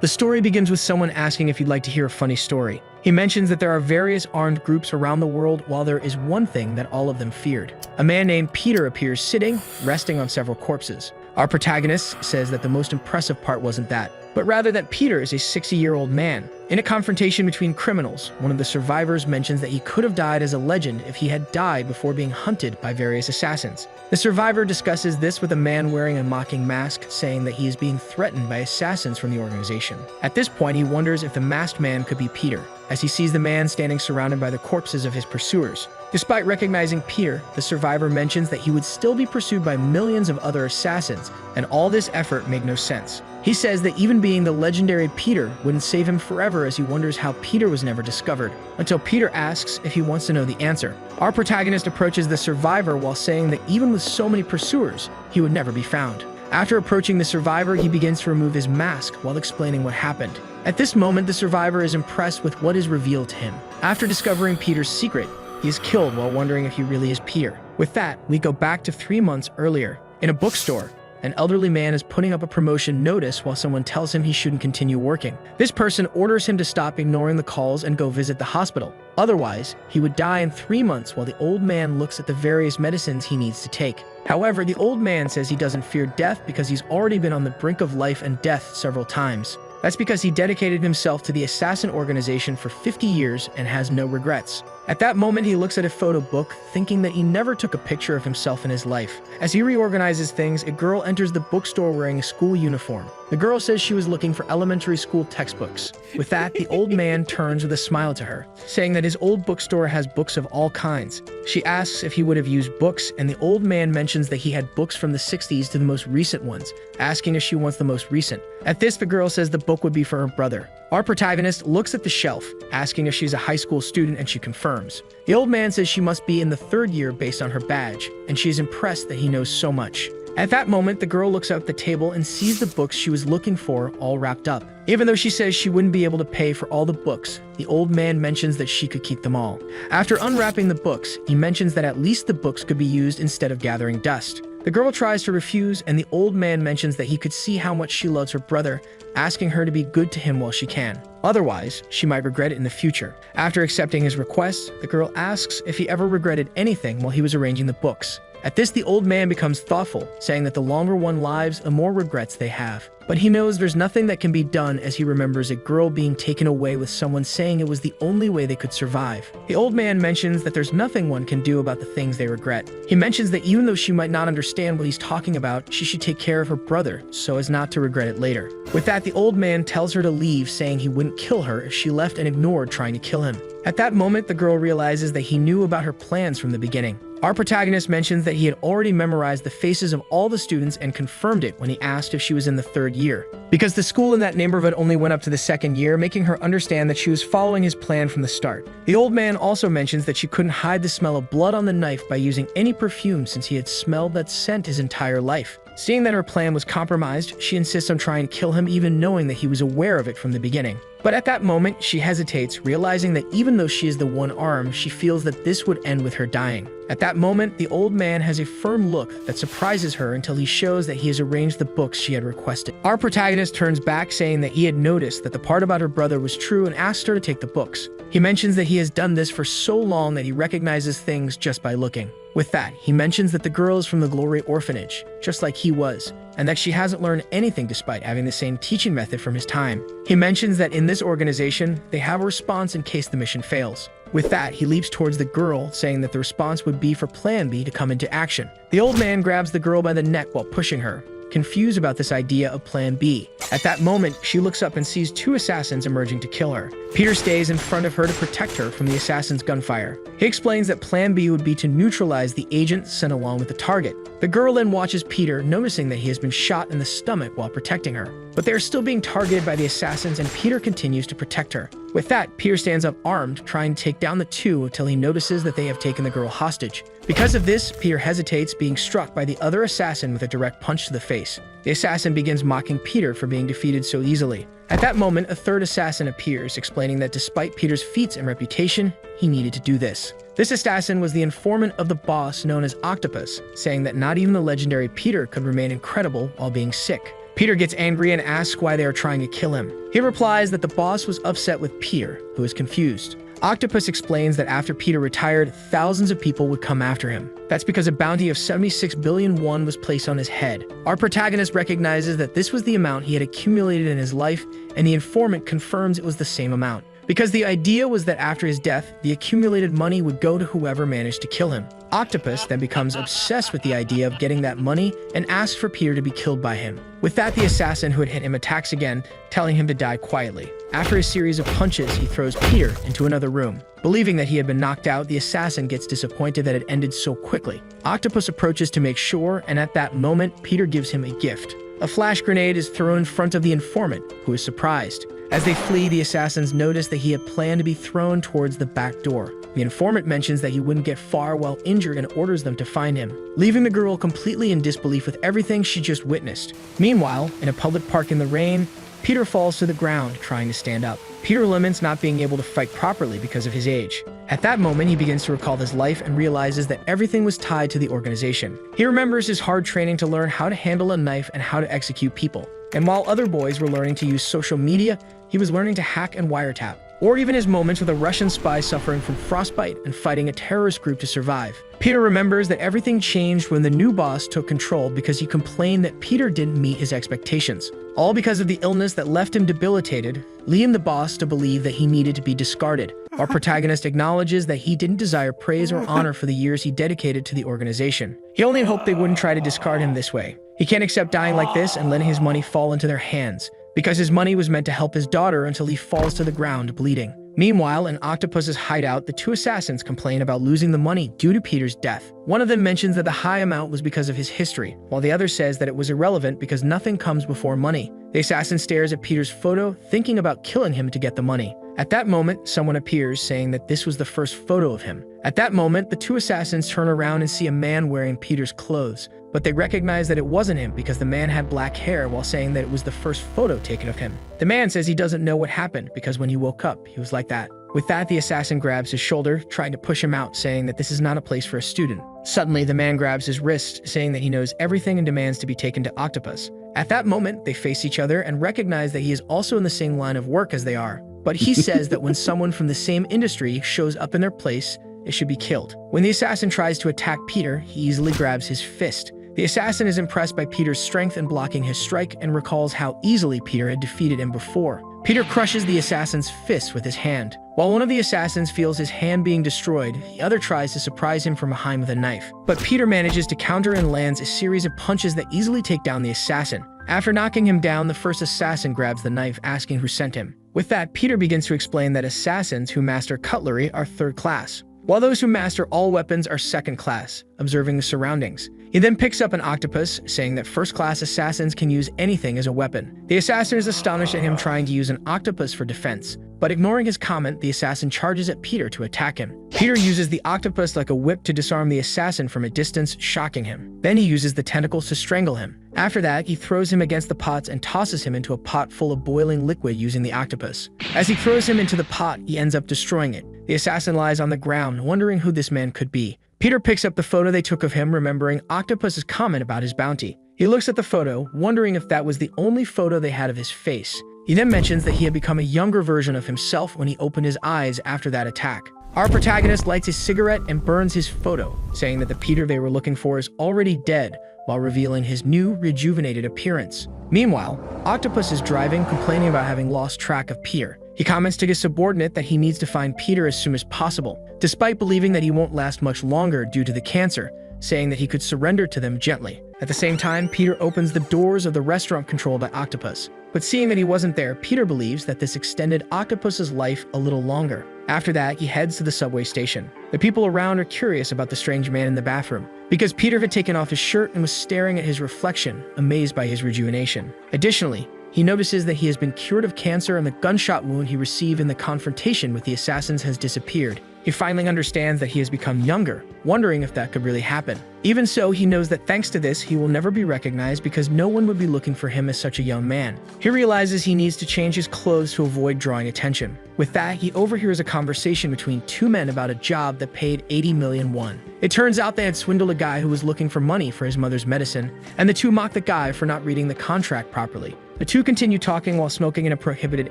The story begins with someone asking if you'd like to hear a funny story. He mentions that there are various armed groups around the world, while there is one thing that all of them feared. A man named Peter appears sitting, resting on several corpses. Our protagonist says that the most impressive part wasn't that, but rather that Peter is a 60-year-old man. In a confrontation between criminals, one of the survivors mentions that he could have died as a legend if he had died before being hunted by various assassins. The survivor discusses this with a man wearing a mocking mask, saying that he is being threatened by assassins from the organization. At this point, he wonders if the masked man could be Peter, as he sees the man standing surrounded by the corpses of his pursuers. Despite recognizing Peter, the survivor mentions that he would still be pursued by millions of other assassins, and all this effort made no sense. He says that even being the legendary Peter wouldn't save him forever, as he wonders how Peter was never discovered, until Peter asks if he wants to know the answer. Our protagonist approaches the survivor while saying that even with so many pursuers, he would never be found. After approaching the survivor, he begins to remove his mask while explaining what happened. At this moment, the survivor is impressed with what is revealed to him. After discovering Peter's secret, he is killed while wondering if he really is Peter. With that, we go back to 3 months earlier. In a bookstore, an elderly man is putting up a promotion notice while someone tells him he shouldn't continue working. This person orders him to stop ignoring the calls and go visit the hospital. Otherwise, he would die in 3 months, while the old man looks at the various medicines he needs to take. However, the old man says he doesn't fear death because he's already been on the brink of life and death several times. That's because he dedicated himself to the assassin organization for 50 years and has no regrets. At that moment, he looks at a photo book, thinking that he never took a picture of himself in his life. As he reorganizes things, a girl enters the bookstore wearing a school uniform. The girl says she was looking for elementary school textbooks. With that, the old man turns with a smile to her, saying that his old bookstore has books of all kinds. She asks if he would have used books, and the old man mentions that he had books from the 60s to the most recent ones, asking if she wants the most recent. At this, the girl says the book would be for her brother. Our protagonist looks at the shelf, asking if she's a high school student, and she confirms. The old man says she must be in the 3rd year based on her badge, and she is impressed that he knows so much. At that moment, the girl looks up at the table and sees the books she was looking for all wrapped up. Even though she says she wouldn't be able to pay for all the books, the old man mentions that she could keep them all. After unwrapping the books, he mentions that at least the books could be used instead of gathering dust. The girl tries to refuse, and the old man mentions that he could see how much she loves her brother, asking her to be good to him while she can. Otherwise, she might regret it in the future. After accepting his request, the girl asks if he ever regretted anything while he was arranging the books. At this, the old man becomes thoughtful, saying that the longer one lives, the more regrets they have. But he knows there's nothing that can be done, as he remembers a girl being taken away with someone saying it was the only way they could survive. The old man mentions that there's nothing one can do about the things they regret. He mentions that even though she might not understand what he's talking about, she should take care of her brother so as not to regret it later. With that, the old man tells her to leave, saying he wouldn't kill her if she left and ignored trying to kill him. At that moment, the girl realizes that he knew about her plans from the beginning. Our protagonist mentions that he had already memorized the faces of all the students and confirmed it when he asked if she was in the 3rd year, because the school in that neighborhood only went up to the 2nd year, making her understand that she was following his plan from the start. The old man also mentions that she couldn't hide the smell of blood on the knife by using any perfume, since he had smelled that scent his entire life. Seeing that her plan was compromised, she insists on trying to kill him, even knowing that he was aware of it from the beginning. But at that moment, she hesitates, realizing that even though she is the one arm, she feels that this would end with her dying. At that moment, the old man has a firm look that surprises her until he shows that he has arranged the books she had requested. Our protagonist turns back, saying that he had noticed that the part about her brother was true and asks her to take the books. He mentions that he has done this for so long that he recognizes things just by looking. With that, he mentions that the girl is from the Glory Orphanage, just like he was, and that she hasn't learned anything despite having the same teaching method from his time. He mentions that in this organization, they have a response in case the mission fails. With that, he leaps towards the girl, saying that the response would be for Plan B to come into action. The old man grabs the girl by the neck while pushing her, confused about this idea of Plan B. At that moment, she looks up and sees 2 assassins emerging to kill her. Peter stays in front of her to protect her from the assassin's gunfire. He explains that Plan B would be to neutralize the agent sent along with the target. The girl then watches Peter, noticing that he has been shot in the stomach while protecting her. But they are still being targeted by the assassins, and Peter continues to protect her. With that, Peter stands up armed, trying to take down the 2 until he notices that they have taken the girl hostage. Because of this, Peter hesitates, being struck by the other assassin with a direct punch to the face. The assassin begins mocking Peter for being defeated so easily. At that moment, a 3rd assassin appears, explaining that despite Peter's feats and reputation, he needed to do this. This assassin was the informant of the boss known as Octopus, saying that not even the legendary Peter could remain incredible while being sick. Peter gets angry and asks why they are trying to kill him. He replies that the boss was upset with Peter, who is confused. Octopus explains that after Peter retired, thousands of people would come after him. That's because a bounty of 76 billion won was placed on his head. Our protagonist recognizes that this was the amount he had accumulated in his life, and the informant confirms it was the same amount. Because the idea was that after his death, the accumulated money would go to whoever managed to kill him. Octopus then becomes obsessed with the idea of getting that money and asks for Peter to be killed by him. With that, the assassin who had hit him attacks again, telling him to die quietly. After a series of punches, he throws Peter into another room. Believing that he had been knocked out, the assassin gets disappointed that it ended so quickly. Octopus approaches to make sure, and at that moment, Peter gives him a gift. A flash grenade is thrown in front of the informant, who is surprised. As they flee, the assassins notice that he had planned to be thrown towards the back door. The informant mentions that he wouldn't get far while injured and orders them to find him, leaving the girl completely in disbelief with everything she just witnessed. Meanwhile, in a public park in the rain, Peter falls to the ground trying to stand up. Peter laments not being able to fight properly because of his age. At that moment, he begins to recall his life and realizes that everything was tied to the organization. He remembers his hard training to learn how to handle a knife and how to execute people. And while other boys were learning to use social media, he was learning to hack and wiretap. Or even his moments with a Russian spy suffering from frostbite and fighting a terrorist group to survive. Peter remembers that everything changed when the new boss took control because he complained that Peter didn't meet his expectations. All because of the illness that left him debilitated, leading the boss to believe that he needed to be discarded. Our protagonist acknowledges that he didn't desire praise or honor for the years he dedicated to the organization. He only hoped they wouldn't try to discard him this way. He can't accept dying like this and letting his money fall into their hands, because his money was meant to help his daughter until he falls to the ground bleeding. Meanwhile, in Octopus's hideout, the two assassins complain about losing the money due to Peter's death. One of them mentions that the high amount was because of his history, while the other says that it was irrelevant because nothing comes before money. The assassin stares at Peter's photo, thinking about killing him to get the money. At that moment, someone appears, saying that this was the first photo of him. At that moment, the two assassins turn around and see a man wearing Peter's clothes, but they recognize that it wasn't him because the man had black hair, while saying that it was the first photo taken of him. The man says he doesn't know what happened because when he woke up, he was like that. With that, the assassin grabs his shoulder, trying to push him out, saying that this is not a place for a student. Suddenly, the man grabs his wrist, saying that he knows everything and demands to be taken to Octopus. At that moment, they face each other and recognize that he is also in the same line of work as they are. But he says that when someone from the same industry shows up in their place, it should be killed. When the assassin tries to attack Peter, he easily grabs his fist. The assassin is impressed by Peter's strength in blocking his strike and recalls how easily Peter had defeated him before. Peter crushes the assassin's fist with his hand. While one of the assassins feels his hand being destroyed, the other tries to surprise him from behind with a knife. But Peter manages to counter and lands a series of punches that easily take down the assassin. After knocking him down, the first assassin grabs the knife, asking who sent him. With that, Peter begins to explain that assassins who master cutlery are third class, while those who master all weapons are second class, observing the surroundings. He then picks up an octopus, saying that first-class assassins can use anything as a weapon. The assassin is astonished at him trying to use an octopus for defense, but ignoring his comment, the assassin charges at Peter to attack him. Peter uses the octopus like a whip to disarm the assassin from a distance, shocking him. Then he uses the tentacles to strangle him. After that, he throws him against the pots and tosses him into a pot full of boiling liquid using the octopus. As he throws him into the pot, he ends up destroying it. The assassin lies on the ground, wondering who this man could be. Peter picks up the photo they took of him, remembering Octopus's comment about his bounty. He looks at the photo, wondering if that was the only photo they had of his face. He then mentions that he had become a younger version of himself when he opened his eyes after that attack. Our protagonist lights his cigarette and burns his photo, saying that the Peter they were looking for is already dead, while revealing his new, rejuvenated appearance. Meanwhile, Octopus is driving, complaining about having lost track of Peter. He comments to his subordinate that he needs to find Peter as soon as possible, despite believing that he won't last much longer due to the cancer, saying that he could surrender to them gently. At the same time, Peter opens the doors of the restaurant controlled by Octopus. But seeing that he wasn't there, Peter believes that this extended Octopus's life a little longer. After that, he heads to the subway station. The people around are curious about the strange man in the bathroom, because Peter had taken off his shirt and was staring at his reflection, amazed by his rejuvenation. Additionally, he notices that he has been cured of cancer and the gunshot wound he received in the confrontation with the assassins has disappeared. He finally understands that he has become younger, wondering if that could really happen. Even so, he knows that thanks to this, he will never be recognized because no one would be looking for him as such a young man. He realizes he needs to change his clothes to avoid drawing attention. With that, he overhears a conversation between two men about a job that paid 80 million won. It turns out they had swindled a guy who was looking for money for his mother's medicine, and the two mock the guy for not reading the contract properly. The two continue talking while smoking in a prohibited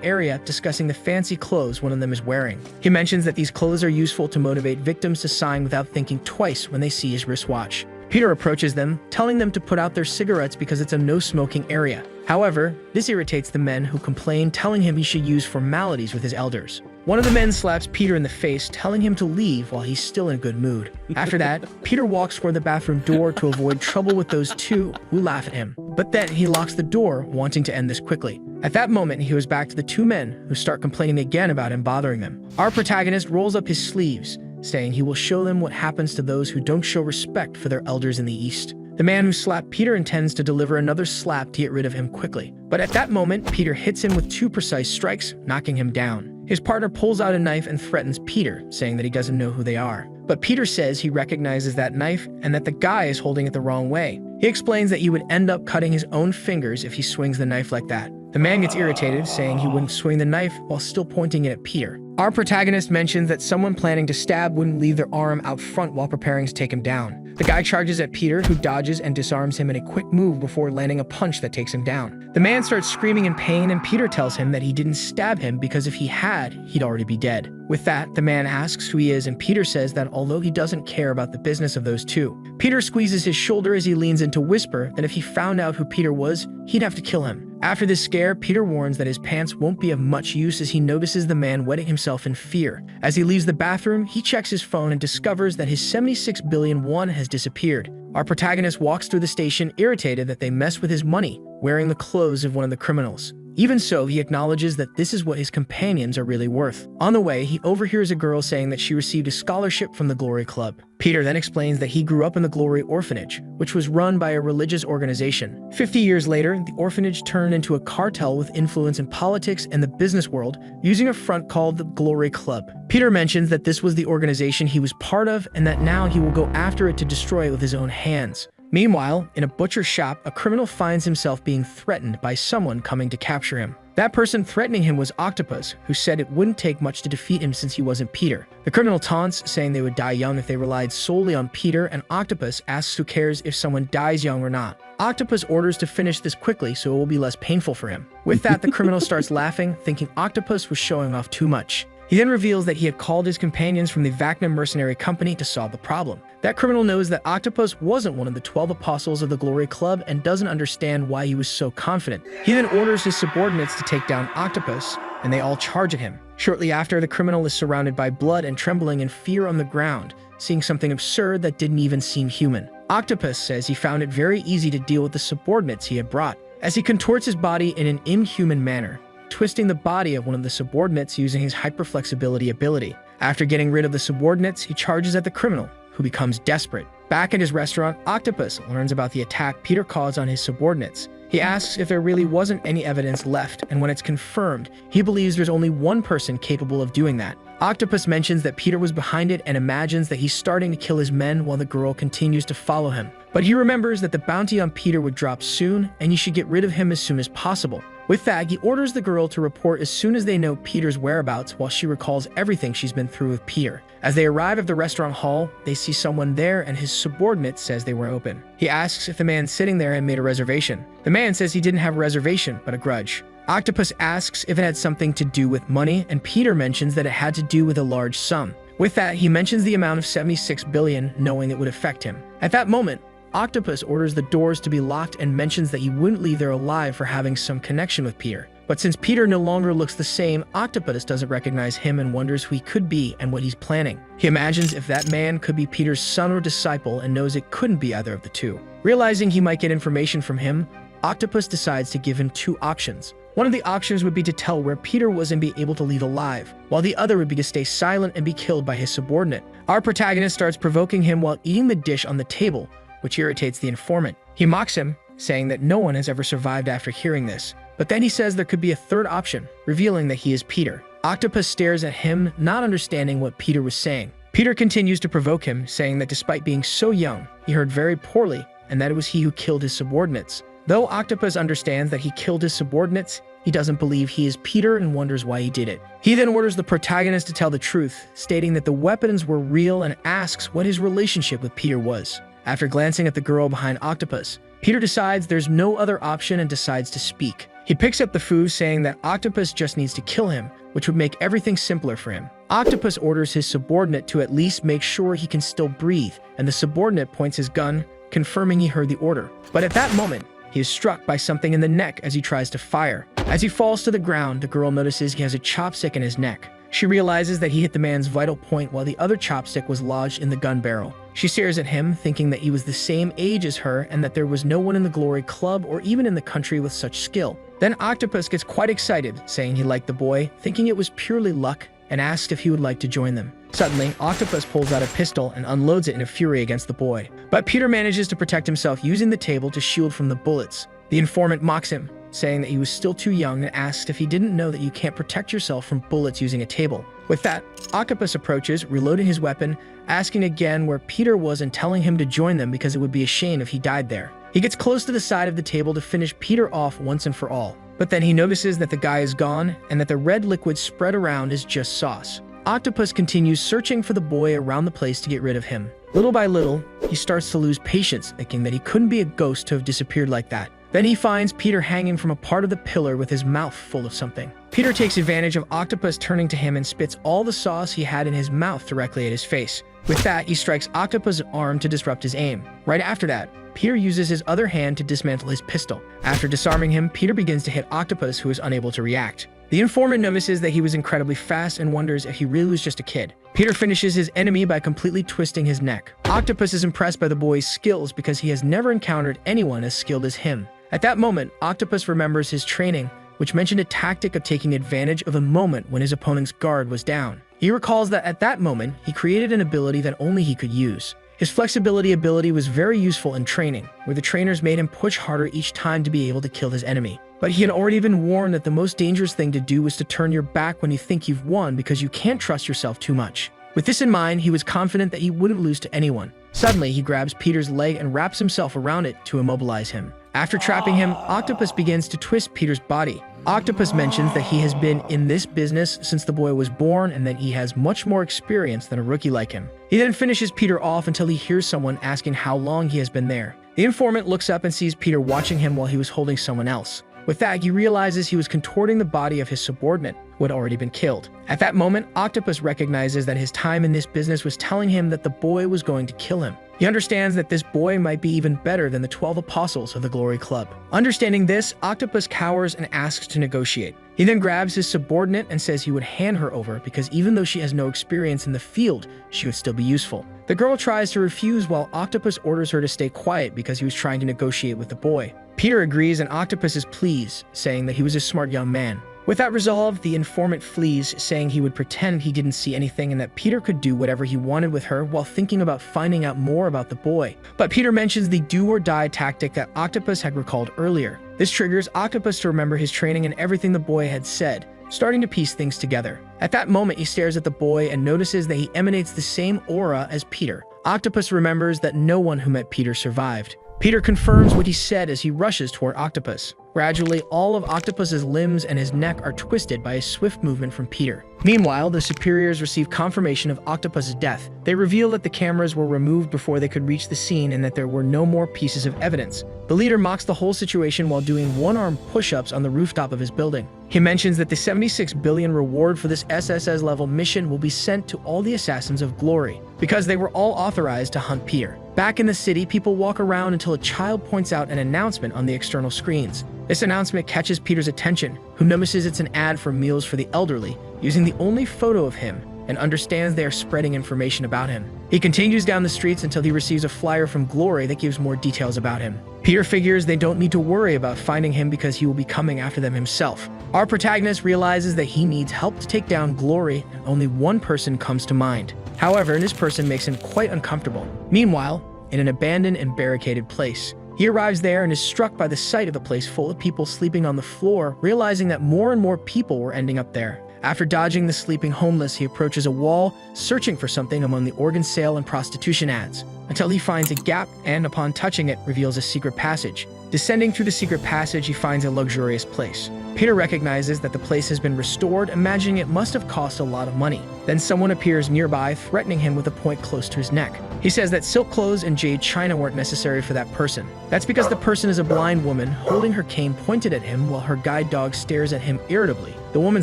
area, discussing the fancy clothes one of them is wearing. He mentions that these clothes are useful to motivate victims to sign without thinking twice when they see his wristwatch. Peter approaches them, telling them to put out their cigarettes because it's a no-smoking area. However, this irritates the men who complain, telling him he should use formalities with his elders. One of the men slaps Peter in the face, telling him to leave while he's still in a good mood. After that, Peter walks toward the bathroom door to avoid trouble with those two who laugh at him. But then he locks the door, wanting to end this quickly. At that moment, he goes back to the two men, who start complaining again about him bothering them. Our protagonist rolls up his sleeves, saying he will show them what happens to those who don't show respect for their elders in the East. The man who slapped Peter intends to deliver another slap to get rid of him quickly. But at that moment, Peter hits him with two precise strikes, knocking him down. His partner pulls out a knife and threatens Peter, saying that he doesn't know who they are. But Peter says he recognizes that knife and that the guy is holding it the wrong way. He explains that he would end up cutting his own fingers if he swings the knife like that. The man gets irritated, saying he wouldn't swing the knife while still pointing it at Peter. Our protagonist mentions that someone planning to stab wouldn't leave their arm out front while preparing to take him down. The guy charges at Peter, who dodges and disarms him in a quick move before landing a punch that takes him down. The man starts screaming in pain, and Peter tells him that he didn't stab him because if he had, he'd already be dead. With that, the man asks who he is, and Peter says that although he doesn't care about the business of those two, Peter squeezes his shoulder as he leans in to whisper that if he found out who Peter was, he'd have to kill him. After this scare, Peter warns that his pants won't be of much use as he notices the man wetting himself in fear. As he leaves the bathroom, he checks his phone and discovers that his 76 billion won has disappeared. Our protagonist walks through the station, irritated that they mess with his money, wearing the clothes of one of the criminals. Even so, he acknowledges that this is what his companions are really worth. On the way, he overhears a girl saying that she received a scholarship from the Glory Club. Peter then explains that he grew up in the Glory Orphanage, which was run by a religious organization. 50 years later, the orphanage turned into a cartel with influence in politics and the business world, using a front called the Glory Club. Peter mentions that this was the organization he was part of and that now he will go after it to destroy it with his own hands. Meanwhile, in a butcher shop, a criminal finds himself being threatened by someone coming to capture him. That person threatening him was Octopus, who said it wouldn't take much to defeat him since he wasn't Peter. The criminal taunts, saying they would die young if they relied solely on Peter, and Octopus asks who cares if someone dies young or not. Octopus orders to finish this quickly so it will be less painful for him. With that, the criminal starts laughing, thinking Octopus was showing off too much. He then reveals that he had called his companions from the Vacna mercenary company to solve the problem. That criminal knows that Octopus wasn't one of the 12 apostles of the Glory Club and doesn't understand why he was so confident. He then orders his subordinates to take down Octopus, and they all charge at him. Shortly after, the criminal is surrounded by blood and trembling in fear on the ground, seeing something absurd that didn't even seem human. Octopus says he found it very easy to deal with the subordinates he had brought, as he contorts his body in an inhuman manner, twisting the body of one of the subordinates using his hyperflexibility ability. After getting rid of the subordinates, he charges at the criminal, who becomes desperate. Back at his restaurant, Octopus learns about the attack Peter caused on his subordinates. He asks if there really wasn't any evidence left, and when it's confirmed, he believes there's only one person capable of doing that. Octopus mentions that Peter was behind it and imagines that he's starting to kill his men while the girl continues to follow him. But he remembers that the bounty on Peter would drop soon, and he should get rid of him as soon as possible. With that, he orders the girl to report as soon as they know Peter's whereabouts while she recalls everything she's been through with Peter. As they arrive at the restaurant hall, they see someone there and his subordinate says they were open. He asks if the man sitting there had made a reservation. The man says he didn't have a reservation, but a grudge. Octopus asks if it had something to do with money, and Peter mentions that it had to do with a large sum. With that, he mentions the amount of 76 billion, knowing it would affect him. At that moment, Octopus orders the doors to be locked and mentions that he wouldn't leave there alive for having some connection with Peter. But since Peter no longer looks the same, Octopus doesn't recognize him and wonders who he could be and what he's planning. He imagines if that man could be Peter's son or disciple and knows it couldn't be either of the two. Realizing he might get information from him, Octopus decides to give him two options. One of the options would be to tell where Peter was and be able to leave alive, while the other would be to stay silent and be killed by his subordinate. Our protagonist starts provoking him while eating the dish on the table, which irritates the informant. He mocks him, saying that no one has ever survived after hearing this, But then he says there could be a third option, revealing that he is Peter. Octopus stares at him, not understanding what Peter was saying. Peter continues to provoke him, saying that despite being so young, he heard very poorly, and that it was he who killed his subordinates. Though Octopus understands that he killed his subordinates, he doesn't believe he is Peter and wonders why he did it. He then orders the protagonist to tell the truth, stating that the weapons were real and asks what his relationship with Peter was. After glancing at the girl behind Octopus, Peter decides there's no other option and decides to speak. He picks up the food, saying that Octopus just needs to kill him, which would make everything simpler for him. Octopus orders his subordinate to at least make sure he can still breathe, and the subordinate points his gun, confirming he heard the order. But at that moment, he is struck by something in the neck as he tries to fire. As he falls to the ground, the girl notices he has a chopstick in his neck. She realizes that he hit the man's vital point while the other chopstick was lodged in the gun barrel. She stares at him, thinking that he was the same age as her and that there was no one in the Glory Club or even in the country with such skill. Then Octopus gets quite excited, saying he liked the boy, thinking it was purely luck, and asks if he would like to join them. Suddenly, Octopus pulls out a pistol and unloads it in a fury against the boy. But Peter manages to protect himself using the table to shield from the bullets. The informant mocks him, saying that he was still too young, and asks if he didn't know that you can't protect yourself from bullets using a table. With that, Octopus approaches, reloading his weapon, asking again where Peter was and telling him to join them because it would be a shame if he died there. He gets close to the side of the table to finish Peter off once and for all. But then he notices that the guy is gone and that the red liquid spread around is just sauce. Octopus continues searching for the boy around the place to get rid of him. Little by little, he starts to lose patience, thinking that he couldn't be a ghost to have disappeared like that. Then he finds Peter hanging from a part of the pillar with his mouth full of something. Peter takes advantage of Octopus turning to him and spits all the sauce he had in his mouth directly at his face. With that, he strikes Octopus' arm to disrupt his aim. Right after that, Peter uses his other hand to dismantle his pistol. After disarming him, Peter begins to hit Octopus, who is unable to react. The informant notices that he was incredibly fast and wonders if he really was just a kid. Peter finishes his enemy by completely twisting his neck. Octopus is impressed by the boy's skills because he has never encountered anyone as skilled as him. At that moment, Octopus remembers his training, which mentioned a tactic of taking advantage of a moment when his opponent's guard was down. He recalls that at that moment, he created an ability that only he could use. His flexibility ability was very useful in training, where the trainers made him push harder each time to be able to kill his enemy. But he had already been warned that the most dangerous thing to do was to turn your back when you think you've won because you can't trust yourself too much. With this in mind, he was confident that he wouldn't lose to anyone. Suddenly, he grabs Peter's leg and wraps himself around it to immobilize him. After trapping him, Octopus begins to twist Peter's body. Octopus mentions that he has been in this business since the boy was born and that he has much more experience than a rookie like him. He then finishes Peter off until he hears someone asking how long he has been there. The informant looks up and sees Peter watching him while he was holding someone else. With that, he realizes he was contorting the body of his subordinate, who had already been killed. At that moment, Octopus recognizes that his time in this business was telling him that the boy was going to kill him. He understands that this boy might be even better than the 12 apostles of the Glory Club. Understanding this, Octopus cowers and asks to negotiate. He then grabs his subordinate and says he would hand her over because even though she has no experience in the field, she would still be useful. The girl tries to refuse while Octopus orders her to stay quiet because he was trying to negotiate with the boy. Peter agrees and Octopus is pleased, saying that he was a smart young man. With that resolve, the informant flees, saying he would pretend he didn't see anything and that Peter could do whatever he wanted with her while thinking about finding out more about the boy. But Peter mentions the do-or-die tactic that Octopus had recalled earlier. This triggers Octopus to remember his training and everything the boy had said, starting to piece things together. At that moment, he stares at the boy and notices that he emanates the same aura as Peter. Octopus remembers that no one who met Peter survived. Peter confirms what he said as he rushes toward Octopus. Gradually, all of Octopus's limbs and his neck are twisted by a swift movement from Peter. Meanwhile, the superiors receive confirmation of Octopus's death. They reveal that the cameras were removed before they could reach the scene and that there were no more pieces of evidence. The leader mocks the whole situation while doing one-arm push-ups on the rooftop of his building. He mentions that the 76 billion reward for this SSS-level mission will be sent to all the assassins of glory, because they were all authorized to hunt Peter. Back in the city, people walk around until a child points out an announcement on the external screens. This announcement catches Peter's attention, who notices it's an ad for meals for the elderly, using the only photo of him, and understands they are spreading information about him. He continues down the streets until he receives a flyer from Glory that gives more details about him. Peter figures they don't need to worry about finding him because he will be coming after them himself. Our protagonist realizes that he needs help to take down Glory, and only one person comes to mind. However, this person makes him quite uncomfortable. Meanwhile, in an abandoned and barricaded place, He arrives there and is struck by the sight of the place full of people sleeping on the floor, realizing that more and more people were ending up there. After dodging the sleeping homeless, he approaches a wall, searching for something among the organ sale and prostitution ads, until he finds a gap and, upon touching it, reveals a secret passage. Descending through the secret passage, he finds a luxurious place. Peter recognizes that the place has been restored, imagining it must have cost a lot of money. Then someone appears nearby, threatening him with a point close to his neck. He says that silk clothes and jade china weren't necessary for that person. That's because the person is a blind woman, holding her cane pointed at him while her guide dog stares at him irritably. The woman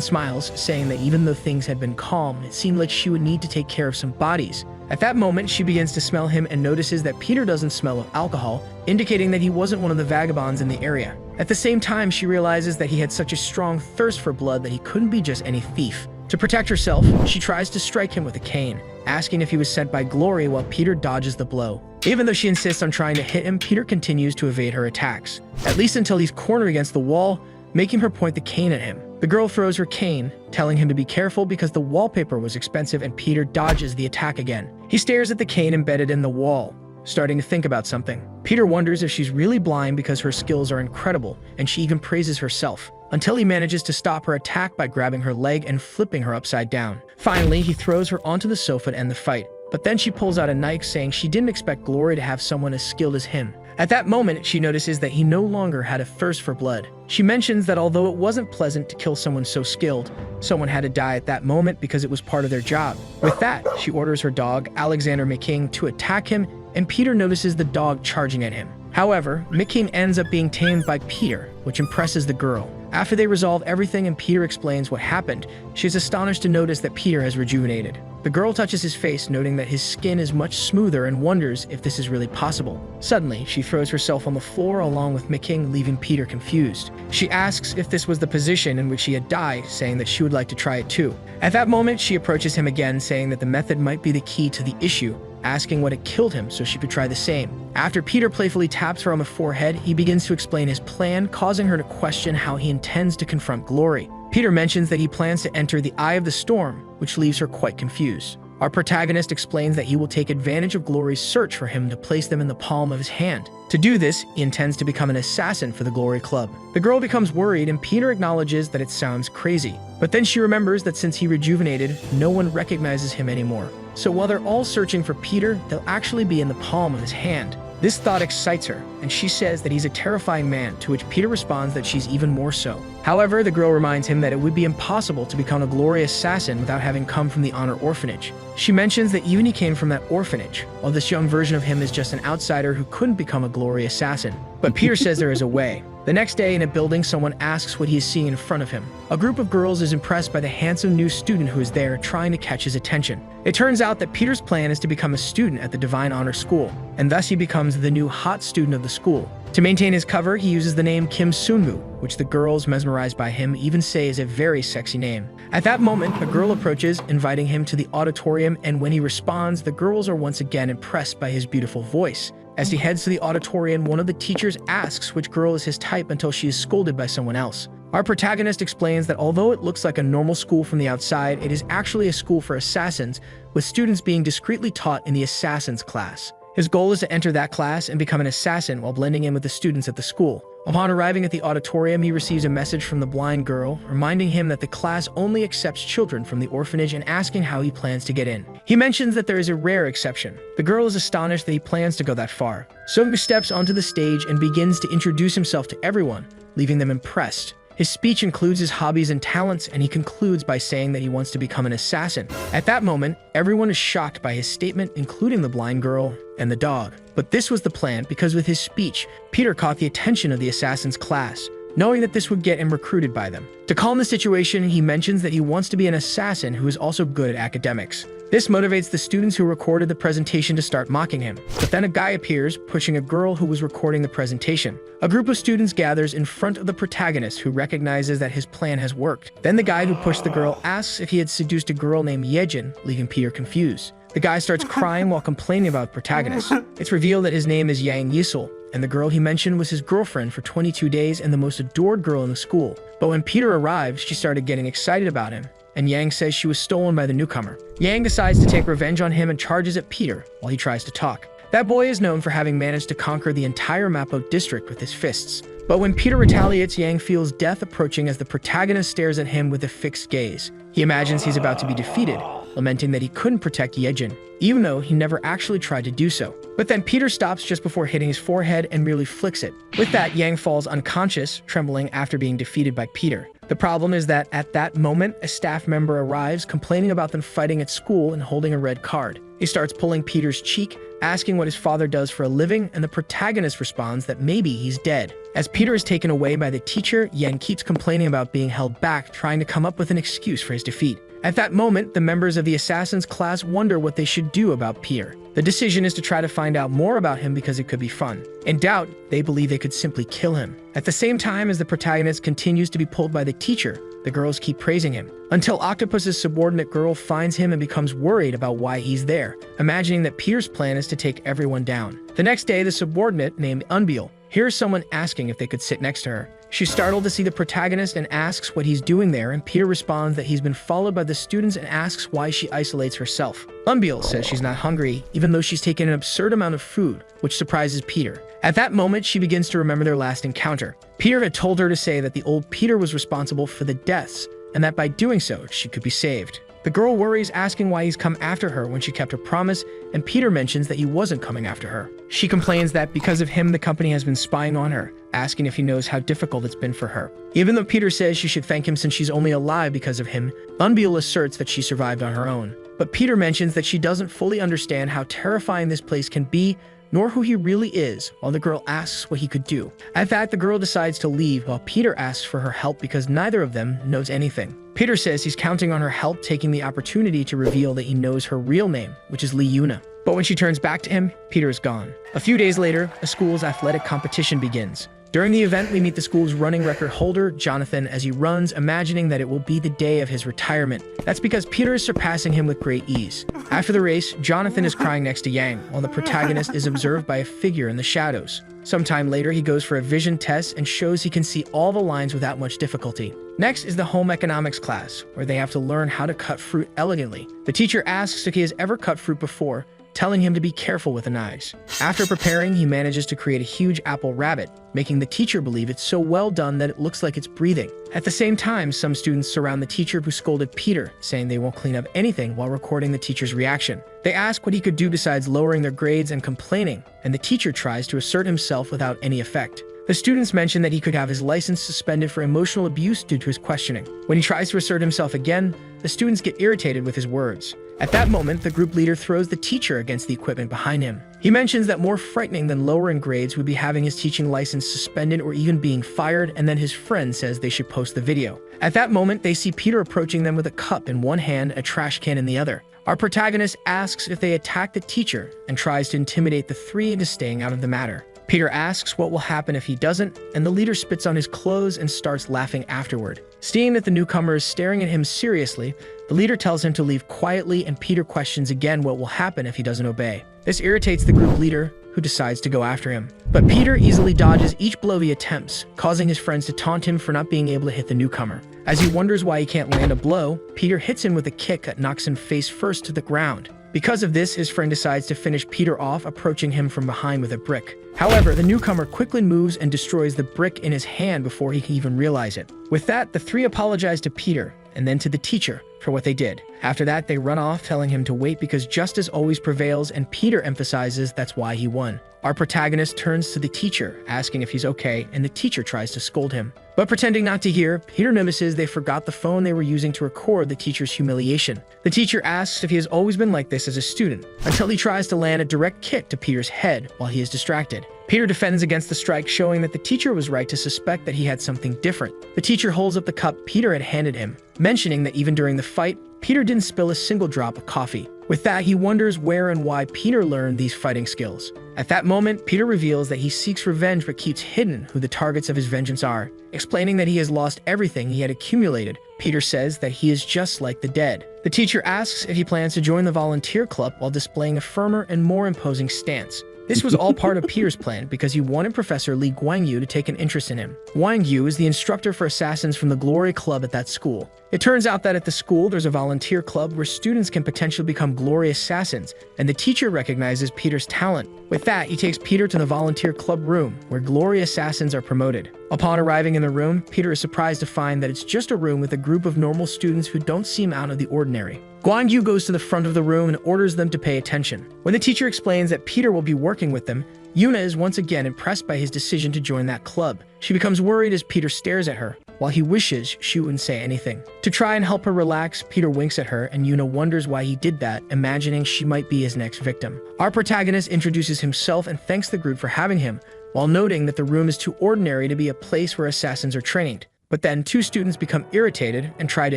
smiles, saying that even though things had been calm, it seemed like she would need to take care of some bodies. At that moment, she begins to smell him and notices that Peter doesn't smell of alcohol, indicating that he wasn't one of the vagabonds in the area. At the same time, she realizes that he had such a strong thirst for blood that he couldn't be just any thief. To protect herself, she tries to strike him with a cane, asking if he was sent by Glory while Peter dodges the blow. Even though she insists on trying to hit him, Peter continues to evade her attacks, at least until he's cornered against the wall, making her point the cane at him. The girl throws her cane, telling him to be careful because the wallpaper was expensive, and Peter dodges the attack again. He stares at the cane embedded in the wall, starting to think about something. Peter wonders if she's really blind because her skills are incredible, and she even praises herself, until he manages to stop her attack by grabbing her leg and flipping her upside down. Finally, he throws her onto the sofa to end the fight, but then she pulls out a knife, saying she didn't expect Glory to have someone as skilled as him. At that moment, she notices that he no longer had a thirst for blood. She mentions that although it wasn't pleasant to kill someone so skilled, someone had to die at that moment because it was part of their job. With that, she orders her dog, Alexander McKing, to attack him, and Peter notices the dog charging at him. However, McKing ends up being tamed by Peter, which impresses the girl. After they resolve everything and Peter explains what happened, she's astonished to notice that Peter has rejuvenated. The girl touches his face, noting that his skin is much smoother, and wonders if this is really possible. Suddenly, she throws herself on the floor along with McKing, leaving Peter confused. She asks if this was the position in which he had died, saying that she would like to try it too. At that moment, she approaches him again, saying that the method might be the key to the issue, asking what had killed him so she could try the same. After Peter playfully taps her on the forehead, he begins to explain his plan, causing her to question how he intends to confront Glory. Peter mentions that he plans to enter the Eye of the Storm, which leaves her quite confused. Our protagonist explains that he will take advantage of Glory's search for him to place them in the palm of his hand. To do this, he intends to become an assassin for the Glory Club. The girl becomes worried, and Peter acknowledges that it sounds crazy. But then she remembers that since he rejuvenated, no one recognizes him anymore. So while they're all searching for Peter, they'll actually be in the palm of his hand. This thought excites her, and she says that he's a terrifying man, to which Peter responds that she's even more so. However, the girl reminds him that it would be impossible to become a Glory assassin without having come from the Honor Orphanage. She mentions that even he came from that orphanage, while this young version of him is just an outsider who couldn't become a Glory assassin. But Peter says there is a way. The next day in a building, someone asks what he is seeing in front of him. A group of girls is impressed by the handsome new student who is there, trying to catch his attention. It turns out that Peter's plan is to become a student at the Divine Honor School, and thus he becomes the new hot student of the school. To maintain his cover, he uses the name Kim Sunmu, which the girls, mesmerized by him, even say is a very sexy name. At that moment, a girl approaches, inviting him to the auditorium, and when he responds, the girls are once again impressed by his beautiful voice. As he heads to the auditorium, one of the teachers asks which girl is his type until she is scolded by someone else. Our protagonist explains that although it looks like a normal school from the outside, it is actually a school for assassins, with students being discreetly taught in the assassins class. His goal is to enter that class and become an assassin while blending in with the students at the school. Upon arriving at the auditorium, he receives a message from the blind girl, reminding him that the class only accepts children from the orphanage and asking how he plans to get in. He mentions that there is a rare exception. The girl is astonished that he plans to go that far. So he steps onto the stage and begins to introduce himself to everyone, leaving them impressed. His speech includes his hobbies and talents, and he concludes by saying that he wants to become an assassin. At that moment, everyone is shocked by his statement, including the blind girl and the dog. But this was the plan, because with his speech, Peter caught the attention of the assassins class, knowing that this would get him recruited by them. To calm the situation, he mentions that he wants to be an assassin who is also good at academics. This motivates the students who recorded the presentation to start mocking him. But then a guy appears, pushing a girl who was recording the presentation. A group of students gathers in front of the protagonist, who recognizes that his plan has worked. Then the guy who pushed the girl asks if he had seduced a girl named Yejin, leaving Peter confused. The guy starts crying while complaining about the protagonist. It's revealed that his name is Yang Yisul, and the girl he mentioned was his girlfriend for 22 days and the most adored girl in the school. But when Peter arrived, she started getting excited about him, and Yang says she was stolen by the newcomer. Yang decides to take revenge on him and charges at Peter while he tries to talk. That boy is known for having managed to conquer the entire Mapo district with his fists. But when Peter retaliates, Yang feels death approaching as the protagonist stares at him with a fixed gaze. He imagines he's about to be defeated, lamenting that he couldn't protect Yejin, even though he never actually tried to do so. But then Peter stops just before hitting his forehead and merely flicks it. With that, Yang falls unconscious, trembling after being defeated by Peter. The problem is that at that moment, a staff member arrives complaining about them fighting at school and holding a red card. He starts pulling Peter's cheek, asking what his father does for a living, and the protagonist responds that maybe he's dead. As Peter is taken away by the teacher, Yang keeps complaining about being held back, trying to come up with an excuse for his defeat. At that moment, the members of the Assassin's class wonder what they should do about Peter. The decision is to try to find out more about him because it could be fun. In doubt, they believe they could simply kill him. At the same time as the protagonist continues to be pulled by the teacher, the girls keep praising him, until Octopus's subordinate girl finds him and becomes worried about why he's there, imagining that Peter's plan is to take everyone down. The next day, the subordinate, named Unbeal, hears someone asking if they could sit next to her. She's startled to see the protagonist and asks what he's doing there, and Peter responds that he's been followed by the students and asks why she isolates herself. Unbeal says she's not hungry, even though she's taken an absurd amount of food, which surprises Peter. At that moment, she begins to remember their last encounter. Peter had told her to say that the old Peter was responsible for the deaths, and that by doing so, she could be saved. The girl worries, asking why he's come after her when she kept her promise, and Peter mentions that he wasn't coming after her. She complains that because of him, the company has been spying on her, asking if he knows how difficult it's been for her. Even though Peter says she should thank him since she's only alive because of him, Unbeal asserts that she survived on her own. But Peter mentions that she doesn't fully understand how terrifying this place can be, nor who he really is, while the girl asks what he could do. At that, the girl decides to leave while Peter asks for her help because neither of them knows anything. Peter says he's counting on her help, taking the opportunity to reveal that he knows her real name, which is Lee Yuna. But when she turns back to him, Peter is gone. A few days later, a school's athletic competition begins. During the event, we meet the school's running record holder, Jonathan, as he runs, imagining that it will be the day of his retirement. That's because Peter is surpassing him with great ease. After the race, Jonathan is crying next to Yang, while the protagonist is observed by a figure in the shadows. Sometime later, he goes for a vision test and shows he can see all the lines without much difficulty. Next is the home economics class, where they have to learn how to cut fruit elegantly. The teacher asks if he has ever cut fruit before, telling him to be careful with the knives. After preparing, he manages to create a huge apple rabbit, making the teacher believe it's so well done that it looks like it's breathing. At the same time, some students surround the teacher who scolded Peter, saying they won't clean up anything while recording the teacher's reaction. They ask what he could do besides lowering their grades and complaining, and the teacher tries to assert himself without any effect. The students mention that he could have his license suspended for emotional abuse due to his questioning. When he tries to assert himself again, the students get irritated with his words. At that moment, the group leader throws the teacher against the equipment behind him. He mentions that more frightening than lowering grades would be having his teaching license suspended or even being fired, and then his friend says they should post the video. At that moment, they see Peter approaching them with a cup in one hand, a trash can in the other. Our protagonist asks if they attack the teacher and tries to intimidate the three into staying out of the matter. Peter asks what will happen if he doesn't, and the leader spits on his clothes and starts laughing afterward. Seeing that the newcomer is staring at him seriously, the leader tells him to leave quietly, and Peter questions again what will happen if he doesn't obey. This irritates the group leader, who decides to go after him. But Peter easily dodges each blow he attempts, causing his friends to taunt him for not being able to hit the newcomer. As he wonders why he can't land a blow, Peter hits him with a kick that knocks him face first to the ground. Because of this, his friend decides to finish Peter off, approaching him from behind with a brick. However, the newcomer quickly moves and destroys the brick in his hand before he can even realize it. With that, the three apologize to Peter, and then to the teacher, for what they did. After that, they run off, telling him to wait because justice always prevails, and Peter emphasizes that's why he won. Our protagonist turns to the teacher, asking if he's okay, and the teacher tries to scold him. But pretending not to hear, Peter notices they forgot the phone they were using to record the teacher's humiliation. The teacher asks if he has always been like this as a student, until he tries to land a direct kick to Peter's head while he is distracted. Peter defends against the strike, showing that the teacher was right to suspect that he had something different. The teacher holds up the cup Peter had handed him, mentioning that even during the fight, Peter didn't spill a single drop of coffee. With that, he wonders where and why Peter learned these fighting skills. At that moment, Peter reveals that he seeks revenge but keeps hidden who the targets of his vengeance are. Explaining that he has lost everything he had accumulated, Peter says that he is just like the dead. The teacher asks if he plans to join the volunteer club while displaying a firmer and more imposing stance. This was all part of Peter's plan because he wanted Professor Li Guangyu to take an interest in him. Guangyu is the instructor for assassins from the Glory Club at that school. It turns out that at the school there's a volunteer club where students can potentially become glory assassins, and the teacher recognizes Peter's talent. With that, he takes Peter to the volunteer club room where glory assassins are promoted. Upon arriving in the room, Peter is surprised to find that it's just a room with a group of normal students who don't seem out of the ordinary. Guangyu goes to the front of the room and orders them to pay attention. When the teacher explains that Peter will be working with them, Yuna is once again impressed by his decision to join that club. She becomes worried as Peter stares at her, while he wishes she wouldn't say anything. To try and help her relax, Peter winks at her, and Yuna wonders why he did that, imagining she might be his next victim. Our protagonist introduces himself and thanks the group for having him, while noting that the room is too ordinary to be a place where assassins are trained. But then two students become irritated and try to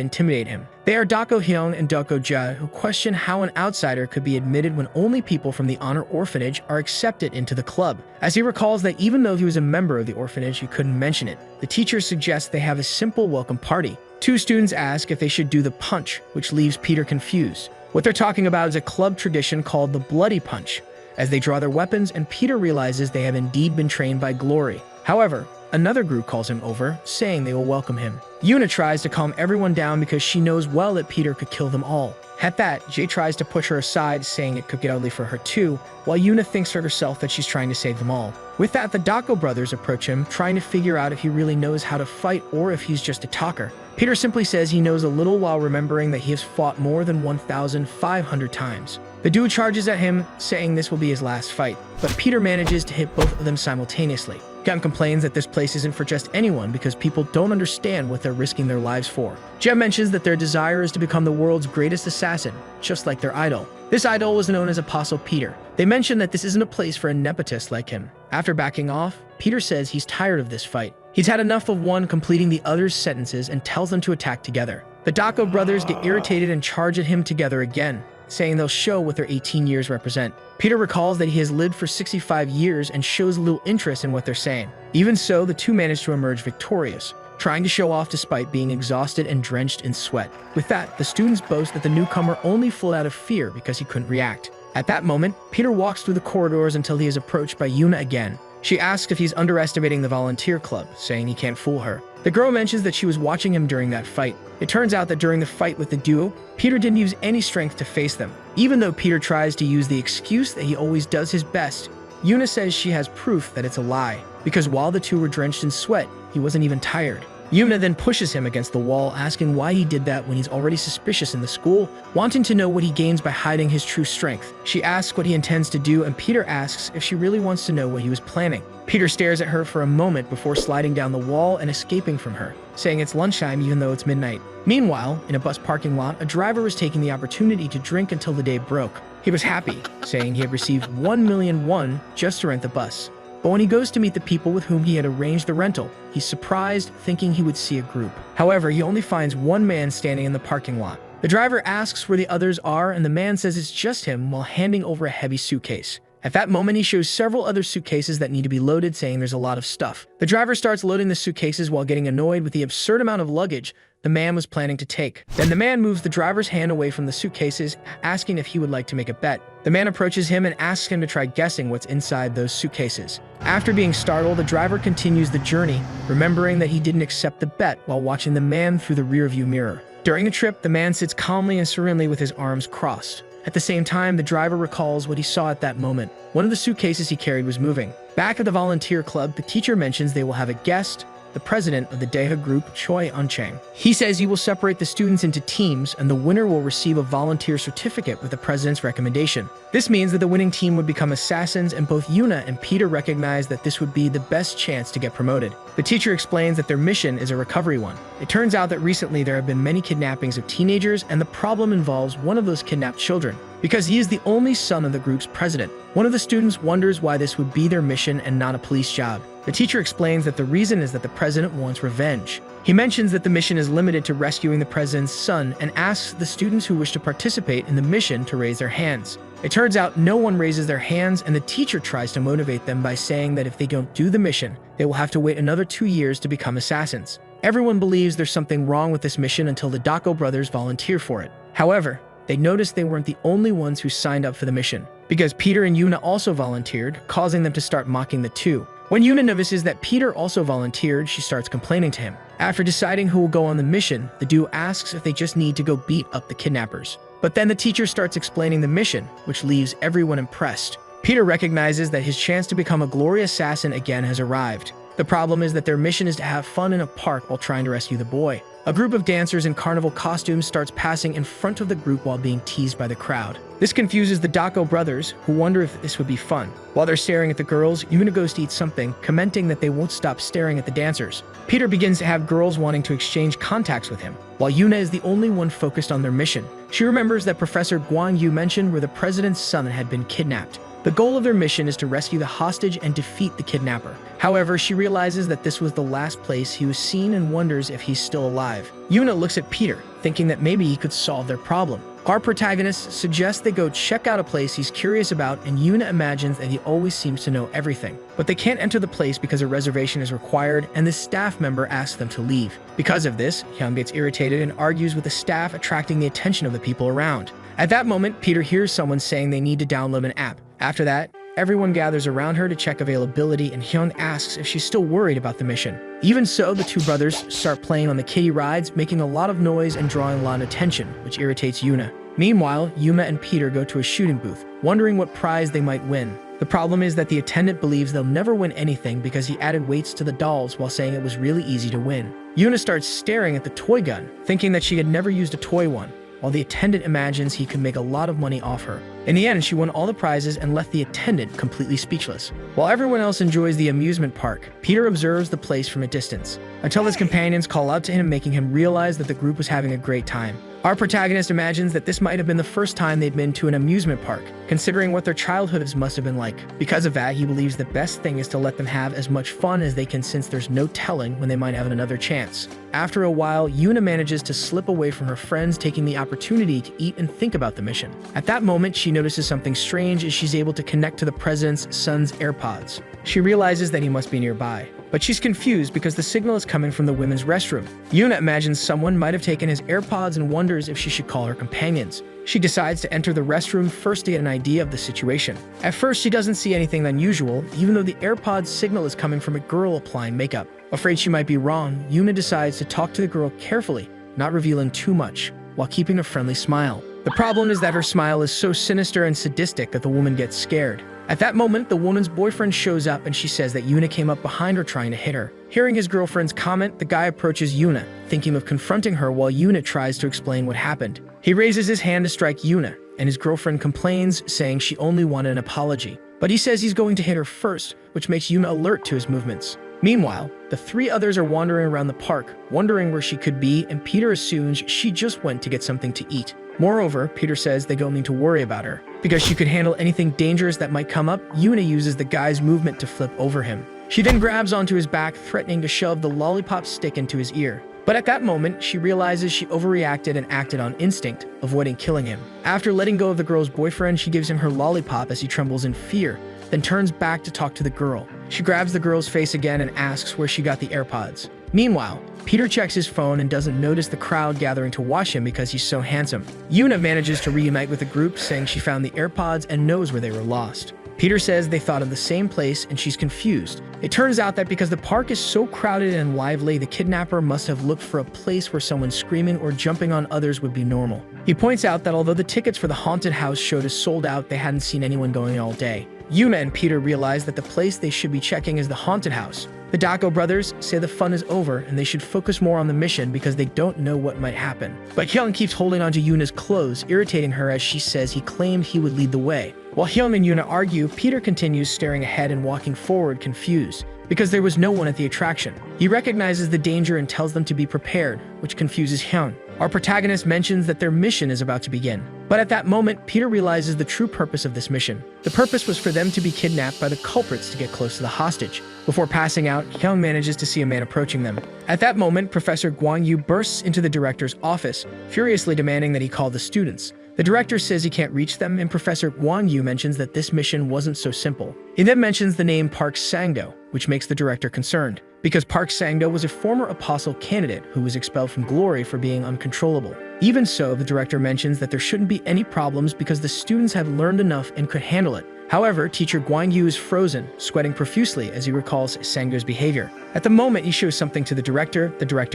intimidate him. They are Dako Hyung and Dako Ja, who question how an outsider could be admitted when only people from the Honor Orphanage are accepted into the club. As he recalls that even though he was a member of the orphanage, he couldn't mention it. The teacher suggests they have a simple welcome party. Two students ask if they should do the punch, which leaves Peter confused. What they're talking about is a club tradition called the Bloody Punch, as they draw their weapons and Peter realizes they have indeed been trained by Glory. However, another group calls him over, saying they will welcome him. Yuna tries to calm everyone down because she knows well that Peter could kill them all. At that, Jay tries to push her aside, saying it could get ugly for her too, while Yuna thinks for herself that she's trying to save them all. With that, the Dako brothers approach him, trying to figure out if he really knows how to fight or if he's just a talker. Peter simply says he knows a little while remembering that he has fought more than 1,500 times. The dude charges at him, saying this will be his last fight, but Peter manages to hit both of them simultaneously. Jem complains that this place isn't for just anyone because people don't understand what they're risking their lives for. Jem mentions that their desire is to become the world's greatest assassin, just like their idol. This idol was known as Apostle Peter. They mention that this isn't a place for a nepotist like him. After backing off, Peter says he's tired of this fight. He's had enough of one completing the other's sentences and tells them to attack together. The Dako brothers get irritated and charge at him together again, saying they'll show what their 18 years represent. Peter recalls that he has lived for 65 years and shows little interest in what they're saying. Even so, the two manage to emerge victorious, trying to show off despite being exhausted and drenched in sweat. With that, the students boast that the newcomer only fled out of fear because he couldn't react. At that moment, Peter walks through the corridors until he is approached by Yuna again. She asks if he's underestimating the volunteer club, saying he can't fool her. The girl mentions that she was watching him during that fight. It turns out that during the fight with the duo, Peter didn't use any strength to face them. Even though Peter tries to use the excuse that he always does his best, Yuna says she has proof that it's a lie, because while the two were drenched in sweat, he wasn't even tired. Yuna then pushes him against the wall, asking why he did that when he's already suspicious in the school, wanting to know what he gains by hiding his true strength. She asks what he intends to do, and Peter asks if she really wants to know what he was planning. Peter stares at her for a moment before sliding down the wall and escaping from her, saying it's lunchtime even though it's midnight. Meanwhile, in a bus parking lot, a driver was taking the opportunity to drink until the day broke. He was happy, saying he had received 1 million won just to rent the bus. But when he goes to meet the people with whom he had arranged the rental, he's surprised, thinking he would see a group. However, he only finds one man standing in the parking lot. The driver asks where the others are, and the man says it's just him while handing over a heavy suitcase. At that moment, he shows several other suitcases that need to be loaded, saying there's a lot of stuff. The driver starts loading the suitcases while getting annoyed with the absurd amount of luggage the man was planning to take. Then the man moves the driver's hand away from the suitcases, asking if he would like to make a bet. The man approaches him and asks him to try guessing what's inside those suitcases. After being startled, the driver continues the journey, remembering that he didn't accept the bet while watching the man through the rearview mirror. During the trip, the man sits calmly and serenely with his arms crossed. At the same time, the driver recalls what he saw at that moment. One of the suitcases he carried was moving. Back at the volunteer club, the teacher mentions they will have a guest, the president of the Deha group, Choi Unchang. He says he will separate the students into teams and the winner will receive a volunteer certificate with the president's recommendation. This means that the winning team would become assassins, and both Yuna and Peter recognize that this would be the best chance to get promoted. The teacher explains that their mission is a recovery one. It turns out that recently there have been many kidnappings of teenagers, and the problem involves one of those kidnapped children, because he is the only son of the group's president. One of the students wonders why this would be their mission and not a police job. The teacher explains that the reason is that the president wants revenge. He mentions that the mission is limited to rescuing the president's son and asks the students who wish to participate in the mission to raise their hands. It turns out no one raises their hands, and the teacher tries to motivate them by saying that if they don't do the mission, they will have to wait another 2 years to become assassins. Everyone believes there's something wrong with this mission until the Dako brothers volunteer for it. However, they noticed they weren't the only ones who signed up for the mission, because Peter and Yuna also volunteered, causing them to start mocking the two. When Yuna notices that Peter also volunteered, she starts complaining to him. After deciding who will go on the mission, the duo asks if they just need to go beat up the kidnappers. But then the teacher starts explaining the mission, which leaves everyone impressed. Peter recognizes that his chance to become a glory assassin again has arrived. The problem is that their mission is to have fun in a park while trying to rescue the boy. A group of dancers in carnival costumes starts passing in front of the group while being teased by the crowd. This confuses the Dako brothers, who wonder if this would be fun. While they're staring at the girls, Yuna goes to eat something, commenting that they won't stop staring at the dancers. Peter begins to have girls wanting to exchange contacts with him, while Yuna is the only one focused on their mission. She remembers that Professor Guan Yu mentioned where the president's son had been kidnapped. The goal of their mission is to rescue the hostage and defeat the kidnapper. However, she realizes that this was the last place he was seen and wonders if he's still alive. Yuna looks at Peter, thinking that maybe he could solve their problem. Our protagonist suggests they go check out a place he's curious about, and Yuna imagines that he always seems to know everything. But they can't enter the place because a reservation is required, and the staff member asks them to leave. Because of this, Hyun gets irritated and argues with the staff, attracting the attention of the people around. At that moment, Peter hears someone saying they need to download an app. After that, everyone gathers around her to check availability, and Hyun asks if she's still worried about the mission. Even so, the two brothers start playing on the kiddie rides, making a lot of noise and drawing a lot of attention, which irritates Yuna. Meanwhile, Yuma and Peter go to a shooting booth, wondering what prize they might win. The problem is that the attendant believes they'll never win anything because he added weights to the dolls while saying it was really easy to win. Yuna starts staring at the toy gun, thinking that she had never used a toy one, while the attendant imagines he could make a lot of money off her. In the end, she won all the prizes and left the attendant completely speechless. While everyone else enjoys the amusement park, Peter observes the place from a distance, until his companions call out to him, making him realize that the group was having a great time. Our protagonist imagines that this might have been the first time they'd been to an amusement park, considering what their childhoods must have been like. Because of that, he believes the best thing is to let them have as much fun as they can, since there's no telling when they might have another chance. After a while, Yuna manages to slip away from her friends, taking the opportunity to eat and think about the mission. At that moment, she notices something strange as she's able to connect to the president's son's AirPods. She realizes that he must be nearby, but she's confused because the signal is coming from the women's restroom. Yuna imagines someone might have taken his AirPods and wonders if she should call her companions. She decides to enter the restroom first to get an idea of the situation. At first, she doesn't see anything unusual, even though the AirPods signal is coming from a girl applying makeup. Afraid she might be wrong, Yuna decides to talk to the girl carefully, not revealing too much, while keeping a friendly smile. The problem is that her smile is so sinister and sadistic that the woman gets scared. At that moment, the woman's boyfriend shows up and she says that Yuna came up behind her trying to hit her. Hearing his girlfriend's comment, the guy approaches Yuna, thinking of confronting her while Yuna tries to explain what happened. He raises his hand to strike Yuna, and his girlfriend complains, saying she only wanted an apology. But he says he's going to hit her first, which makes Yuna alert to his movements. Meanwhile, the three others are wandering around the park, wondering where she could be, and Peter assumes she just went to get something to eat. Moreover, Peter says they don't need to worry about her. Because she could handle anything dangerous that might come up, Yuna uses the guy's movement to flip over him. She then grabs onto his back, threatening to shove the lollipop stick into his ear. But at that moment, she realizes she overreacted and acted on instinct, avoiding killing him. After letting go of the girl's boyfriend, she gives him her lollipop as he trembles in fear, then turns back to talk to the girl. She grabs the girl's face again and asks where she got the AirPods. Meanwhile, Peter checks his phone and doesn't notice the crowd gathering to watch him because he's so handsome. Yuna manages to reunite with the group, saying she found the AirPods and knows where they were lost. Peter says they thought of the same place and she's confused. It turns out that because the park is so crowded and lively, the kidnapper must have looked for a place where someone screaming or jumping on others would be normal. He points out that although the tickets for the haunted house showed as sold out, they hadn't seen anyone going all day. Yuna and Peter realize that the place they should be checking is the haunted house. The Dako brothers say the fun is over and they should focus more on the mission because they don't know what might happen. But Hyun keeps holding onto Yuna's clothes, irritating her as she says he claimed he would lead the way. While Hyun and Yuna argue, Peter continues staring ahead and walking forward, confused, because there was no one at the attraction. He recognizes the danger and tells them to be prepared, which confuses Hyun. Our protagonist mentions that their mission is about to begin. But at that moment, Peter realizes the true purpose of this mission. The purpose was for them to be kidnapped by the culprits to get close to the hostage. Before passing out, Hyun manages to see a man approaching them. At that moment, Professor Guan Yu bursts into the director's office, furiously demanding that he call the students. The director says he can't reach them, and Professor Guan Yu mentions that this mission wasn't so simple. He then mentions the name Park Sangdo, which makes the director concerned. because Park Sang-do was a former apostle candidate who was expelled from Glory for being uncontrollable. Even so, the director mentions that there shouldn't be any problems because the students had learned enough and could handle it. However, teacher Guan-yu is frozen, sweating profusely as he recalls Sang-do's behavior. At the moment he shows something to the director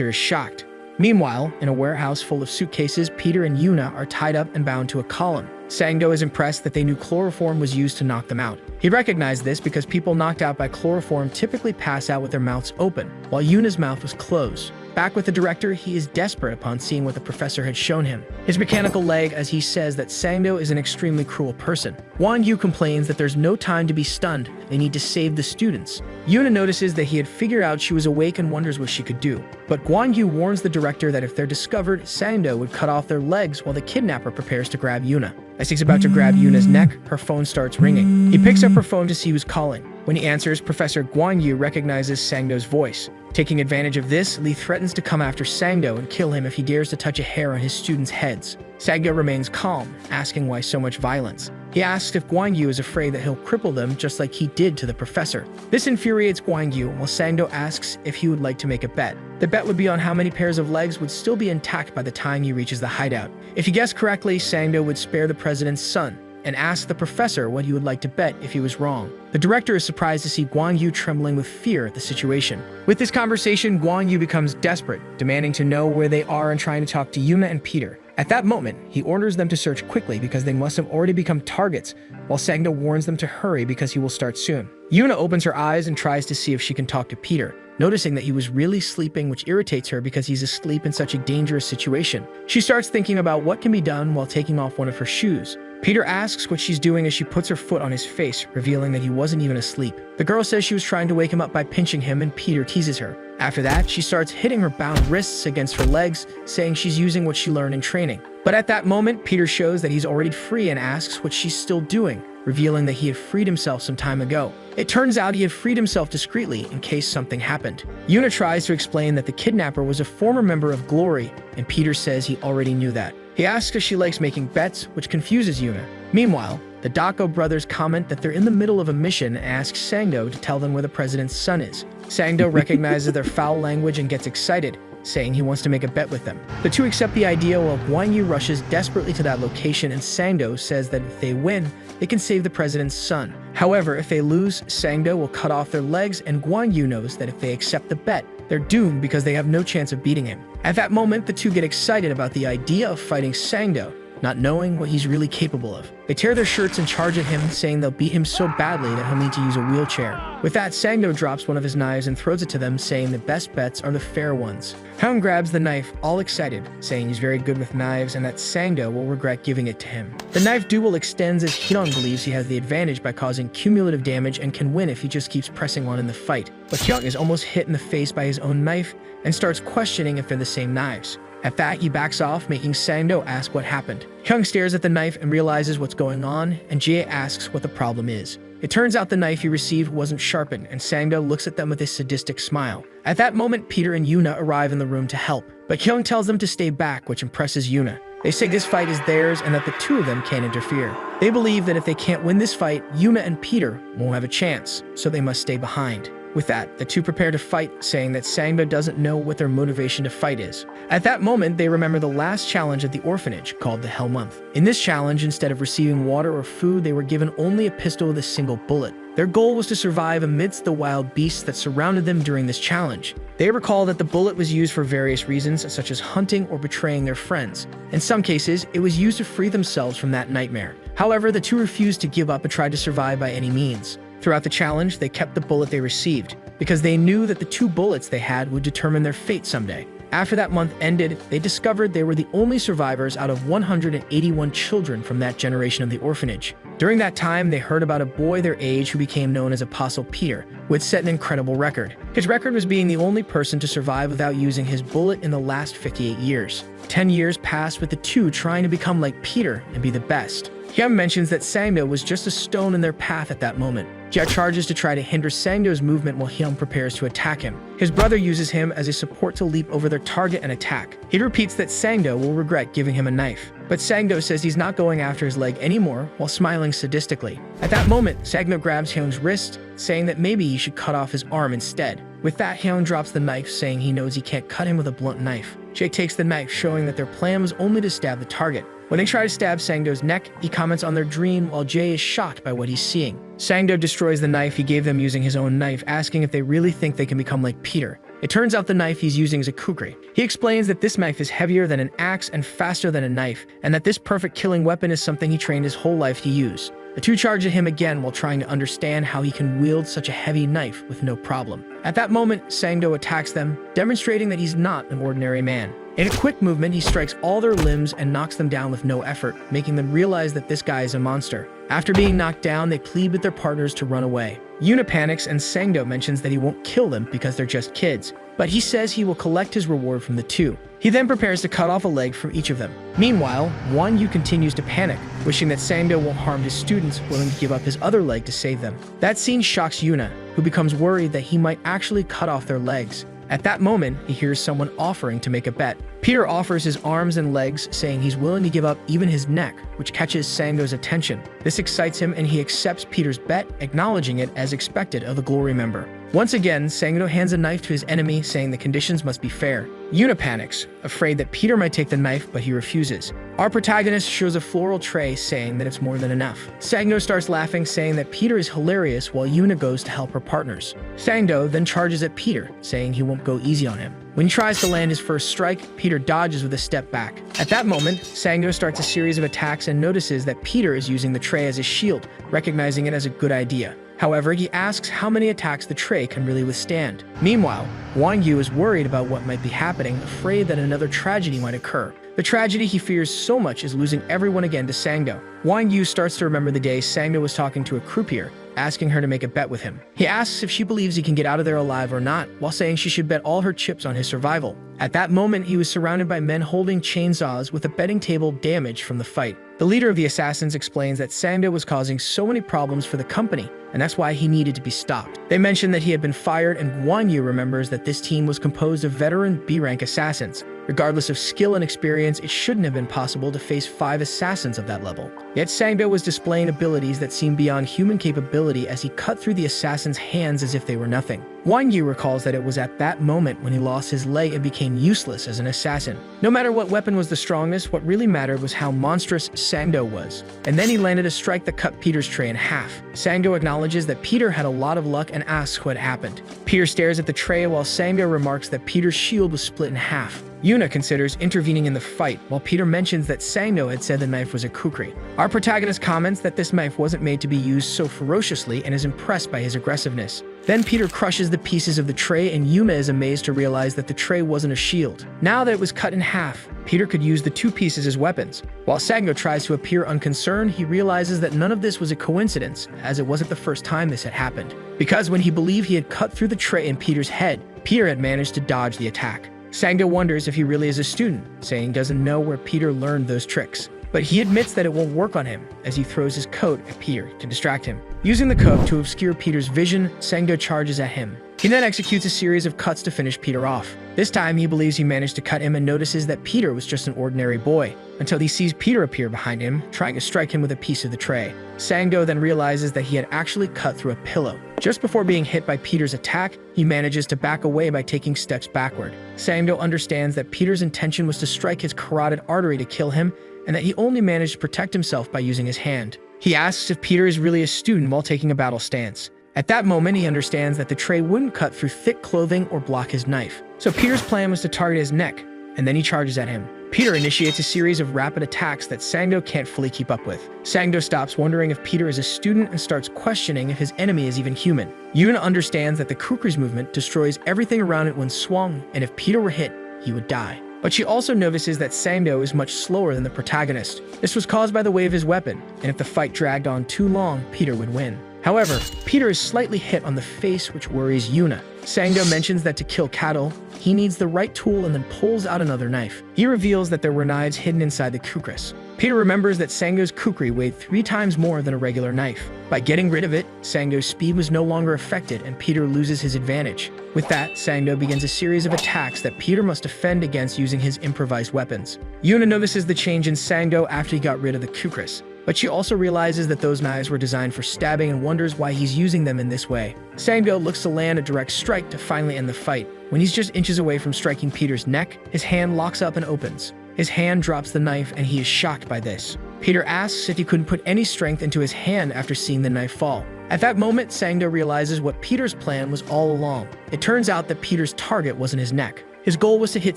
is shocked. Meanwhile, in a warehouse full of suitcases, Peter and Yuna are tied up and bound to a column. Sang-do is impressed that they knew chloroform was used to knock them out. He recognized this because people knocked out by chloroform typically pass out with their mouths open, while Yuna's mouth was closed. Back with the director, he is desperate upon seeing what the professor had shown him. His mechanical leg, as he says that Sang-do is an extremely cruel person. Guan-yu complains that there's no time to be stunned, they need to save the students. Yuna notices that he had figured out she was awake and wonders what she could do. But Guan-yu warns the director that if they're discovered, Sang-do would cut off their legs while the kidnapper prepares to grab Yuna. As he's about to grab Yuna's neck, her phone starts ringing. He picks up her phone to see who's calling. When he answers, Professor Guan-yu recognizes Sang-do's voice. Taking advantage of this, Lee threatens to come after Sang-do and kill him if he dares to touch a hair on his students' heads. Sang-do remains calm, asking why so much violence. He asks if Guan-yu is afraid that he'll cripple them just like he did to the professor. This infuriates Guan-yu, while Sang-do asks if he would like to make a bet. The bet would be on how many pairs of legs would still be intact by the time he reaches the hideout. If he guessed correctly, Sang-do would spare the president's son, and ask the professor what he would like to bet if he was wrong. The director is surprised to see Guan-yu trembling with fear at the situation. With this conversation, Guan-yu becomes desperate, demanding to know where they are and trying to talk to Yuna and Peter. At that moment, he orders them to search quickly because they must have already become targets, while Sang-do warns them to hurry because he will start soon. Yuna opens her eyes and tries to see if she can talk to Peter, noticing that he was really sleeping, which irritates her because he's asleep in such a dangerous situation. She starts thinking about what can be done while taking off one of her shoes. Peter asks what she's doing as she puts her foot on his face, revealing that he wasn't even asleep. The girl says she was trying to wake him up by pinching him, and Peter teases her. After that, she starts hitting her bound wrists against her legs, saying she's using what she learned in training. But at that moment, Peter shows that he's already free and asks what she's still doing, revealing that he had freed himself some time ago. It turns out he had freed himself discreetly in case something happened. Yuna tries to explain that the kidnapper was a former member of Glory, and Peter says he already knew that. He asks if she likes making bets, which confuses Yuna. Meanwhile, the Dako brothers comment that they're in the middle of a mission and ask Sang-do to tell them where the president's son is. Sang-do recognizes their foul language and gets excited, saying he wants to make a bet with them. The two accept the idea while Guan-yu rushes desperately to that location, and Sang-do says that if they win, they can save the president's son. However, if they lose, Sang-do will cut off their legs, and Guan-yu knows that if they accept the bet, they're doomed because they have no chance of beating him. At that moment, the two get excited about the idea of fighting Sang-do, not knowing what he's really capable of. They tear their shirts and charge at him, saying they'll beat him so badly that he'll need to use a wheelchair. With that, Sang-do drops one of his knives and throws it to them, saying the best bets are the fair ones. Hyung grabs the knife, all excited, saying he's very good with knives and that Sang-do will regret giving it to him. The knife duel extends as Hyung believes he has the advantage by causing cumulative damage and can win if he just keeps pressing on in the fight. But Hyung is almost hit in the face by his own knife and starts questioning if they're the same knives. At that, he backs off, making Sang-do ask what happened. Hyung stares at the knife and realizes what's going on, and Jae asks what the problem is. It turns out the knife he received wasn't sharpened, and Sang-do looks at them with a sadistic smile. At that moment, Peter and Yuna arrive in the room to help, but Hyung tells them to stay back, which impresses Yuna. They say this fight is theirs and that the two of them can't interfere. They believe that if they can't win this fight, Yuna and Peter won't have a chance, so they must stay behind. With that, the two prepare to fight, saying that Sang-do doesn't know what their motivation to fight is. At that moment, they remember the last challenge at the orphanage, called the Hell Month. In this challenge, instead of receiving water or food, they were given only a pistol with a single bullet. Their goal was to survive amidst the wild beasts that surrounded them during this challenge. They recall that the bullet was used for various reasons, such as hunting or betraying their friends. In some cases, it was used to free themselves from that nightmare. However, the two refused to give up and tried to survive by any means. Throughout the challenge, they kept the bullet they received, because they knew that the two bullets they had would determine their fate someday. After that month ended, they discovered they were the only survivors out of 181 children from that generation of the orphanage. During that time, they heard about a boy their age who became known as Apostle Peter, who had set an incredible record. His record was being the only person to survive without using his bullet in the last 58 years. 10 years passed with the two trying to become like Peter and be the best. Hyun mentions that Sang-do was just a stone in their path at that moment. Jia charges to try to hinder Sang-do's movement while Hyun prepares to attack him. His brother uses him as a support to leap over their target and attack. He repeats that Sang-do will regret giving him a knife. But Sang-do says he's not going after his leg anymore while smiling sadistically. At that moment, Sang-do grabs Hyun's wrist, saying that maybe he should cut off his arm instead. With that, Hyun drops the knife, saying he knows he can't cut him with a blunt knife. Jake takes the knife, showing that their plan was only to stab the target. When they try to stab Sangdo's neck, he comments on their dream while Jae is shocked by what he's seeing. Sangdo destroys the knife he gave them using his own knife, asking if they really think they can become like Peter. It turns out the knife he's using is a kukri. He explains that this knife is heavier than an axe and faster than a knife, and that this perfect killing weapon is something he trained his whole life to use. The two charge at him again while trying to understand how he can wield such a heavy knife with no problem. At that moment, Sangdo attacks them, demonstrating that he's not an ordinary man. In a quick movement, he strikes all their limbs and knocks them down with no effort, making them realize that this guy is a monster. After being knocked down, they plead with their partners to run away. Yuna panics and Sangdo mentions that he won't kill them because they're just kids, but he says he will collect his reward from the two. He then prepares to cut off a leg from each of them. Meanwhile, Won Yu continues to panic, wishing that Sangdo won't harm his students, willing to give up his other leg to save them. That scene shocks Yuna, who becomes worried that he might actually cut off their legs. At that moment, he hears someone offering to make a bet. Peter offers his arms and legs, saying he's willing to give up even his neck, which catches Sangdo's attention. This excites him and he accepts Peter's bet, acknowledging it as expected of the Glory member. Once again, Sangdo hands a knife to his enemy, saying the conditions must be fair. Yuna panics, afraid that Peter might take the knife, but he refuses. Our protagonist shows a floral tray, saying that it's more than enough. Sangdo starts laughing, saying that Peter is hilarious, while Yuna goes to help her partners. Sangdo then charges at Peter, saying he won't go easy on him. When he tries to land his first strike, Peter dodges with a step back. At that moment, Sangdo starts a series of attacks and notices that Peter is using the tray as a shield, recognizing it as a good idea. However, he asks how many attacks the tray can really withstand. Meanwhile, Won Yu is worried about what might be happening, afraid that another tragedy might occur. The tragedy he fears so much is losing everyone again to Sangdo. Won Yu starts to remember the day Sangdo was talking to a croupier, asking her to make a bet with him. He asks if she believes he can get out of there alive or not, while saying she should bet all her chips on his survival. At that moment, he was surrounded by men holding chainsaws with a betting table damaged from the fight. The leader of the assassins explains that Sangdo was causing so many problems for the company, and that's why he needed to be stopped. They mention that he had been fired, and Won Yu remembers that this team was composed of veteran B-rank assassins. Regardless of skill and experience, it shouldn't have been possible to face 5 assassins of that level. Yet Sangdo was displaying abilities that seemed beyond human capability as he cut through the assassin's hands as if they were nothing. Won Yu recalls that it was at that moment when he lost his leg and became useless as an assassin. No matter what weapon was the strongest, what really mattered was how monstrous Sangdo was. And then he landed a strike that cut Peter's tray in half. Sangdo acknowledges that Peter had a lot of luck and asks what happened. Peter stares at the tray while Sangdo remarks that Peter's shield was split in half. Yuna considers intervening in the fight, while Peter mentions that Sangdo had said the knife was a kukri. Our protagonist comments that this knife wasn't made to be used so ferociously and is impressed by his aggressiveness. Then Peter crushes the pieces of the tray and Yuna is amazed to realize that the tray wasn't a shield. Now that it was cut in half, Peter could use the 2 pieces as weapons. While Sangdo tries to appear unconcerned, he realizes that none of this was a coincidence, as it wasn't the first time this had happened. Because when he believed he had cut through the tray in Peter's head, Peter had managed to dodge the attack. Sangdo wonders if he really is a student, saying he doesn't know where Peter learned those tricks. But he admits that it won't work on him, as he throws his coat at Peter to distract him. Using the coat to obscure Peter's vision, Sangdo charges at him. He then executes a series of cuts to finish Peter off. This time, he believes he managed to cut him and notices that Peter was just an ordinary boy, until he sees Peter appear behind him, trying to strike him with a piece of the tray. Sangdo then realizes that he had actually cut through a pillow. Just before being hit by Peter's attack, he manages to back away by taking steps backward. Sangdo understands that Peter's intention was to strike his carotid artery to kill him, and that he only managed to protect himself by using his hand. He asks if Peter is really a student while taking a battle stance. At that moment, he understands that the tray wouldn't cut through thick clothing or block his knife. So Peter's plan was to target his neck, and then he charges at him. Peter initiates a series of rapid attacks that Sangdo can't fully keep up with. Sangdo stops wondering if Peter is a student and starts questioning if his enemy is even human. Yuna understands that the kukri's movement destroys everything around it when swung, and if Peter were hit, he would die. But she also notices that Sangdo is much slower than the protagonist. This was caused by the weight of his weapon, and if the fight dragged on too long, Peter would win. However, Peter is slightly hit on the face, which worries Yuna. Sangdo mentions that to kill cattle, he needs the right tool and then pulls out another knife. He reveals that there were knives hidden inside the kukris. Peter remembers that Sangdo's kukri weighed 3 times more than a regular knife. By getting rid of it, Sangdo's speed was no longer affected and Peter loses his advantage. With that, Sangdo begins a series of attacks that Peter must defend against using his improvised weapons. Yuna notices the change in Sangdo after he got rid of the kukris. but she also realizes that those knives were designed for stabbing and wonders why he's using them in this way. Sangdo looks to land a direct strike to finally end the fight. When he's just inches away from striking Peter's neck, his hand locks up and opens. His hand drops the knife and he is shocked by this. Peter asks if he couldn't put any strength into his hand after seeing the knife fall. At that moment, Sangdo realizes what Peter's plan was all along. It turns out that Peter's target wasn't his neck. His goal was to hit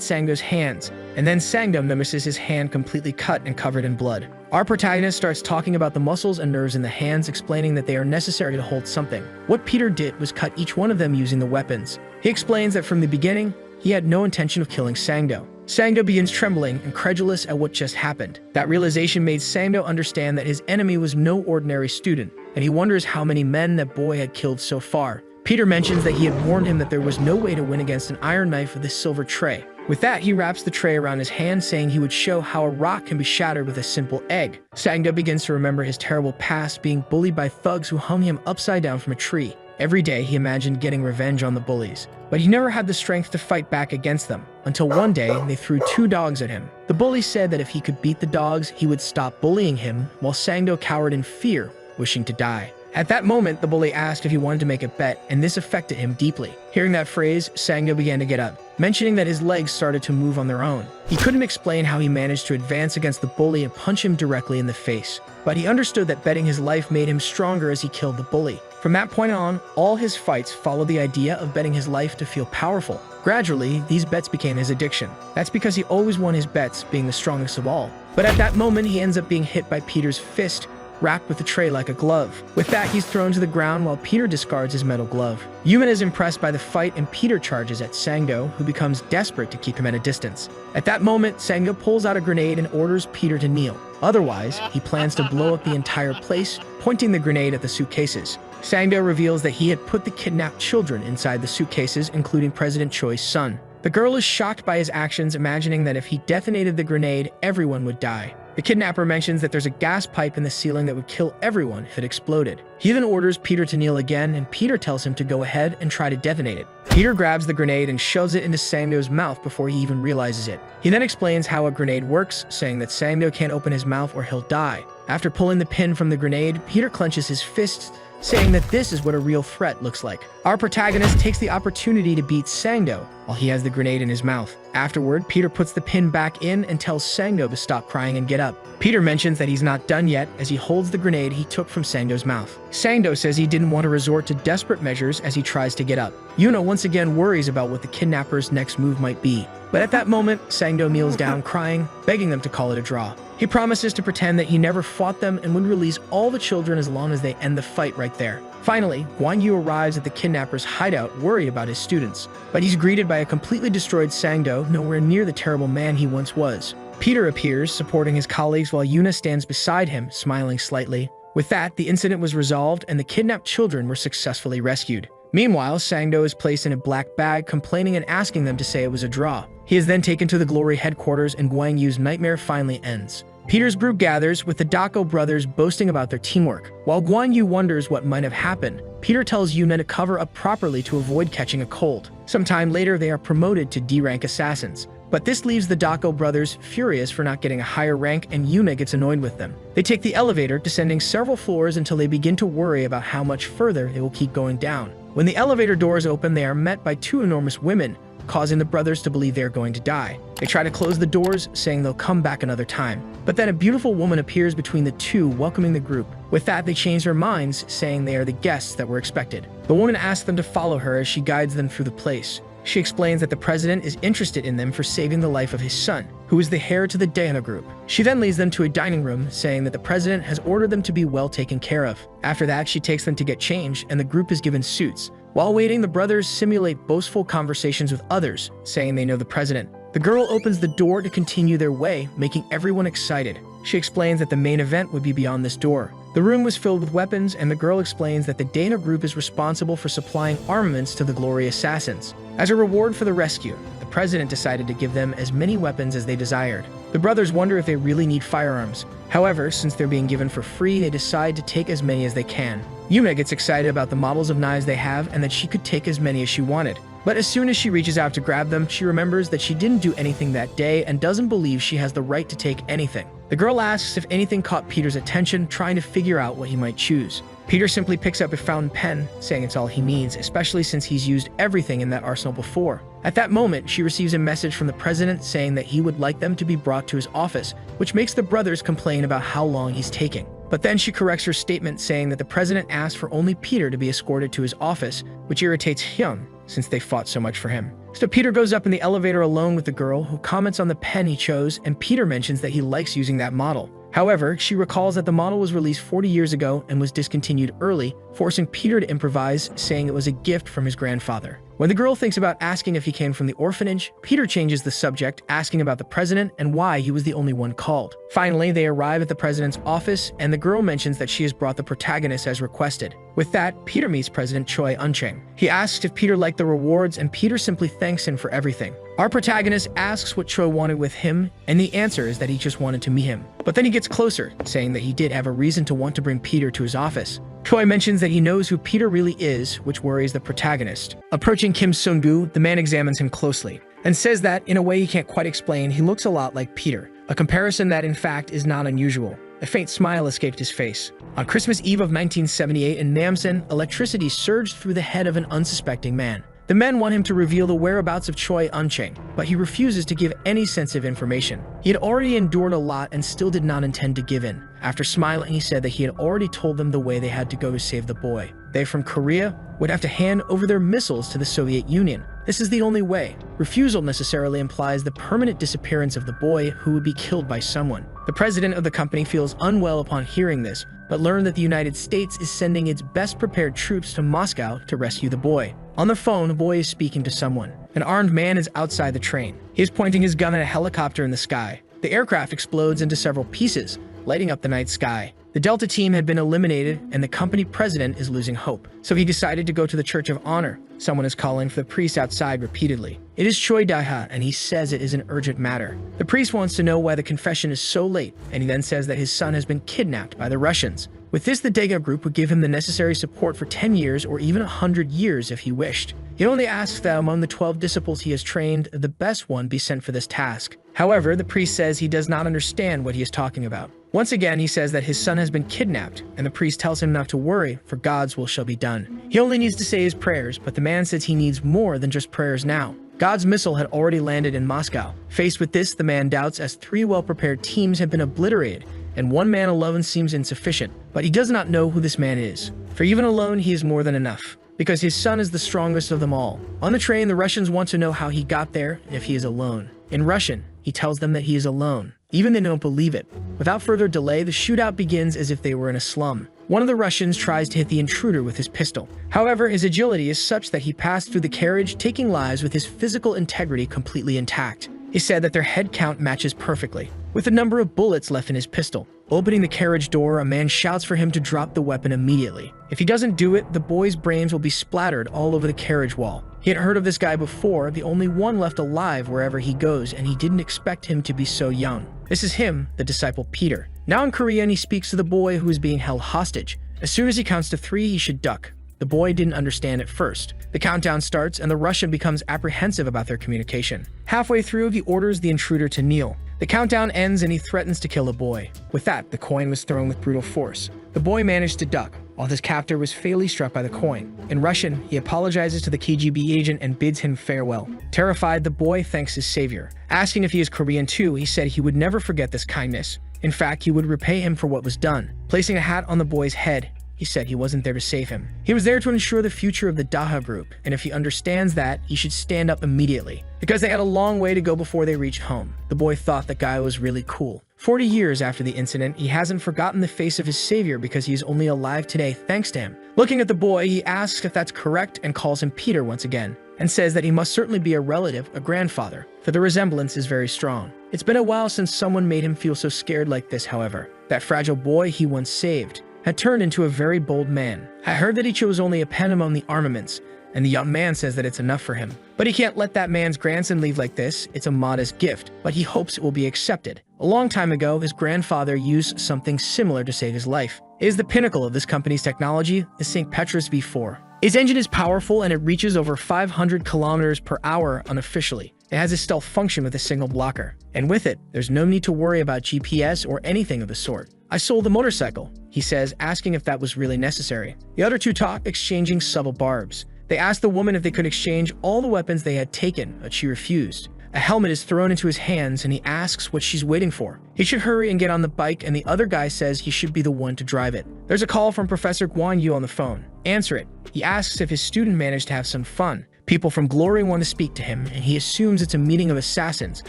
Sangdo's hands, and then Sangdo notices his hand completely cut and covered in blood. Our protagonist starts talking about the muscles and nerves in the hands, explaining that they are necessary to hold something. What Peter did was cut each one of them using the weapons. He explains that from the beginning, he had no intention of killing Sangdo. Sangdo begins trembling, incredulous at what just happened. That realization made Sangdo understand that his enemy was no ordinary student, and he wonders how many men that boy had killed so far. Peter mentions that he had warned him that there was no way to win against an iron knife with a silver tray. With that, he wraps the tray around his hand, saying he would show how a rock can be shattered with a simple egg. Sangdo begins to remember his terrible past, being bullied by thugs who hung him upside down from a tree. Every day, he imagined getting revenge on the bullies, but he never had the strength to fight back against them, until one day, they threw 2 dogs at him. The bullies said that if he could beat the dogs, he would stop bullying him, while Sangdo cowered in fear, wishing to die. At that moment, the bully asked if he wanted to make a bet, and this affected him deeply. Hearing that phrase, Sangdo began to get up, mentioning that his legs started to move on their own. He couldn't explain how he managed to advance against the bully and punch him directly in the face, but he understood that betting his life made him stronger as he killed the bully. From that point on, all his fights followed the idea of betting his life to feel powerful. Gradually, these bets became his addiction. That's because he always won his bets, being the strongest of all. But at that moment, he ends up being hit by Peter's fist, wrapped with the tray like a glove. With that, he's thrown to the ground while Peter discards his metal glove. Yuman is impressed by the fight and Peter charges at Sangdo, who becomes desperate to keep him at a distance. At that moment, Sangdo pulls out a grenade and orders Peter to kneel. Otherwise, he plans to blow up the entire place, pointing the grenade at the suitcases. Sangdo reveals that he had put the kidnapped children inside the suitcases, including President Choi's son. The girl is shocked by his actions, imagining that if he detonated the grenade, everyone would die. The kidnapper mentions that there's a gas pipe in the ceiling that would kill everyone if it exploded. He then orders Peter to kneel again, and Peter tells him to go ahead and try to detonate it. Peter grabs the grenade and shoves it into Sangdo's mouth before he even realizes it. He then explains how a grenade works, saying that Sangdo can't open his mouth or he'll die. After pulling the pin from the grenade, Peter clenches his fists, saying that this is what a real threat looks like. Our protagonist takes the opportunity to beat Sangdo while he has the grenade in his mouth. Afterward, Peter puts the pin back in and tells Sangdo to stop crying and get up. Peter mentions that he's not done yet as he holds the grenade he took from Sangdo's mouth. Sangdo says he didn't want to resort to desperate measures as he tries to get up. Yuna once again worries about what the kidnapper's next move might be. But at that moment, Sangdo kneels down crying, begging them to call it a draw. He promises to pretend that he never fought them and would release all the children as long as they end the fight right there. Finally, Guan Yu arrives at the kidnapper's hideout, worried about his students. But he's greeted by a completely destroyed Sangdo, nowhere near the terrible man he once was. Peter appears, supporting his colleagues while Yuna stands beside him, smiling slightly. With that, the incident was resolved and the kidnapped children were successfully rescued. Meanwhile, Sangdo is placed in a black bag, complaining and asking them to say it was a draw. He is then taken to the Glory headquarters and Guan Yu's nightmare finally ends. Peter's group gathers, with the Dako brothers boasting about their teamwork. While Guan Yu wonders what might have happened, Peter tells Yuna to cover up properly to avoid catching a cold. Sometime later, they are promoted to D-rank assassins. But this leaves the Dako brothers furious for not getting a higher rank, and Yuna gets annoyed with them. They take the elevator, descending several floors until they begin to worry about how much further they will keep going down. When the elevator doors open, they are met by 2 enormous women, causing the brothers to believe they are going to die. They try to close the doors, saying they'll come back another time. But then a beautiful woman appears between the 2, welcoming the group. With that, they change their minds, saying they are the guests that were expected. The woman asks them to follow her as she guides them through the place. She explains that the president is interested in them for saving the life of his son, who is the heir to the Dana group. She then leads them to a dining room, saying that the president has ordered them to be well taken care of. After that, she takes them to get changed, and the group is given suits. While waiting, the brothers simulate boastful conversations with others, saying they know the president. The girl opens the door to continue their way, making everyone excited. She explains that the main event would be beyond this door. The room was filled with weapons, and the girl explains that the Dana group is responsible for supplying armaments to the Glory assassins. As a reward for the rescue, the president decided to give them as many weapons as they desired. The brothers wonder if they really need firearms. However, since they're being given for free, they decide to take as many as they can. Yuna gets excited about the models of knives they have and that she could take as many as she wanted. But as soon as she reaches out to grab them, she remembers that she didn't do anything that day and doesn't believe she has the right to take anything. The girl asks if anything caught Peter's attention, trying to figure out what he might choose. Peter simply picks up a fountain pen, saying it's all he needs, especially since he's used everything in that arsenal before. At that moment, she receives a message from the president saying that he would like them to be brought to his office, which makes the brothers complain about how long he's taking. But then she corrects her statement, saying that the president asked for only Peter to be escorted to his office, which irritates Hyun, since they fought so much for him. So Peter goes up in the elevator alone with the girl, who comments on the pen he chose, and Peter mentions that he likes using that model. However, she recalls that the model was released 40 years ago and was discontinued early, forcing Peter to improvise, saying it was a gift from his grandfather. When the girl thinks about asking if he came from the orphanage, Peter changes the subject, asking about the president and why he was the only one called. Finally, they arrive at the president's office, and the girl mentions that she has brought the protagonist as requested. With that, Peter meets President Choi Uncheng. He asks if Peter liked the rewards, and Peter simply thanks him for everything. Our protagonist asks what Choi wanted with him, and the answer is that he just wanted to meet him. But then he gets closer, saying that he did have a reason to want to bring Peter to his office. Choi mentions that he knows who Peter really is, which worries the protagonist. Approaching Kim Sung-gu, the man examines him closely, and says that, in a way he can't quite explain, he looks a lot like Peter, a comparison that in fact is not unusual. A faint smile escaped his face. On Christmas Eve of 1978 in Namsan, electricity surged through the head of an unsuspecting man. The men want him to reveal the whereabouts of Choi Uncheng, but he refuses to give any sense of information. He had already endured a lot and still did not intend to give in. After smiling, he said that he had already told them the way they had to go to save the boy. They from Korea would have to hand over their missiles to the Soviet Union. This is the only way. Refusal necessarily implies the permanent disappearance of the boy, who would be killed by someone. The president of the company feels unwell upon hearing this, but learned that the United States is sending its best prepared troops to Moscow to rescue the boy. On the phone, the boy is speaking to someone. An armed man is outside the train. He is pointing his gun at a helicopter in the sky. The aircraft explodes into several pieces, lighting up the night sky. The Delta team had been eliminated, and the company president is losing hope. So he decided to go to the Church of Honor. Someone is calling for the priest outside repeatedly. It is Choi Dae-ha, and he says it is an urgent matter. The priest wants to know why the confession is so late, and he then says that his son has been kidnapped by the Russians. With this, the Dae-ha group would give him the necessary support for 10 years or even 100 years if he wished. He only asks that among the 12 disciples he has trained, the best one be sent for this task. However, the priest says he does not understand what he is talking about. Once again, he says that his son has been kidnapped, and the priest tells him not to worry, for God's will shall be done. He only needs to say his prayers, but the man says he needs more than just prayers now. God's missile had already landed in Moscow. Faced with this, the man doubts, as 3 well-prepared teams have been obliterated, and 1 man alone seems insufficient. But he does not know who this man is, for even alone he is more than enough, because his son is the strongest of them all. On the train, the Russians want to know how he got there and if he is alone. In Russian, he tells them that he is alone. Even they don't believe it. Without further delay, the shootout begins as if they were in a slum. One of the Russians tries to hit the intruder with his pistol. However, his agility is such that he passed through the carriage, taking lives with his physical integrity completely intact. He said that their head count matches perfectly, with the number of bullets left in his pistol. Opening the carriage door, a man shouts for him to drop the weapon immediately. If he doesn't do it, the boy's brains will be splattered all over the carriage wall. He had heard of this guy before, the only one left alive wherever he goes, and he didn't expect him to be so young. This is him, the disciple Peter. Now in Korean, he speaks to the boy who is being held hostage. As soon as he counts to 3, he should duck. The boy didn't understand at first. The countdown starts, and the Russian becomes apprehensive about their communication. Halfway through, he orders the intruder to kneel. The countdown ends, and he threatens to kill the boy. With that, the coin was thrown with brutal force. The boy managed to duck, while his captor was fatally struck by the coin. In Russian, he apologizes to the KGB agent and bids him farewell. Terrified, the boy thanks his savior. Asking if he is Korean too, he said he would never forget this kindness. In fact, he would repay him for what was done. Placing a hat on the boy's head, he said he wasn't there to save him. He was there to ensure the future of the Dae-ha group, and if he understands that, he should stand up immediately. Because they had a long way to go before they reached home. The boy thought the guy was really cool. 40 years after the incident, he hasn't forgotten the face of his savior because he is only alive today thanks to him. Looking at the boy, he asks if that's correct and calls him Peter once again, and says that he must certainly be a relative, a grandfather, for the resemblance is very strong. It's been a while since someone made him feel so scared like this, however. That fragile boy he once saved had turned into a very bold man. I heard that he chose only a pen among the armaments, and the young man says that it's enough for him. But he can't let that man's grandson leave like this. It's a modest gift, but he hopes it will be accepted. A long time ago, his grandfather used something similar to save his life. It is the pinnacle of this company's technology, the St. Petrus V4. Its engine is powerful and it reaches over 500 kilometers per hour unofficially. It has a stealth function with a signal blocker, and with it, there's no need to worry about GPS or anything of the sort. I sold the motorcycle, he says, asking if that was really necessary. The other two talk, exchanging subtle barbs. They ask the woman if they could exchange all the weapons they had taken, but she refused. A helmet is thrown into his hands and he asks what she's waiting for. He should hurry and get on the bike, and the other guy says he should be the one to drive it. There's a call from Professor Guan Yu on the phone. Answer it. He asks if his student managed to have some fun. People from Glory want to speak to him, and he assumes it's a meeting of assassins,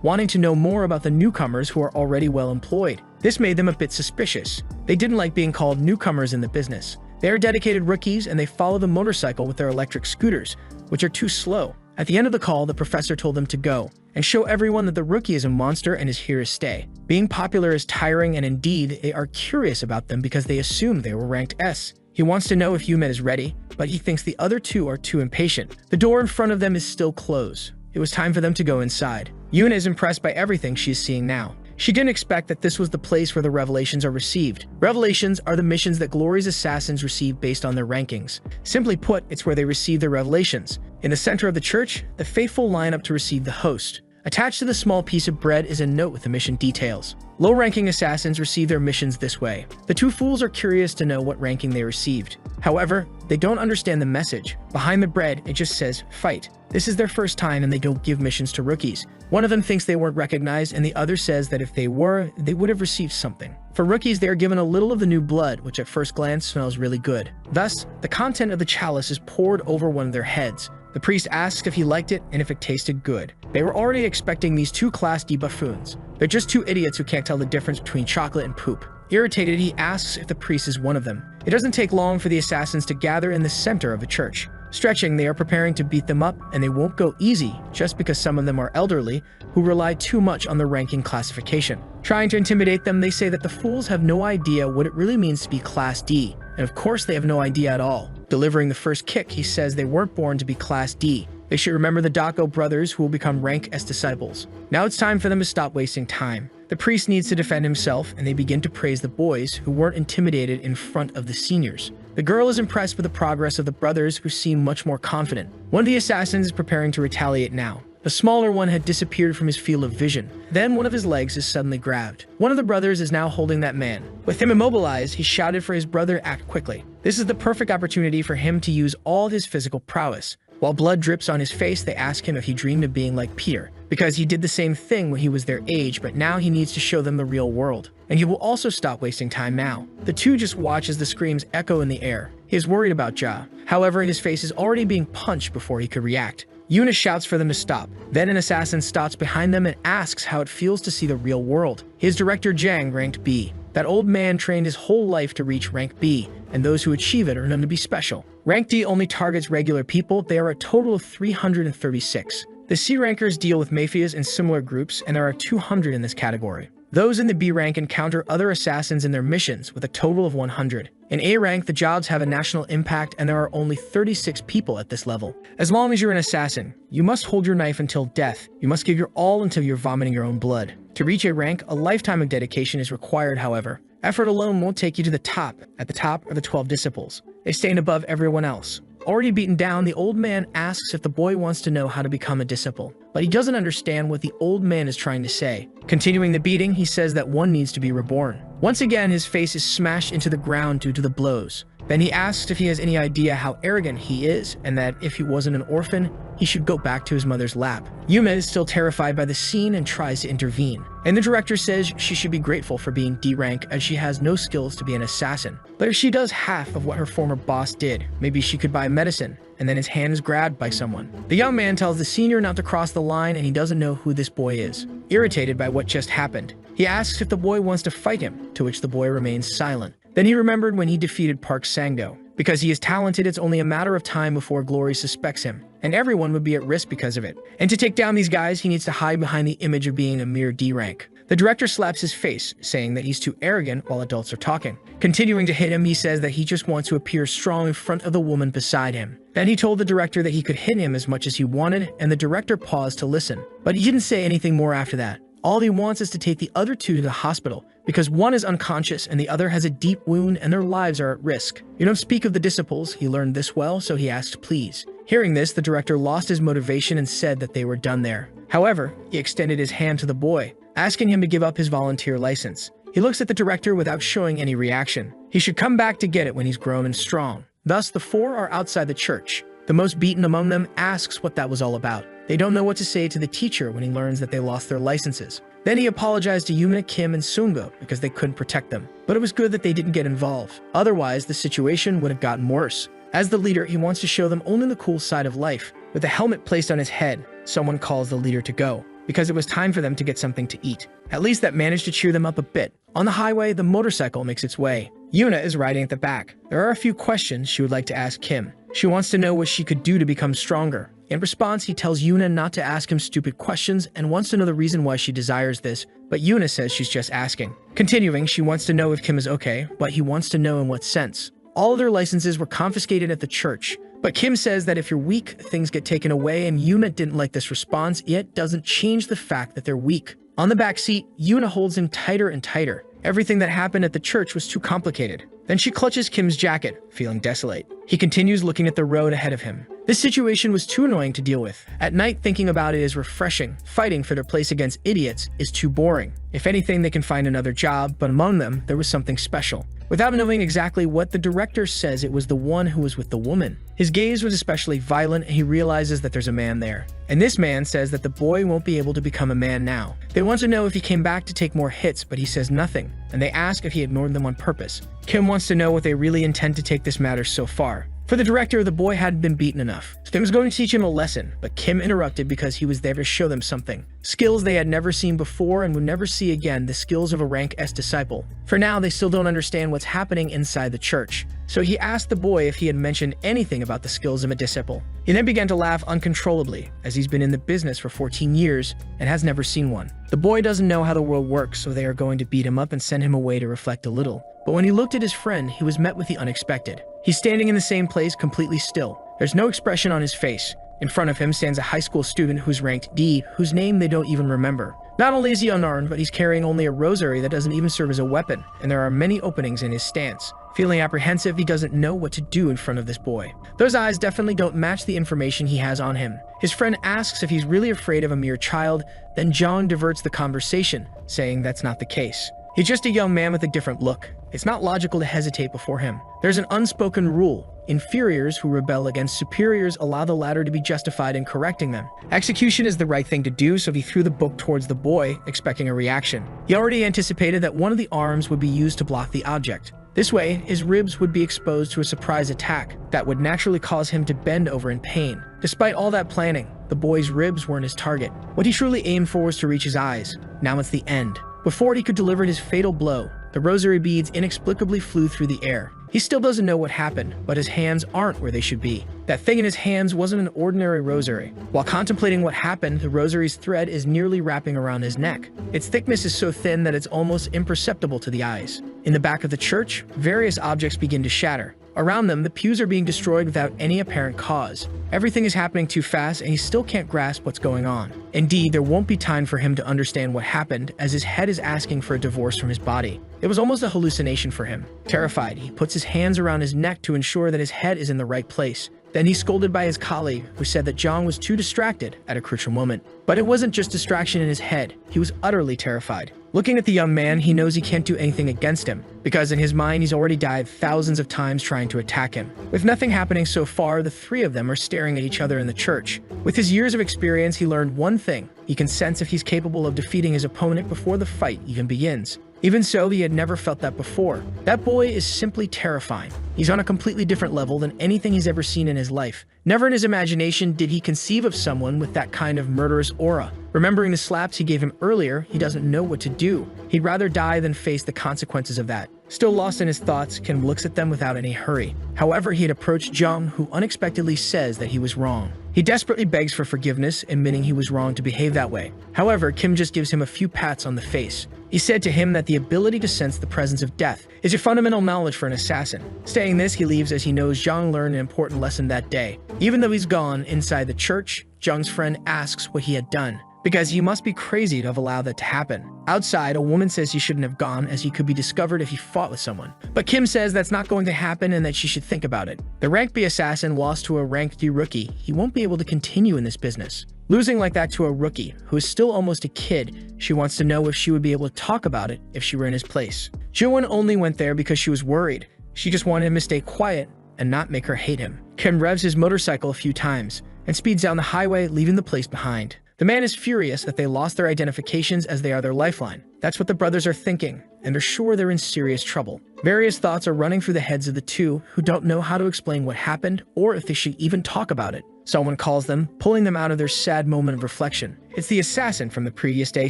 wanting to know more about the newcomers who are already well employed. This made them a bit suspicious. They didn't like being called newcomers in the business. They are dedicated rookies, and they follow the motorcycle with their electric scooters, which are too slow. At the end of the call, the professor told them to go and show everyone that the rookie is a monster and is here to stay. Being popular is tiring, and indeed, they are curious about them because they assume they were ranked S. He wants to know if Yumet is ready, but he thinks the other two are too impatient. The door in front of them is still closed. It was time for them to go inside. Yuna is impressed by everything she is seeing now. She didn't expect that this was the place where the revelations are received. Revelations are the missions that Glory's assassins receive based on their rankings. Simply put, it's where they receive their revelations. In the center of the church, the faithful line up to receive the host. Attached to the small piece of bread is a note with the mission details. Low-ranking assassins receive their missions this way. The two fools are curious to know what ranking they received. However, they don't understand the message. Behind the bread, it just says, fight. This is their first time and they don't give missions to rookies. One of them thinks they weren't recognized, and the other says that if they were, they would have received something. For rookies, they are given a little of the new blood, which at first glance smells really good. Thus, the content of the chalice is poured over one of their heads. The priest asks if he liked it and if it tasted good. They were already expecting these two Class D buffoons. They're just two idiots who can't tell the difference between chocolate and poop. Irritated, he asks if the priest is one of them. It doesn't take long for the assassins to gather in the center of the church. Stretching, they are preparing to beat them up, and they won't go easy just because some of them are elderly who rely too much on their ranking classification. Trying to intimidate them, they say that the fools have no idea what it really means to be Class D, and of course they have no idea at all. Delivering the first kick, he says they weren't born to be Class D. They should remember the Dako brothers who will become rank as disciples. Now it's time for them to stop wasting time. The priest needs to defend himself, and they begin to praise the boys who weren't intimidated in front of the seniors. The girl is impressed with the progress of the brothers, who seem much more confident. One of the assassins is preparing to retaliate now. The smaller one had disappeared from his field of vision. Then one of his legs is suddenly grabbed. One of the brothers is now holding that man. With him immobilized, he shouted for his brother to act quickly. This is the perfect opportunity for him to use all his physical prowess. While blood drips on his face, they ask him if he dreamed of being like Peter, because he did the same thing when he was their age, but now he needs to show them the real world. And he will also stop wasting time now. The two just watch as the screams echo in the air. He is worried about Ja. However, his face is already being punched before he could react. Yuna shouts for them to stop. Then an assassin stops behind them and asks how it feels to see the real world. His director Jang ranked B. That old man trained his whole life to reach rank B, and those who achieve it are known to be special. Rank D only targets regular people. They are a total of 336. The C rankers deal with mafias in similar groups, and there are 200 in this category. Those in the B rank encounter other assassins in their missions, with a total of 100. In A rank, the jobs have a national impact, and there are only 36 people at this level. As long as you're an assassin, you must hold your knife until death. You must give your all until you're vomiting your own blood. To reach A rank, a lifetime of dedication is required, however. Effort alone won't take you to the top. At the top are the 12 disciples. They stand above everyone else. Already beaten down, the old man asks if the boy wants to know how to become a disciple, but he doesn't understand what the old man is trying to say. Continuing the beating, he says that one needs to be reborn. Once again, his face is smashed into the ground due to the blows. Then he asks if he has any idea how arrogant he is, and that if he wasn't an orphan, he should go back to his mother's lap. Yuma is still terrified by the scene and tries to intervene. And the director says she should be grateful for being D rank, as she has no skills to be an assassin. But if she does half of what her former boss did, maybe she could buy medicine, and then his hand is grabbed by someone. The young man tells the senior not to cross the line, and he doesn't know who this boy is. Irritated by what just happened, he asks if the boy wants to fight him, to which the boy remains silent. Then he remembered when he defeated Park Sang-do. Because he is talented, it's only a matter of time before Glory suspects him, and everyone would be at risk because of it. And to take down these guys, he needs to hide behind the image of being a mere D rank. The director slaps his face, saying that he's too arrogant while adults are talking. Continuing to hit him, he says that he just wants to appear strong in front of the woman beside him. Then he told the director that he could hit him as much as he wanted, and the director paused to listen. But he didn't say anything more after that. All he wants is to take the other two to the hospital, because one is unconscious and the other has a deep wound and their lives are at risk. You don't speak of the disciples, he learned this well, so he asked please. Hearing this, the director lost his motivation and said that they were done there. However, he extended his hand to the boy, asking him to give up his volunteer license. He looks at the director without showing any reaction. He should come back to get it when he's grown and strong. Thus, the four are outside the church. The most beaten among them asks what that was all about. They don't know what to say to the teacher when he learns that they lost their licenses. Then he apologized to Yuna, Kim, and Sungo because they couldn't protect them. But it was good that they didn't get involved. Otherwise, the situation would have gotten worse. As the leader, he wants to show them only the cool side of life. With a helmet placed on his head, someone calls the leader to go, because it was time for them to get something to eat. At least that managed to cheer them up a bit. On the highway, the motorcycle makes its way. Yuna is riding at the back. There are a few questions she would like to ask Kim. She wants to know what she could do to become stronger. In response, he tells Yuna not to ask him stupid questions and wants to know the reason why she desires this, but Yuna says she's just asking. Continuing, she wants to know if Kim is okay, but he wants to know in what sense. All of their licenses were confiscated at the church, but Kim says that if you're weak, things get taken away, and Yuna didn't like this response, yet doesn't change the fact that they're weak. On the back seat, Yuna holds him tighter and tighter. Everything that happened at the church was too complicated. Then she clutches Kim's jacket, feeling desolate. He continues looking at the road ahead of him. This situation was too annoying to deal with. At night, thinking about it is refreshing. Fighting for their place against idiots is too boring. If anything, they can find another job, but among them, there was something special. Without knowing exactly what, the director says it was the one who was with the woman. His gaze was especially violent, and he realizes that there's a man there. And this man says that the boy won't be able to become a man now. They want to know if he came back to take more hits, but he says nothing, and they ask if he ignored them on purpose. Kim wants to know what they really intend to take this matter so far. For the director, the boy hadn't been beaten enough. Kim was going to teach him a lesson, but Kim interrupted because he was there to show them something. Skills they had never seen before and would never see again, the skills of a rank S disciple. For now, they still don't understand what's happening inside the church. So he asked the boy if he had mentioned anything about the skills of a disciple. He then began to laugh uncontrollably, as he's been in the business for 14 years and has never seen one. The boy doesn't know how the world works, so they are going to beat him up and send him away to reflect a little. But when he looked at his friend, he was met with the unexpected. He's standing in the same place, completely still. There's no expression on his face. In front of him stands a high school student who's ranked D, whose name they don't even remember. Not only is he unarmed, but he's carrying only a rosary that doesn't even serve as a weapon, and there are many openings in his stance. Feeling apprehensive, he doesn't know what to do in front of this boy. Those eyes definitely don't match the information he has on him. His friend asks if he's really afraid of a mere child, then Jong diverts the conversation, saying that's not the case. He's just a young man with a different look. It's not logical to hesitate before him. There's an unspoken rule. Inferiors who rebel against superiors allow the latter to be justified in correcting them. Execution is the right thing to do, so he threw the book towards the boy, expecting a reaction. He already anticipated that one of the arms would be used to block the object. This way, his ribs would be exposed to a surprise attack that would naturally cause him to bend over in pain. Despite all that planning, the boy's ribs weren't his target. What he truly aimed for was to reach his eyes. Now it's the end. Before he could deliver his fatal blow, the rosary beads inexplicably flew through the air. He still doesn't know what happened, but his hands aren't where they should be. That thing in his hands wasn't an ordinary rosary. While contemplating what happened, the rosary's thread is nearly wrapping around his neck. Its thickness is so thin that it's almost imperceptible to the eyes. In the back of the church, various objects begin to shatter. Around them, the pews are being destroyed without any apparent cause. Everything is happening too fast, and he still can't grasp what's going on. Indeed, there won't be time for him to understand what happened, as his head is asking for a divorce from his body. It was almost a hallucination for him. Terrified, he puts his hands around his neck to ensure that his head is in the right place. Then he's scolded by his colleague, who said that Jong was too distracted at a crucial moment. But it wasn't just distraction in his head. He was utterly terrified. Looking at the young man, he knows he can't do anything against him, because in his mind he's already died thousands of times trying to attack him. With nothing happening so far, the three of them are staring at each other in the church. With his years of experience, he learned one thing. He can sense if he's capable of defeating his opponent before the fight even begins. Even so, he had never felt that before. That boy is simply terrifying. He's on a completely different level than anything he's ever seen in his life. Never in his imagination did he conceive of someone with that kind of murderous aura. Remembering the slaps he gave him earlier, he doesn't know what to do. He'd rather die than face the consequences of that. Still lost in his thoughts, Kim looks at them without any hurry. However, he had approached Jung, who unexpectedly says that he was wrong. He desperately begs for forgiveness, admitting he was wrong to behave that way. However, Kim just gives him a few pats on the face. He said to him that the ability to sense the presence of death is a fundamental knowledge for an assassin. Saying this, he leaves as he knows Jung learned an important lesson that day. Even though he's gone inside the church, Jung's friend asks what he had done, because he must be crazy to have allowed that to happen. Outside, a woman says he shouldn't have gone as he could be discovered if he fought with someone. But Kim says that's not going to happen and that she should think about it. The rank B assassin lost to a rank D rookie. He won't be able to continue in this business. Losing like that to a rookie, who is still almost a kid, she wants to know if she would be able to talk about it if she were in his place. Jiwon only went there because she was worried. She just wanted him to stay quiet and not make her hate him. Kim revs his motorcycle a few times and speeds down the highway, leaving the place behind. The man is furious that they lost their identifications as they are their lifeline. That's what the brothers are thinking, and are sure they're in serious trouble. Various thoughts are running through the heads of the two who don't know how to explain what happened or if they should even talk about it. Someone calls them, pulling them out of their sad moment of reflection. It's the assassin from the previous day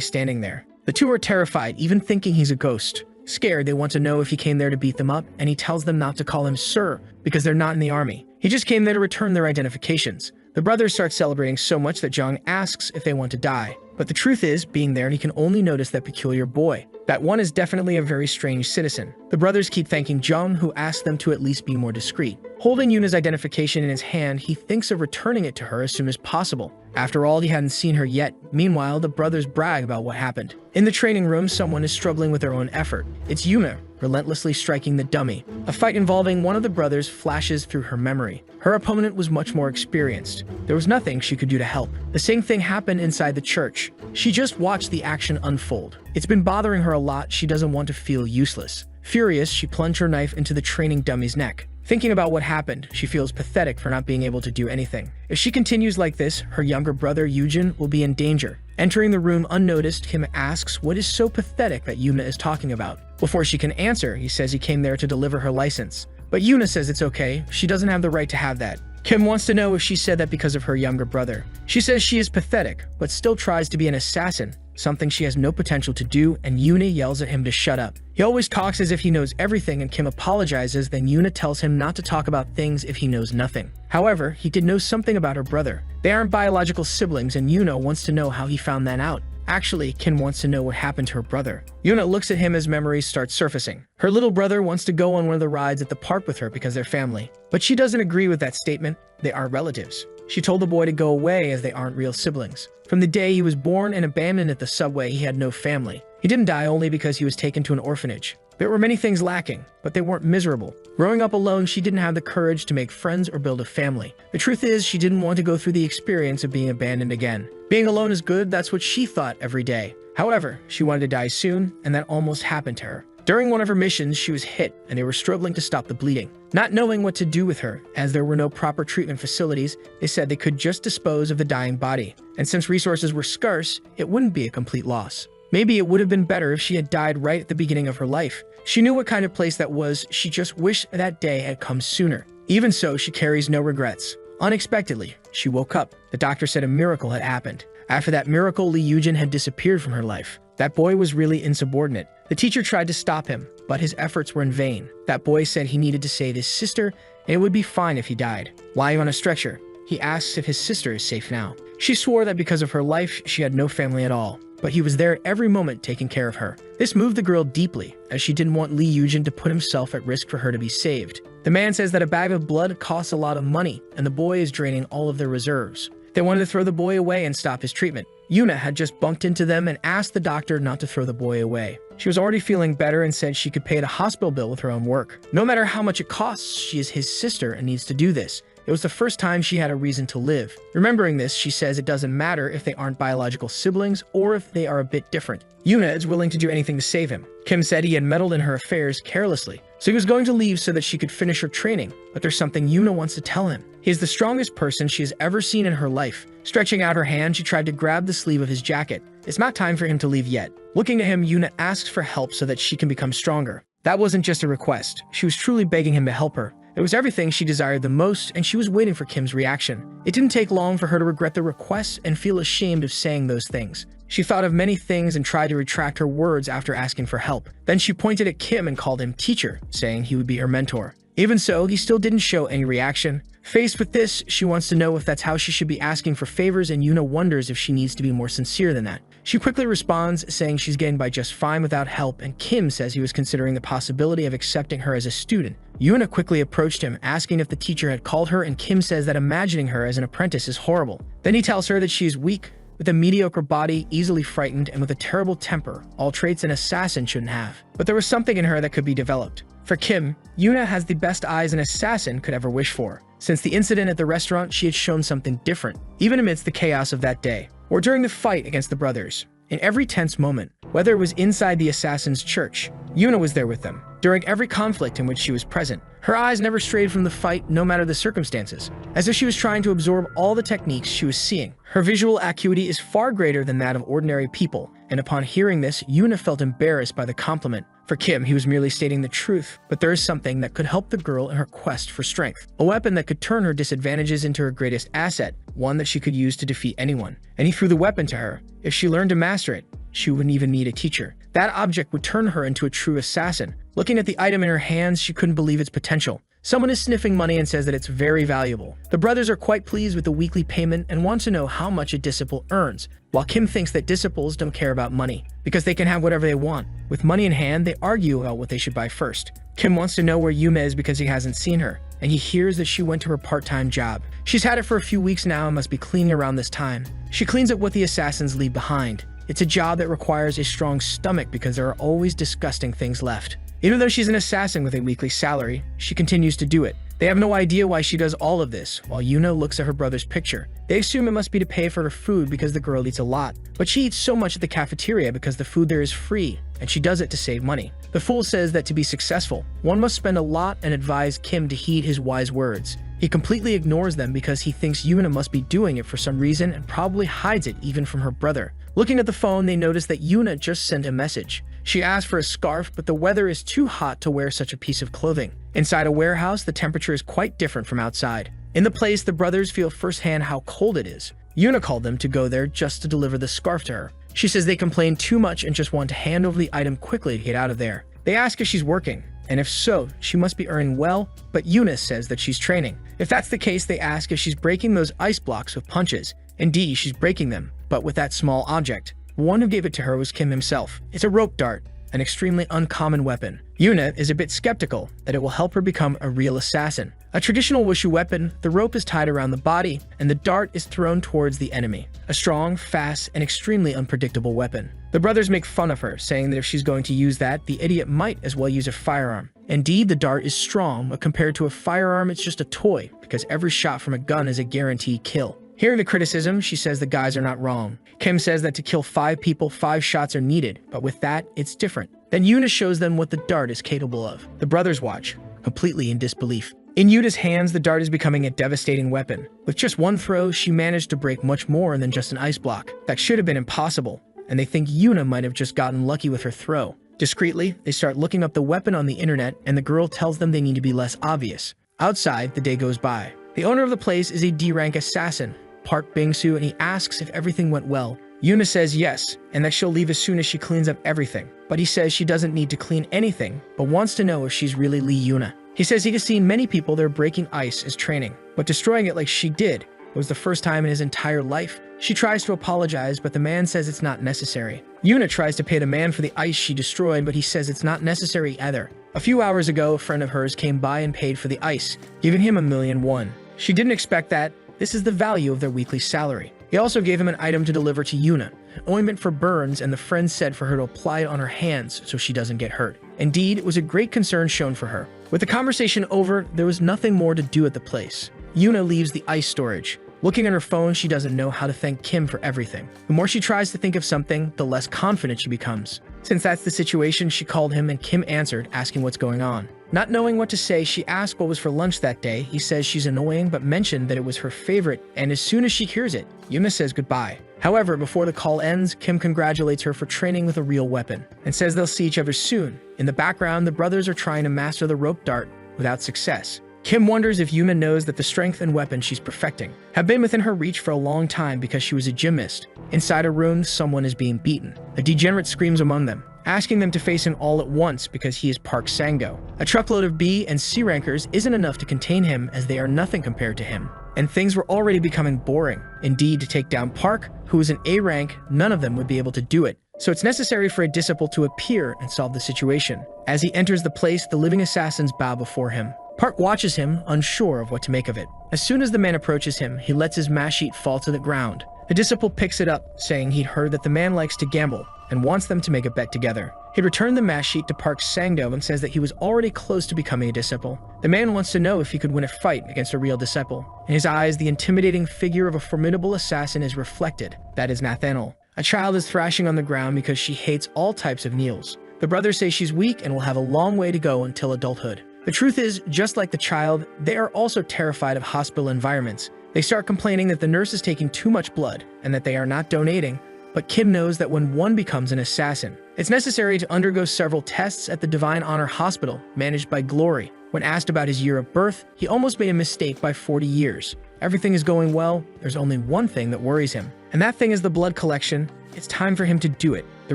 standing there. The two are terrified, even thinking he's a ghost. Scared, they want to know if he came there to beat them up, and he tells them not to call him sir because they're not in the army. He just came there to return their identifications. The brothers start celebrating so much that Jung asks if they want to die. But the truth is, being there, he can only notice that peculiar boy. That one is definitely a very strange citizen. The brothers keep thanking Jung, who asks them to at least be more discreet. Holding Yuna's identification in his hand, he thinks of returning it to her as soon as possible. After all, he hadn't seen her yet. Meanwhile, the brothers brag about what happened. In the training room, someone is struggling with their own effort. It's Yuna, relentlessly striking the dummy. A fight involving one of the brothers flashes through her memory. Her opponent was much more experienced. There was nothing she could do to help. The same thing happened inside the church. She just watched the action unfold. It's been bothering her a lot. She doesn't want to feel useless. Furious, she plunged her knife into the training dummy's neck. Thinking about what happened, she feels pathetic for not being able to do anything. If she continues like this, her younger brother Yujin will be in danger. Entering the room unnoticed, Kim asks what is so pathetic that Yuna is talking about. Before she can answer, he says he came there to deliver her license. But Yuna says it's okay, she doesn't have the right to have that. Kim wants to know if she said that because of her younger brother. She says she is pathetic, but still tries to be an assassin, something she has no potential to do, and Yuna yells at him to shut up. He always talks as if he knows everything, and Kim apologizes, then Yuna tells him not to talk about things if he knows nothing. However, he did know something about her brother. They aren't biological siblings, and Yuna wants to know how he found that out. Actually, Kim wants to know what happened to her brother. Yuna looks at him as memories start surfacing. Her little brother wants to go on one of the rides at the park with her because they're family. But she doesn't agree with that statement. They are relatives. She told the boy to go away as they aren't real siblings. From the day he was born and abandoned at the subway, he had no family. He didn't die only because he was taken to an orphanage. There were many things lacking, but they weren't miserable. Growing up alone, she didn't have the courage to make friends or build a family. The truth is, she didn't want to go through the experience of being abandoned again. Being alone is good, that's what she thought every day. However, she wanted to die soon, and that almost happened to her. During one of her missions, she was hit, and they were struggling to stop the bleeding. Not knowing what to do with her, as there were no proper treatment facilities, they said they could just dispose of the dying body. And since resources were scarce, it wouldn't be a complete loss. Maybe it would have been better if she had died right at the beginning of her life. She knew what kind of place that was, she just wished that day had come sooner. Even so, she carries no regrets. Unexpectedly, she woke up. The doctor said a miracle had happened. After that miracle, Lee Yujin had disappeared from her life. That boy was really insubordinate. The teacher tried to stop him, but his efforts were in vain. That boy said he needed to save his sister, and it would be fine if he died. Why are you on a stretcher? He asks if his sister is safe now. She swore that because of her life, she had no family at all, but he was there every moment taking care of her. This moved the girl deeply, as she didn't want Lee Yujin to put himself at risk for her to be saved. The man says that a bag of blood costs a lot of money, and the boy is draining all of their reserves. They wanted to throw the boy away and stop his treatment. Yuna had just bumped into them and asked the doctor not to throw the boy away. She was already feeling better and said she could pay the hospital bill with her own work. No matter how much it costs, she is his sister and needs to do this. It was the first time she had a reason to live. Remembering this, she says it doesn't matter if they aren't biological siblings or if they are a bit different. Yuna is willing to do anything to save him. Kim said he had meddled in her affairs carelessly, so he was going to leave so that she could finish her training, but there's something Yuna wants to tell him. He is the strongest person she has ever seen in her life. Stretching out her hand, she tried to grab the sleeve of his jacket. It's not time for him to leave yet. Looking at him, Yuna asks for help so that she can become stronger. That wasn't just a request. She was truly begging him to help her. It was everything she desired the most, and she was waiting for Kim's reaction. It didn't take long for her to regret the request and feel ashamed of saying those things. She thought of many things and tried to retract her words after asking for help. Then she pointed at Kim and called him teacher, saying he would be her mentor. Even so, he still didn't show any reaction. Faced with this, she wants to know if that's how she should be asking for favors, and Yuna wonders if she needs to be more sincere than that. She quickly responds, saying she's getting by just fine without help, and Kim says he was considering the possibility of accepting her as a student. Yuna quickly approached him, asking if the teacher had called her, and Kim says that imagining her as an apprentice is horrible. Then he tells her that she is weak, with a mediocre body, easily frightened, and with a terrible temper, all traits an assassin shouldn't have. But there was something in her that could be developed. For Kim, Yuna has the best eyes an assassin could ever wish for. Since the incident at the restaurant, she had shown something different, even amidst the chaos of that day, or during the fight against the brothers. In every tense moment, whether it was inside the assassin's church, Yuna was there with them. During every conflict in which she was present, her eyes never strayed from the fight no matter the circumstances, as if she was trying to absorb all the techniques she was seeing. Her visual acuity is far greater than that of ordinary people, and upon hearing this, Yuna felt embarrassed by the compliment. For Kim, he was merely stating the truth, but there is something that could help the girl in her quest for strength. A weapon that could turn her disadvantages into her greatest asset, one that she could use to defeat anyone. And he threw the weapon to her. If she learned to master it, she wouldn't even need a teacher. That object would turn her into a true assassin. Looking at the item in her hands, she couldn't believe its potential. Someone is sniffing money and says that it's very valuable. The brothers are quite pleased with the weekly payment and want to know how much a disciple earns, while Kim thinks that disciples don't care about money, because they can have whatever they want. With money in hand, they argue about what they should buy first. Kim wants to know where Yuma is because he hasn't seen her, and he hears that she went to her part-time job. She's had it for a few weeks now and must be cleaning around this time. She cleans up what the assassins leave behind. It's a job that requires a strong stomach because there are always disgusting things left. Even though she's an assassin with a weekly salary, she continues to do it. They have no idea why she does all of this, while Yuna looks at her brother's picture. They assume it must be to pay for her food because the girl eats a lot. But she eats so much at the cafeteria because the food there is free, and she does it to save money. The fool says that to be successful, one must spend a lot and advise Kim to heed his wise words. He completely ignores them because he thinks Yuna must be doing it for some reason and probably hides it even from her brother. Looking at the phone, they notice that Yuna just sent a message. She asked for a scarf, but the weather is too hot to wear such a piece of clothing. Inside a warehouse, the temperature is quite different from outside. In the place, the brothers feel firsthand how cold it is. Yuna called them to go there just to deliver the scarf to her. She says they complain too much and just want to hand over the item quickly to get out of there. They ask if she's working, and if so, she must be earning well, but Yuna says that she's training. If that's the case, they ask if she's breaking those ice blocks with punches. Indeed, she's breaking them, but with that small object. One who gave it to her was Kim himself. It's a rope dart, an extremely uncommon weapon. Yuna is a bit skeptical that it will help her become a real assassin. A traditional wushu weapon, the rope is tied around the body, and the dart is thrown towards the enemy. A strong, fast, and extremely unpredictable weapon. The brothers make fun of her, saying that if she's going to use that, the idiot might as well use a firearm. Indeed, the dart is strong, but compared to a firearm, it's just a toy, because every shot from a gun is a guaranteed kill. Hearing the criticism, she says the guys are not wrong. Kim says that to kill 5 people, 5 shots are needed, but with that, it's different. Then Yuna shows them what the dart is capable of. The brothers watch, completely in disbelief. In Yuna's hands, the dart is becoming a devastating weapon. With just one throw, she managed to break much more than just an ice block. That should have been impossible, and they think Yuna might have just gotten lucky with her throw. Discreetly, they start looking up the weapon on the internet, and the girl tells them they need to be less obvious. Outside, the day goes by. The owner of the place is a D-rank assassin, Park Bingsu, and he asks if everything went well. Yuna says yes, and that she'll leave as soon as she cleans up everything. But he says she doesn't need to clean anything, but wants to know if she's really Lee Yuna. He says he has seen many people there breaking ice as training, but destroying it like she did was the first time in his entire life. She tries to apologize, but the man says it's not necessary. Yuna tries to pay the man for the ice she destroyed, but he says it's not necessary either. A few hours ago, a friend of hers came by and paid for the ice, giving him 1,000,001. She didn't expect that. This is the value of their weekly salary. He also gave him an item to deliver to Yuna, ointment for burns, and the friend said for her to apply it on her hands so she doesn't get hurt. Indeed, it was a great concern shown for her. With the conversation over, there was nothing more to do at the place. Yuna leaves the ice storage. Looking at her phone, she doesn't know how to thank Kim for everything. The more she tries to think of something, the less confident she becomes. Since that's the situation, she called him and Kim answered, asking what's going on. Not knowing what to say, she asked what was for lunch that day. He says she's annoying, but mentioned that it was her favorite, and as soon as she hears it, Yuna says goodbye. However, before the call ends, Kim congratulates her for training with a real weapon, and says they'll see each other soon. In the background, the brothers are trying to master the rope dart without success. Kim wonders if Yuna knows that the strength and weapon she's perfecting have been within her reach for a long time because she was a gymnast. Inside a room, someone is being beaten. A degenerate screams among them, asking them to face him all at once because he is Park Sango. A truckload of B and C rankers isn't enough to contain him as they are nothing compared to him. And things were already becoming boring. Indeed, to take down Park, who is an A rank, none of them would be able to do it. So it's necessary for a disciple to appear and solve the situation. As he enters the place, the living assassins bow before him. Park watches him, unsure of what to make of it. As soon as the man approaches him, he lets his mash sheet fall to the ground. The disciple picks it up, saying he'd heard that the man likes to gamble and wants them to make a bet together. He'd returned the mash sheet to Park Sang-do and says that he was already close to becoming a disciple. The man wants to know if he could win a fight against a real disciple. In his eyes, the intimidating figure of a formidable assassin is reflected. That is Nathaniel. A child is thrashing on the ground because she hates all types of kneels. The brothers say she's weak and will have a long way to go until adulthood. The truth is, just like the child, they are also terrified of hospital environments. They start complaining that the nurse is taking too much blood and that they are not donating. But Kim knows that when one becomes an assassin, it's necessary to undergo several tests at the Divine Honor Hospital, managed by Glory. When asked about his year of birth, he almost made a mistake by 40 years. Everything is going well, there's only one thing that worries him. And that thing is the blood collection. It's time for him to do it. The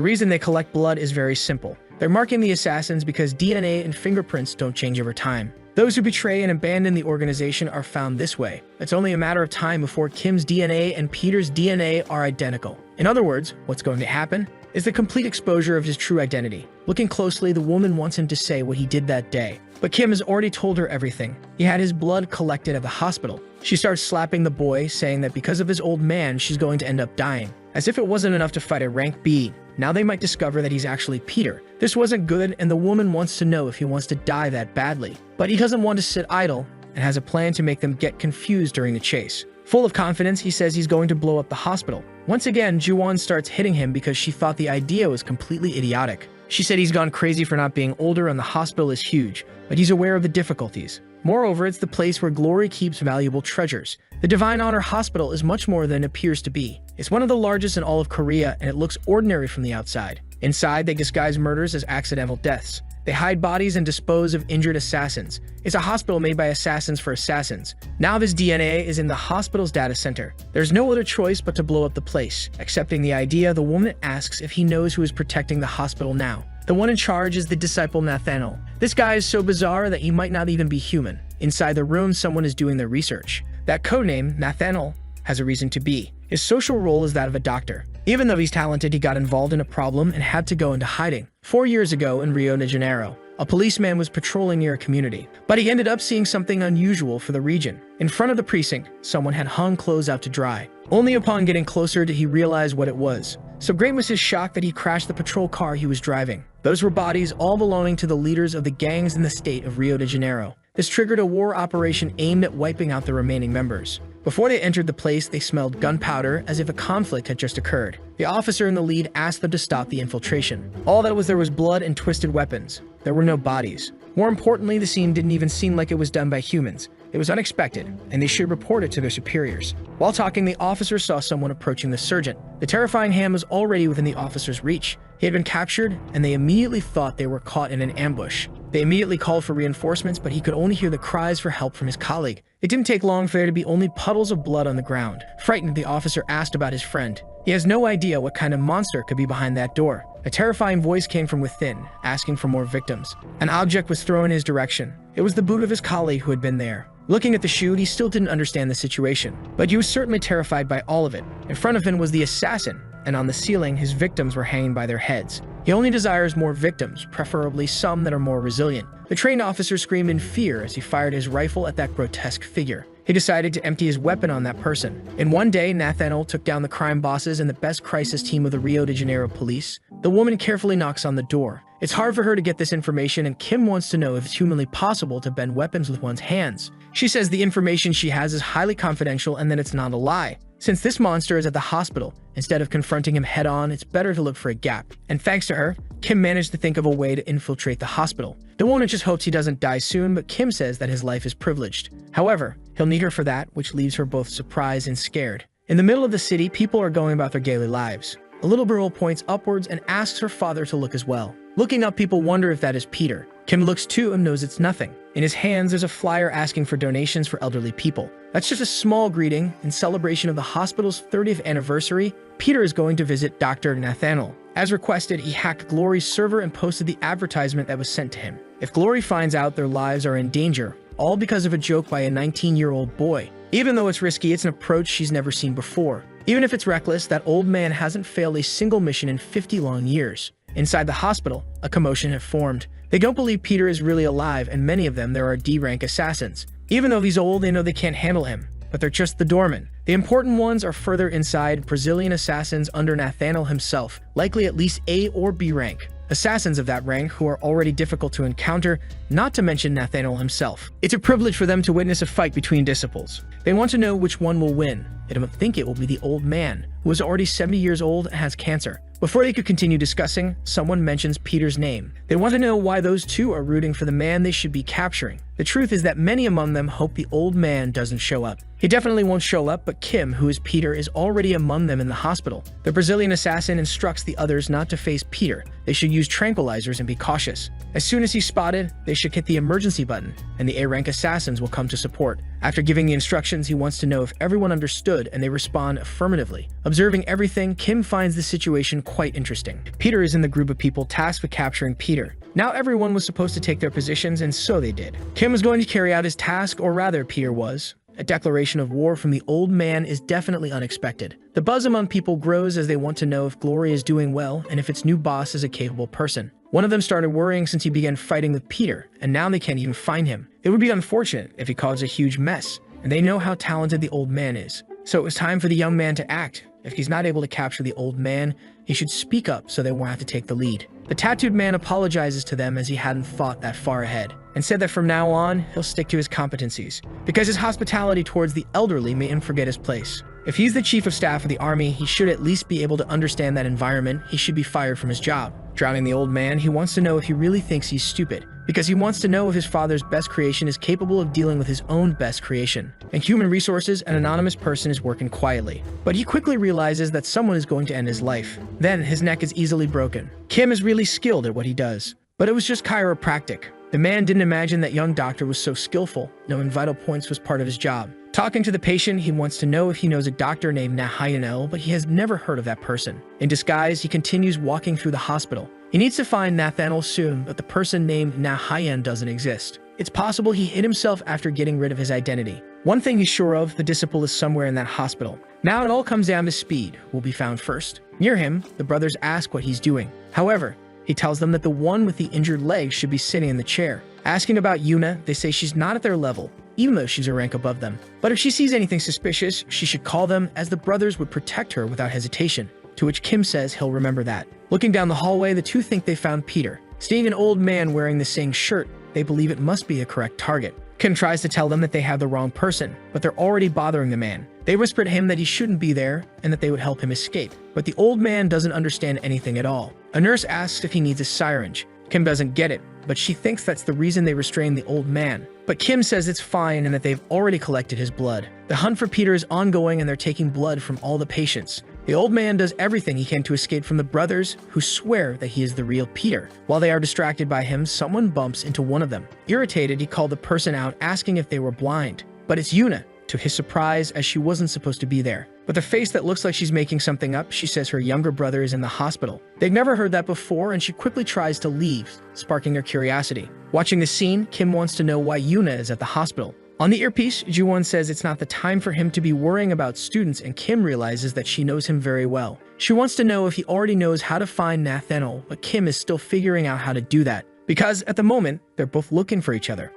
reason they collect blood is very simple. They're marking the assassins because DNA and fingerprints don't change over time. Those who betray and abandon the organization are found this way. It's only a matter of time before Kim's DNA and Peter's DNA are identical. In other words, what's going to happen is the complete exposure of his true identity. Looking closely, the woman wants him to say what he did that day. But Kim has already told her everything. He had his blood collected at the hospital. She starts slapping the boy, saying that because of his old man, she's going to end up dying. As if it wasn't enough to fight a rank B, now they might discover that he's actually Peter. This wasn't good, and the woman wants to know if he wants to die that badly. But he doesn't want to sit idle, and has a plan to make them get confused during the chase. Full of confidence, he says he's going to blow up the hospital. Once again, Ju-won starts hitting him because she thought the idea was completely idiotic. She said he's gone crazy for not being older and the hospital is huge, but he's aware of the difficulties. Moreover, it's the place where Glory keeps valuable treasures. The Divine Honor Hospital is much more than it appears to be. It's one of the largest in all of Korea, and it looks ordinary from the outside. Inside, they disguise murders as accidental deaths. They hide bodies and dispose of injured assassins. It's a hospital made by assassins for assassins. Now this DNA is in the hospital's data center. There's no other choice but to blow up the place. Accepting the idea, the woman asks if he knows who is protecting the hospital now. The one in charge is the disciple Nathaniel. This guy is so bizarre that he might not even be human. Inside the room, someone is doing their research. That codename, Nathaniel, has a reason to be. His social role is that of a doctor. Even though he's talented, he got involved in a problem and had to go into hiding. 4 years ago in Rio de Janeiro, a policeman was patrolling near a community, but he ended up seeing something unusual for the region. In front of the precinct, someone had hung clothes out to dry. Only upon getting closer did he realize what it was. So great was his shock that he crashed the patrol car he was driving. Those were bodies all belonging to the leaders of the gangs in the state of Rio de Janeiro. This triggered a war operation aimed at wiping out the remaining members. Before they entered the place, they smelled gunpowder as if a conflict had just occurred. The officer in the lead asked them to stop the infiltration. All that was there was blood and twisted weapons. There were no bodies. More importantly, the scene didn't even seem like it was done by humans. It was unexpected, and they should report it to their superiors. While talking, the officer saw someone approaching the surgeon. The terrifying hand was already within the officer's reach. He had been captured, and they immediately thought they were caught in an ambush. They immediately called for reinforcements, but he could only hear the cries for help from his colleague. It didn't take long for there to be only puddles of blood on the ground. Frightened, the officer asked about his friend. He has no idea what kind of monster could be behind that door. A terrifying voice came from within, asking for more victims. An object was thrown in his direction. It was the boot of his colleague who had been there. Looking at the shoe, he still didn't understand the situation, but he was certainly terrified by all of it. In front of him was the assassin, and on the ceiling, his victims were hanging by their heads. He only desires more victims, preferably some that are more resilient. The trained officer screamed in fear as he fired his rifle at that grotesque figure. He decided to empty his weapon on that person. In one day, Nathaniel took down the crime bosses and the best crisis team of the Rio de Janeiro police. The woman carefully knocks on the door. It's hard for her to get this information, and Kim wants to know if it's humanly possible to bend weapons with one's hands. She says the information she has is highly confidential and that it's not a lie. Since this monster is at the hospital, instead of confronting him head-on, it's better to look for a gap. And thanks to her, Kim managed to think of a way to infiltrate the hospital. The woman just hopes he doesn't die soon, but Kim says that his life is privileged. However, he'll need her for that, which leaves her both surprised and scared. In the middle of the city, people are going about their daily lives. A little girl points upwards and asks her father to look as well. Looking up, people wonder if that is Peter. Kim looks too and knows it's nothing. In his hands, there's a flyer asking for donations for elderly people. That's just a small greeting. In celebration of the hospital's 30th anniversary, Peter is going to visit Dr. Nathaniel. As requested, he hacked Glory's server and posted the advertisement that was sent to him. If Glory finds out their lives are in danger, all because of a joke by a 19-year-old boy. Even though it's risky, it's an approach she's never seen before. Even if it's reckless, that old man hasn't failed a single mission in 50 long years. Inside the hospital, a commotion had formed. They don't believe Peter is really alive, and many of them there are D-rank assassins. Even though he's old, they know they can't handle him. but they're just the doormen. The important ones are further inside, Brazilian assassins under Nathaniel himself, likely at least A or B rank. Assassins of that rank who are already difficult to encounter, not to mention Nathaniel himself. It's a privilege for them to witness a fight between disciples. They want to know which one will win. They don't think it will be the old man, who is already 70 years old and has cancer. Before they could continue discussing, someone mentions Peter's name. They want to know why those two are rooting for the man they should be capturing. The truth is that many among them hope the old man doesn't show up. He definitely won't show up, but Kim, who is Peter, is already among them in the hospital. The Brazilian assassin instructs the others not to face Peter. They should use tranquilizers and be cautious. As soon as he's spotted, they should hit the emergency button, and the A-rank assassins will come to support. After giving the instructions, he wants to know if everyone understood, and they respond affirmatively. Observing everything, Kim finds the situation quite interesting. Peter is in the group of people tasked with capturing Peter. Now everyone was supposed to take their positions, and so they did. Kim was going to carry out his task, or rather, Peter was. A declaration of war from the old man is definitely unexpected. The buzz among people grows as they want to know if Glory is doing well and if its new boss is a capable person. One of them started worrying since he began fighting with Peter, and now they can't even find him. It would be unfortunate if he caused a huge mess, and they know how talented the old man is. So it was time for the young man to act. If he's not able to capture the old man, he should speak up so they won't have to take the lead. The tattooed man apologizes to them as he hadn't thought that far ahead, and said that from now on, he'll stick to his competencies, because his hospitality towards the elderly made him forget his place. If he's the chief of staff of the army, he should at least be able to understand that environment. He should be fired from his job. Drowning the old man, he wants to know if he really thinks he's stupid, because he wants to know if his father's best creation is capable of dealing with his own best creation. In human resources, an anonymous person is working quietly, but he quickly realizes that someone is going to end his life. Then his neck is easily broken. Kim is really skilled at what he does, but it was just chiropractic. The man didn't imagine that young doctor was so skillful. Knowing vital points was part of his job. Talking to the patient, he wants to know if he knows a doctor named Yahello, but he has never heard of that person. In disguise, he continues walking through the hospital. He needs to find Nathaniel soon, but the person named Yahello doesn't exist. It's possible he hid himself after getting rid of his identity. One thing he's sure of, the disciple is somewhere in that hospital. Now it all comes down to speed. Will be found first. Near him, the brothers ask what he's doing. However, he tells them that the one with the injured leg should be sitting in the chair. Asking about Yuna, they say she's not at their level, even though she's a rank above them. But if she sees anything suspicious, she should call them, as the brothers would protect her without hesitation. To which Kim says he'll remember that. Looking down the hallway, the two think they found Peter. Seeing an old man wearing the same shirt, they believe it must be a correct target. Kim tries to tell them that they have the wrong person, but they're already bothering the man. They whisper to him that he shouldn't be there and that they would help him escape. But the old man doesn't understand anything at all. A nurse asks if he needs a syringe. Kim doesn't get it, but she thinks that's the reason they restrain the old man. But Kim says it's fine and that they've already collected his blood. The hunt for Peter is ongoing and they're taking blood from all the patients. The old man does everything he can to escape from the brothers, who swear that he is the real Peter. While they are distracted by him, someone bumps into one of them. Irritated, he called the person out, asking if they were blind. But it's Yuna, to his surprise, as she wasn't supposed to be there. With a face that looks like she's making something up, she says her younger brother is in the hospital. They've never heard that before, and she quickly tries to leave, sparking their curiosity. Watching the scene, Kim wants to know why Yuna is at the hospital. On the earpiece, Ju-won says it's not the time for him to be worrying about students, and Kim realizes that she knows him very well. She wants to know if he already knows how to find Nathaniel, but Kim is still figuring out how to do that, because at the moment, they're both looking for each other.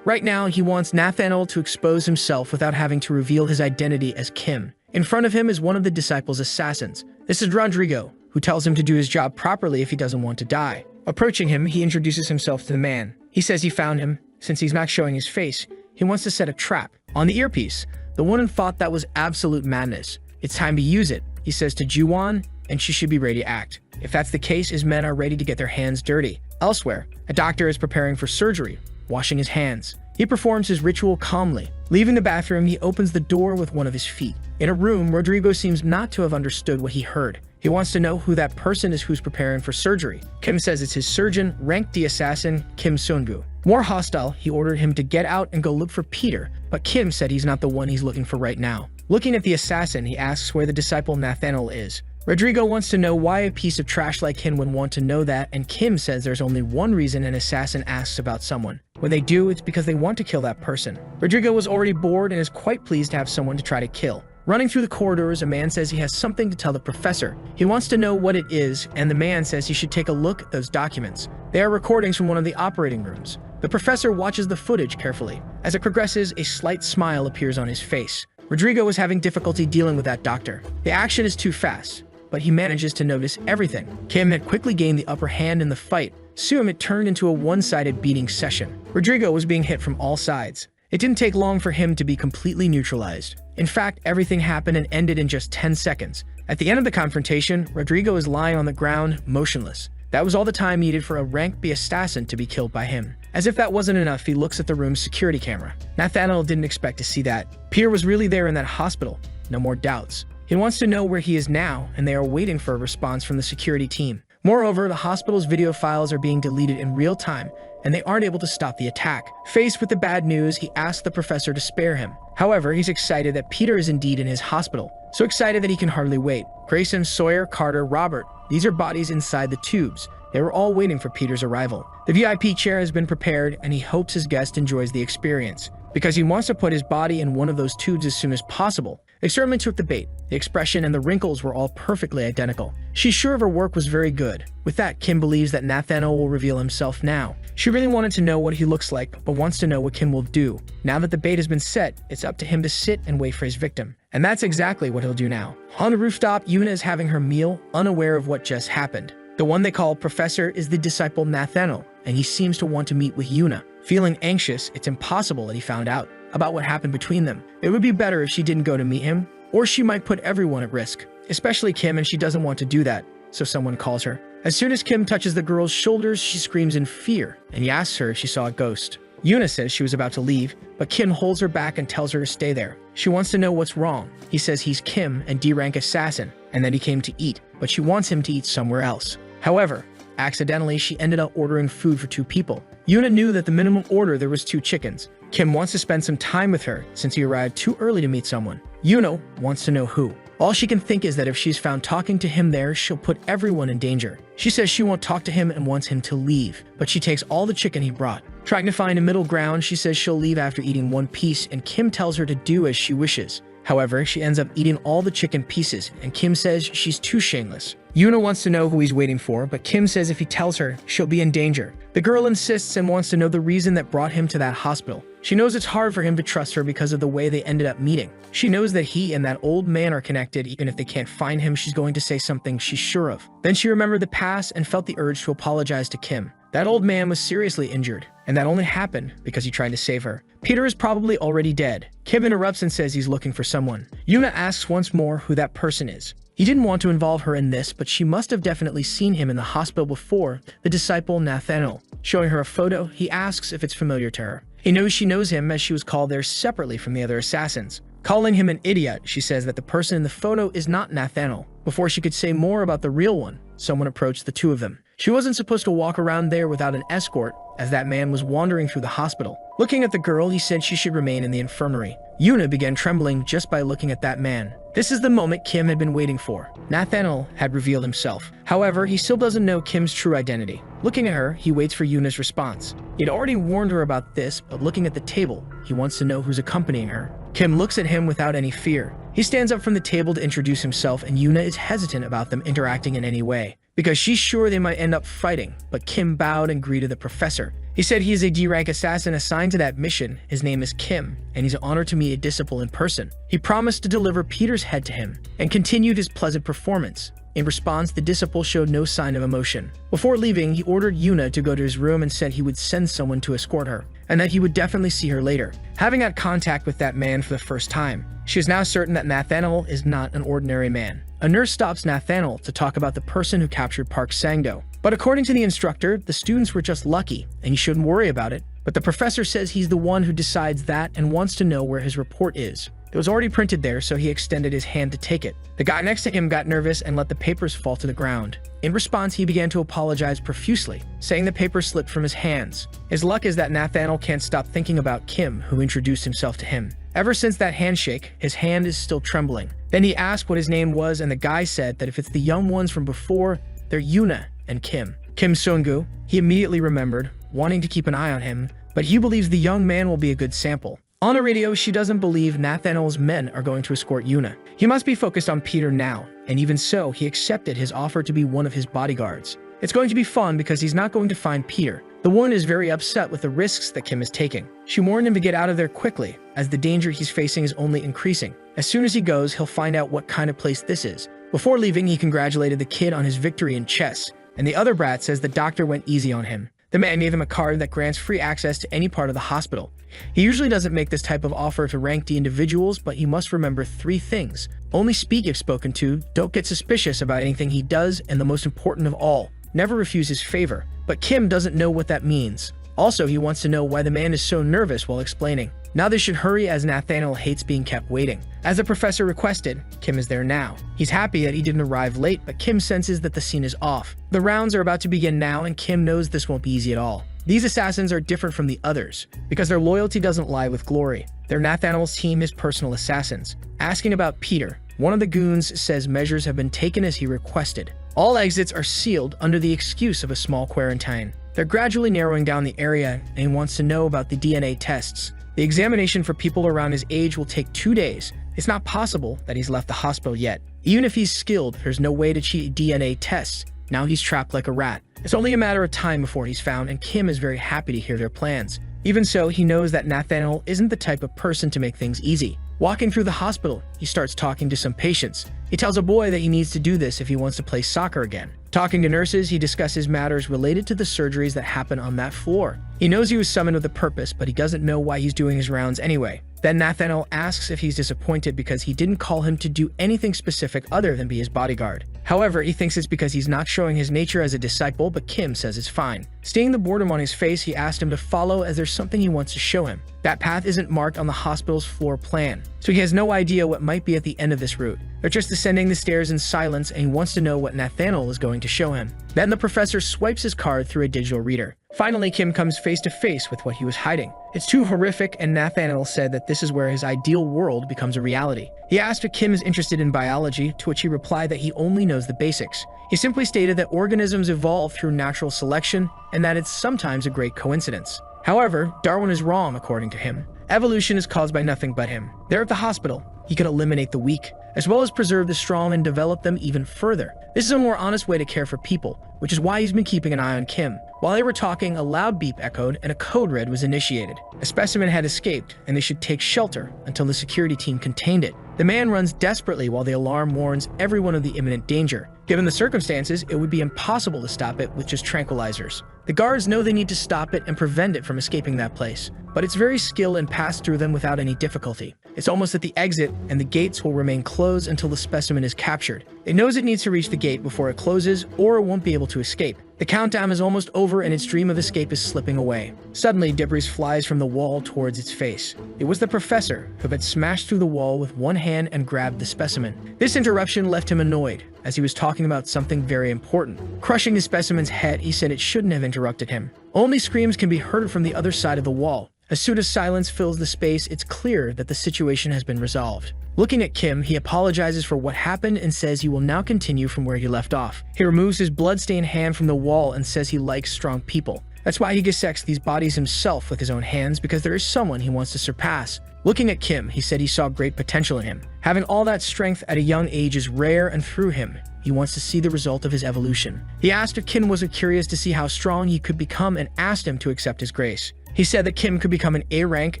Right now, he wants Nathaniel to expose himself without having to reveal his identity as Kim. In front of him is one of the disciples' assassins. This is Rodrigo, who tells him to do his job properly if he doesn't want to die. Approaching him, he introduces himself to the man. He says he found him. Since he's not showing his face, he wants to set a trap. On the earpiece, the woman thought that was absolute madness. It's time to use it, he says to Ju-won, and she should be ready to act. If that's the case, his men are ready to get their hands dirty. Elsewhere, a doctor is preparing for surgery, washing his hands. He performs his ritual calmly. Leaving the bathroom, he opens the door with one of his feet. In a room, Rodrigo seems not to have understood what he heard. He wants to know who that person is who's preparing for surgery. Kim says it's his surgeon, ranked D assassin, Kim Sungu. More hostile, he ordered him to get out and go look for Peter, but Kim said he's not the one he's looking for right now. Looking at the assassin, he asks where the disciple Nathaniel is. Rodrigo wants to know why a piece of trash like him would want to know that, and Kim says there's only one reason an assassin asks about someone. When they do, it's because they want to kill that person. Rodrigo was already bored and is quite pleased to have someone to try to kill. Running through the corridors, a man says he has something to tell the professor. He wants to know what it is, and the man says he should take a look at those documents. They are recordings from one of the operating rooms. The professor watches the footage carefully. As it progresses, a slight smile appears on his face. Rodrigo was having difficulty dealing with that doctor. The action is too fast, but he manages to notice everything. Kim had quickly gained the upper hand in the fight. Soon it turned into a one-sided beating session. Rodrigo was being hit from all sides. It didn't take long for him to be completely neutralized. In fact, everything happened and ended in just 10 seconds. At the end of the confrontation, Rodrigo is lying on the ground, motionless. That was all the time needed for a rank B assassin to be killed by him. As if that wasn't enough, he looks at the room's security camera. Nathaniel didn't expect to see that. Peter was really there in that hospital. No more doubts. He wants to know where he is now, and they are waiting for a response from the security team. Moreover, the hospital's video files are being deleted in real time, and they aren't able to stop the attack. Faced with the bad news, he asks the professor to spare him. However, he's excited that Peter is indeed in his hospital. So excited that he can hardly wait. Grayson, Sawyer, Carter, Robert. These are bodies inside the tubes. They were all waiting for Peter's arrival. The VIP chair has been prepared, and he hopes his guest enjoys the experience, because he wants to put his body in one of those tubes as soon as possible. They certainly took the bait. The expression and the wrinkles were all perfectly identical. She's sure of her work was very good. With that, Kim believes that Nathaniel will reveal himself now. She really wanted to know what he looks like, but wants to know what Kim will do. Now that the bait has been set, it's up to him to sit and wait for his victim. And that's exactly what he'll do now. On the rooftop, Yuna is having her meal, unaware of what just happened. The one they call Professor is the disciple Nathaniel, and he seems to want to meet with Yuna. Feeling anxious, it's impossible that he found out about what happened between them. It would be better if she didn't go to meet him, or she might put everyone at risk, especially Kim, and she doesn't want to do that, so someone calls her. As soon as Kim touches the girl's shoulders, she screams in fear, and he asks her if she saw a ghost. Yuna says she was about to leave, but Kim holds her back and tells her to stay there. She wants to know what's wrong. He says he's Kim, a D-rank assassin, and that he came to eat, but she wants him to eat somewhere else. However, accidentally, she ended up ordering food for 2 people. Yuna knew that the minimum order there was 2 chickens. Kim wants to spend some time with her since he arrived too early to meet someone. Yuna wants to know who. All she can think is that if she's found talking to him there, she'll put everyone in danger. She says she won't talk to him and wants him to leave, but she takes all the chicken he brought. Trying to find a middle ground, she says she'll leave after eating 1 piece, and Kim tells her to do as she wishes. However, she ends up eating all the chicken pieces, and Kim says she's too shameless. Yuna wants to know who he's waiting for, but Kim says if he tells her, she'll be in danger. The girl insists and wants to know the reason that brought him to that hospital. She knows it's hard for him to trust her because of the way they ended up meeting. She knows that he and that old man are connected. Even if they can't find him, she's going to say something she's sure of. Then she remembered the past and felt the urge to apologize to Kim. That old man was seriously injured, and that only happened because he tried to save her. Peter is probably already dead. Kim interrupts and says he's looking for someone. Yuna asks once more who that person is. He didn't want to involve her in this, but she must have definitely seen him in the hospital before, the disciple Nathaniel. Showing her a photo, he asks if it's familiar to her. He knows she knows him as she was called there separately from the other assassins. Calling him an idiot, she says that the person in the photo is not Nathaniel. Before she could say more about the real one, someone approached the 2 of them. She wasn't supposed to walk around there without an escort, as that man was wandering through the hospital. Looking at the girl, he said she should remain in the infirmary. Yuna began trembling just by looking at that man. This is the moment Kim had been waiting for. Nathaniel had revealed himself. However, he still doesn't know Kim's true identity. Looking at her, he waits for Yuna's response. He had already warned her about this, but looking at the table, he wants to know who's accompanying her. Kim looks at him without any fear. He stands up from the table to introduce himself, and Yuna is hesitant about them interacting in any way, because she's sure they might end up fighting, but Kim bowed and greeted the professor. He said he is a D-rank assassin assigned to that mission. His name is Kim, and he's honored to meet a disciple in person. He promised to deliver Peter's head to him, and continued his pleasant performance. In response, the disciple showed no sign of emotion. Before leaving, he ordered Yuna to go to his room and said he would send someone to escort her, and that he would definitely see her later. Having had contact with that man for the first time, she is now certain that Nathaniel is not an ordinary man. A nurse stops Nathaniel to talk about the person who captured Park Sang-do. But according to the instructor, the students were just lucky, and he shouldn't worry about it. But the professor says he's the one who decides that and wants to know where his report is. It was already printed there, so he extended his hand to take it. The guy next to him got nervous and let the papers fall to the ground. In response, he began to apologize profusely, saying the papers slipped from his hands. His luck is that Nathaniel can't stop thinking about Kim, who introduced himself to him. Ever since that handshake, his hand is still trembling. Then he asked what his name was, and the guy said that if it's the young ones from before, they're Yuna and Kim. Kim Sung-gu, he immediately remembered, wanting to keep an eye on him, but he believes the young man will be a good sample. On the radio, she doesn't believe Nathaniel's men are going to escort Yuna. He must be focused on Peter now, and even so, he accepted his offer to be one of his bodyguards. It's going to be fun because he's not going to find Peter, The woman is very upset with the risks that Kim is taking. She warned him to get out of there quickly, as the danger he's facing is only increasing. As soon as he goes, he'll find out what kind of place this is. Before leaving, he congratulated the kid on his victory in chess, and the other brat says the doctor went easy on him. The man gave him a card that grants free access to any part of the hospital. He usually doesn't make this type of offer to rank D individuals, but he must remember 3 things. Only speak if spoken to, don't get suspicious about anything he does, and the most important of all, never refuse his favor. But Kim doesn't know what that means. Also, he wants to know why the man is so nervous while explaining. Now they should hurry as Nathaniel hates being kept waiting. As the professor requested, Kim is there now. He's happy that he didn't arrive late, but Kim senses that the scene is off. The rounds are about to begin now, and Kim knows this won't be easy at all. These assassins are different from the others, because their loyalty doesn't lie with glory. They're Nathaniel's team, his personal assassins. Asking about Peter, one of the goons says measures have been taken as he requested. All exits are sealed under the excuse of a small quarantine. They're gradually narrowing down the area, and he wants to know about the DNA tests. The examination for people around his age will take 2 days. It's not possible that he's left the hospital yet. Even if he's skilled, there's no way to cheat DNA tests. Now he's trapped like a rat. It's only a matter of time before he's found, and Kim is very happy to hear their plans. Even so, he knows that Nathaniel isn't the type of person to make things easy. Walking through the hospital, he starts talking to some patients. He tells a boy that he needs to do this if he wants to play soccer again. Talking to nurses, he discusses matters related to the surgeries that happen on that floor. He knows he was summoned with a purpose, but he doesn't know why he's doing his rounds anyway. Then Nathaniel asks if he's disappointed because he didn't call him to do anything specific other than be his bodyguard. However, he thinks it's because he's not showing his nature as a disciple, but Kim says it's fine. Seeing the boredom on his face, he asked him to follow as there's something he wants to show him. That path isn't marked on the hospital's floor plan, so he has no idea what might be at the end of this route. They're just descending the stairs in silence, and he wants to know what Nathaniel is going to show him. Then the professor swipes his card through a digital reader. Finally, Kim comes face to face with what he was hiding. It's too horrific, and Nathaniel said that this is where his ideal world becomes a reality. He asked if Kim is interested in biology, to which he replied that he only knows the basics. He simply stated that organisms evolve through natural selection, and that it's sometimes a great coincidence. However, Darwin is wrong according to him. Evolution is caused by nothing but him. There at the hospital, he could eliminate the weak, as well as preserve the strong and develop them even further. This is a more honest way to care for people, which is why he's been keeping an eye on Kim. While they were talking, a loud beep echoed and a code red was initiated. A specimen had escaped, and they should take shelter until the security team contained it. The man runs desperately while the alarm warns everyone of the imminent danger. Given the circumstances, it would be impossible to stop it with just tranquilizers. The guards know they need to stop it and prevent it from escaping that place, but it's very skilled and passed through them without any difficulty. It's almost at the exit, and the gates will remain closed until the specimen is captured. It knows it needs to reach the gate before it closes, or it won't be able to escape. The countdown is almost over, and its dream of escape is slipping away. Suddenly, debris flies from the wall towards its face. It was the professor, who had smashed through the wall with one hand and grabbed the specimen. This interruption left him annoyed, as he was talking about something very important. Crushing the specimen's head, he said it shouldn't have interrupted him. Only screams can be heard from the other side of the wall. As soon as silence fills the space, it's clear that the situation has been resolved. Looking at Kim, he apologizes for what happened and says he will now continue from where he left off. He removes his blood-stained hand from the wall and says he likes strong people. That's why he dissects these bodies himself with his own hands, because there is someone he wants to surpass. Looking at Kim, he said he saw great potential in him. Having all that strength at a young age is rare, and through him, he wants to see the result of his evolution. He asked if Kim was curious to see how strong he could become and asked him to accept his grace. He said that Kim could become an A rank,